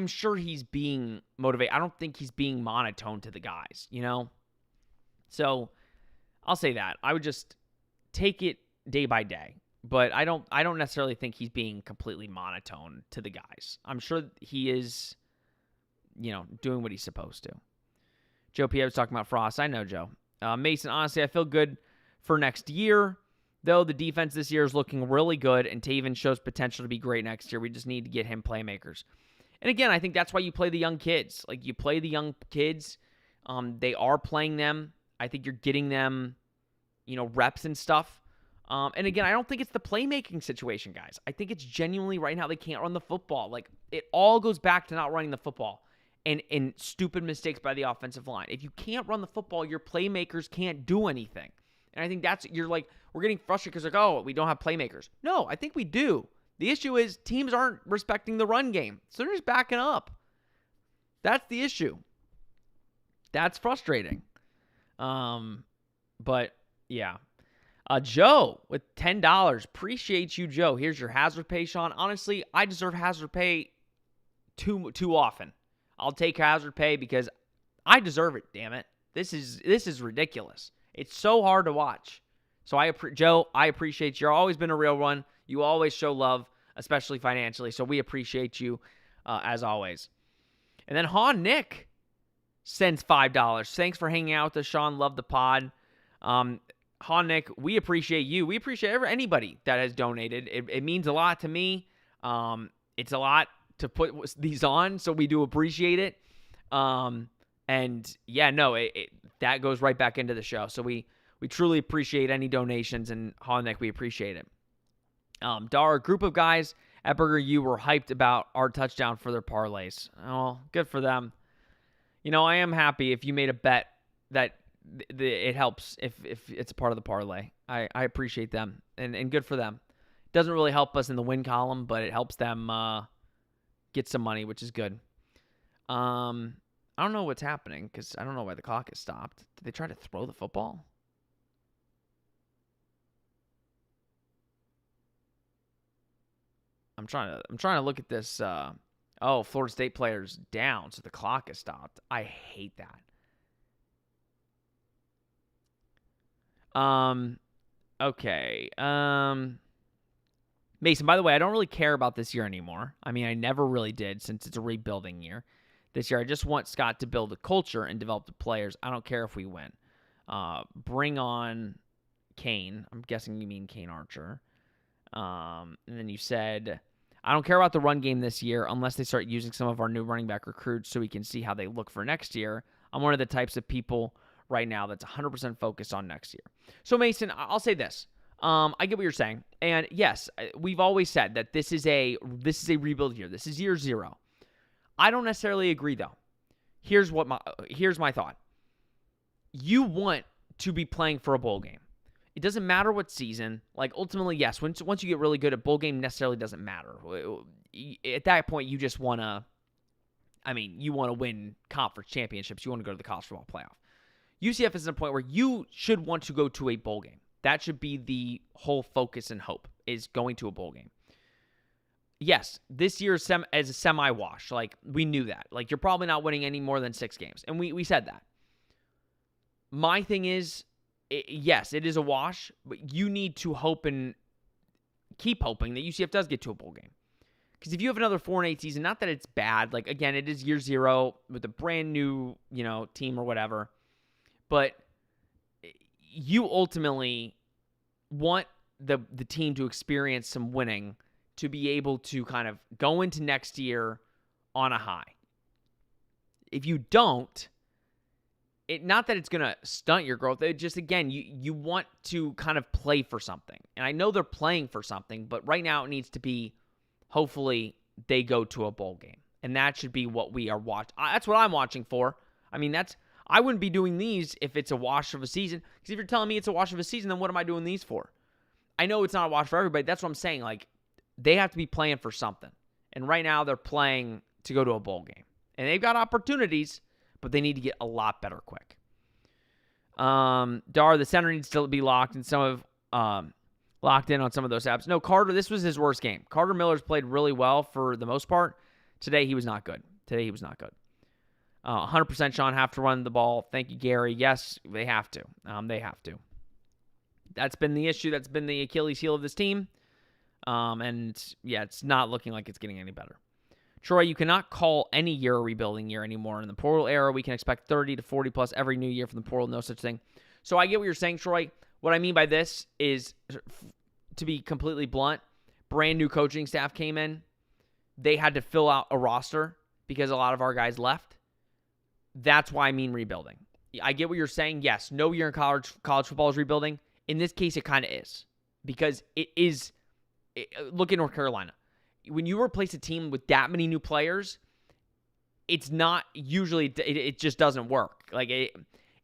sure he's being motivated. I don't think he's being monotone to the guys, So I'll say that. I would just take it day by day. But I don't necessarily think he's being completely monotone to the guys. I'm sure he is, doing what he's supposed to. Joe P. I was talking about Frost. I know, Joe. Mason, honestly, I feel good for next year. Though the defense this year is looking really good, and Taven shows potential to be great next year. We just need to get him playmakers. And again, I think that's why you play the young kids. Like, you play the young kids. They are playing them. I think you're getting them, reps and stuff. And again, I don't think it's the playmaking situation, guys. I think it's genuinely right now they can't run the football. Like, it all goes back to not running the football and stupid mistakes by the offensive line. If you can't run the football, your playmakers can't do anything. And I think we're getting frustrated because we don't have playmakers. No, I think we do. The issue is teams aren't respecting the run game. So they're just backing up. That's the issue. That's frustrating. But yeah. Joe with $10. Appreciate you, Joe. Here's your hazard pay, Sean. Honestly, I deserve hazard pay too often. I'll take hazard pay because I deserve it, damn it. This is ridiculous. It's so hard to watch. So Joe, I appreciate you. You've always been a real one. You always show love, especially financially. So we appreciate you as always. And then Nick sends $5. Thanks for hanging out with us, Sean. Love the pod. Nick, we appreciate you. We appreciate anybody that has donated. It means a lot to me. It's a lot to put these on, so we do appreciate it. And yeah, no, that goes right back into the show. So we truly appreciate any donations, and Hollandneck, we appreciate it. Dar, a group of guys at Burger U were hyped about our touchdown for their parlays. Oh, good for them. I am happy if you made a bet that it helps if it's a part of the parlay. I appreciate them, and good for them. Doesn't really help us in the win column, but it helps them get some money, which is good. I don't know what's happening because I don't know why the clock has stopped. Did they try to throw the football? I'm trying to look at this. Florida State players down, so the clock has stopped. I hate that. Okay. Mason, by the way, I don't really care about this year anymore. I mean, I never really did since it's a rebuilding year. This year, I just want Scott to build a culture and develop the players. I don't care if we win. Bring on Kane. I'm guessing you mean Kane Archer. And then you said, I don't care about the run game this year unless they start using some of our new running back recruits so we can see how they look for next year. I'm one of the types of people right now that's 100% focused on next year. So, Mason, I'll say this. I get what you're saying. And yes, we've always said that this is a rebuild year. This is year 0. I don't necessarily agree, though. Here's my thought. You want to be playing for a bowl game. It doesn't matter what season. Like, ultimately, yes, once you get really good at bowl game, necessarily doesn't matter. At that point, you just want to, you want to win conference championships. You want to go to the college football playoff. UCF is at a point where you should want to go to a bowl game. That should be the whole focus and hope, is going to a bowl game. Yes, this year is a semi-wash. Like, we knew that. Like, you're probably not winning any more than 6 games. And we said that. My thing is, yes, it is a wash, but you need to hope and keep hoping that UCF does get to a bowl game. Because if you have another 4-8 season, not that it's bad. Like, again, it is year 0 with a brand new, team or whatever. But you ultimately want the team to experience some winning to be able to kind of go into next year on a high. If you don't, not that it's going to stunt your growth. It just, again, you want to kind of play for something. And I know they're playing for something, but right now it needs to be, hopefully, they go to a bowl game. And that should be what we are watching. That's what I'm watching for. I wouldn't be doing these if it's a wash of a season. Because if you're telling me it's a wash of a season, then what am I doing these for? I know it's not a wash for everybody. That's what I'm saying. Like, they have to be playing for something. And right now they're playing to go to a bowl game. And they've got opportunities, but they need to get a lot better quick. Dar, the center needs to be locked in locked in on some of those apps. No, Carter, this was his worst game. Carter Miller's played really well for the most part. Today he was not good. 100% Sean have to run the ball. Thank you, Gary. Yes, they have to. They have to. That's been the issue. That's been the Achilles heel of this team. And yeah, it's not looking like it's getting any better. Troy, you cannot call any year a rebuilding year anymore. In the portal era, we can expect 30 to 40 plus every new year from the portal. No such thing. So I get what you're saying, Troy. What I mean by this is, to be completely blunt, brand new coaching staff came in. They had to fill out a roster because a lot of our guys left. That's why I mean rebuilding. I get what you're saying. Yes, no year in college football is rebuilding. In this case, it kind of is. Because it is. Look at North Carolina. When you replace a team with that many new players, it's not usually, it just doesn't work. Like,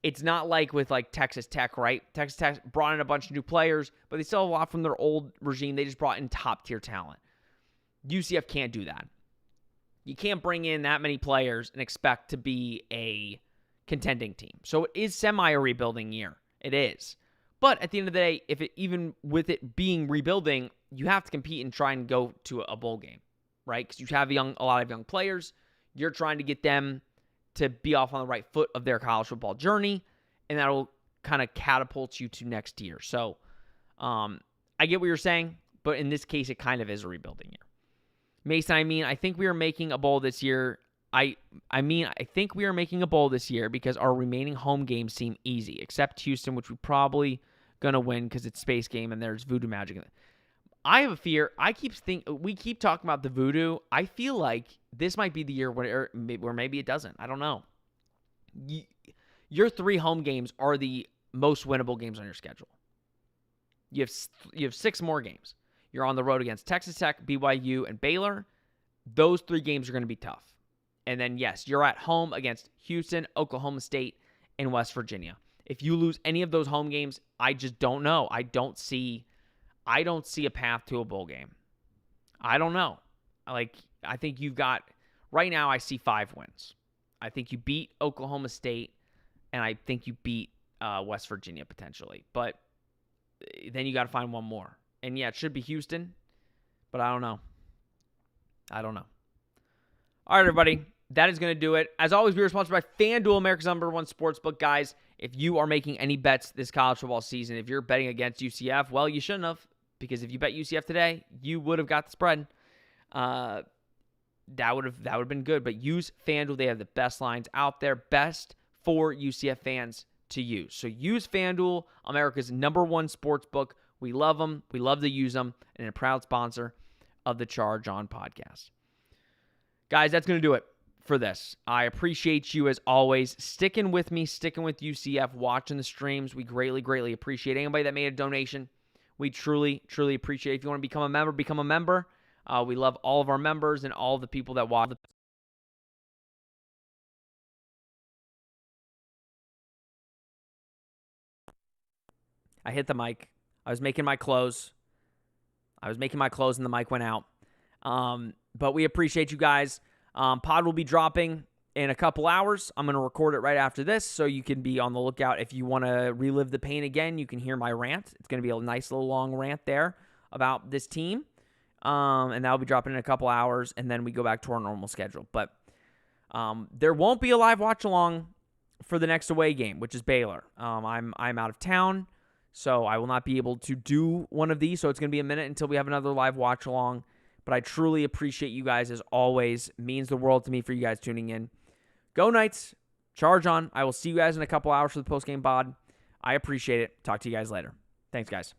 it's not like with like Texas Tech, right? Texas Tech brought in a bunch of new players, but they still have a lot from their old regime. They just brought in top tier talent. UCF can't do that. You can't bring in that many players and expect to be a contending team. So it is a rebuilding year. It is. But at the end of the day, even with it being rebuilding, you have to compete and try and go to a bowl game, right? Because you have a lot of young players. You're trying to get them to be off on the right foot of their college football journey, and that'll kind of catapult you to next year. So I get what you're saying, but in this case, it kind of is a rebuilding year. Mason, I think we are making a bowl this year. I think we are making a bowl this year because our remaining home games seem easy, except Houston, which we probably going to win because it's space game and there's voodoo magic in it. I have a fear. We keep talking about the voodoo. I feel like this might be the year where maybe it doesn't. I don't know. Your 3 home games are the most winnable games on your schedule. You have 6 more games. You're on the road against Texas Tech, BYU, and Baylor. Those 3 games are going to be tough. And then, yes, you're at home against Houston, Oklahoma State, and West Virginia. If you lose any of those home games, I just don't know. I don't see a path to a bowl game. I don't know. I think you've got, right now I see 5 wins. I think you beat Oklahoma State, and I think you beat West Virginia potentially. But then you got to find one more. And yeah, it should be Houston, but I don't know. All right, everybody. That is going to do it. As always, we are sponsored by FanDuel, America's #1 sportsbook. Guys, if you are making any bets this college football season, if you're betting against UCF, well, you shouldn't have, because if you bet UCF today, you would have got the spread. That would have been good. But use FanDuel. They have the best lines out there, best for UCF fans to use. So use FanDuel, America's #1 sportsbook. We love them. We love to use them, and a proud sponsor of the Charge On podcast. Guys, that's going to do it for this. I appreciate you as always sticking with me, sticking with UCF, watching the streams. We greatly, greatly appreciate anybody that made a donation. We truly, truly appreciate it. If you want to become a member, become a member. We love all of our members and all the people that watch. I hit the mic. I was making my close and the mic went out. But we appreciate you guys. Pod will be dropping in a couple hours. I'm going to record it right after this, so you can be on the lookout. If you want to relive the pain again, you can hear my rant. It's going to be a nice little long rant there about this team. And that'll be dropping in a couple hours, and then we go back to our normal schedule. But there won't be a live watch along for the next away game, which is Baylor. I'm out of town, so I will not be able to do one of these. So it's going to be a minute until we have another live watch along. But I truly appreciate you guys as always. It means the world to me for you guys tuning in. Go Knights. Charge on. I will see you guys in a couple hours for the post-game pod. I appreciate it. Talk to you guys later. Thanks, guys.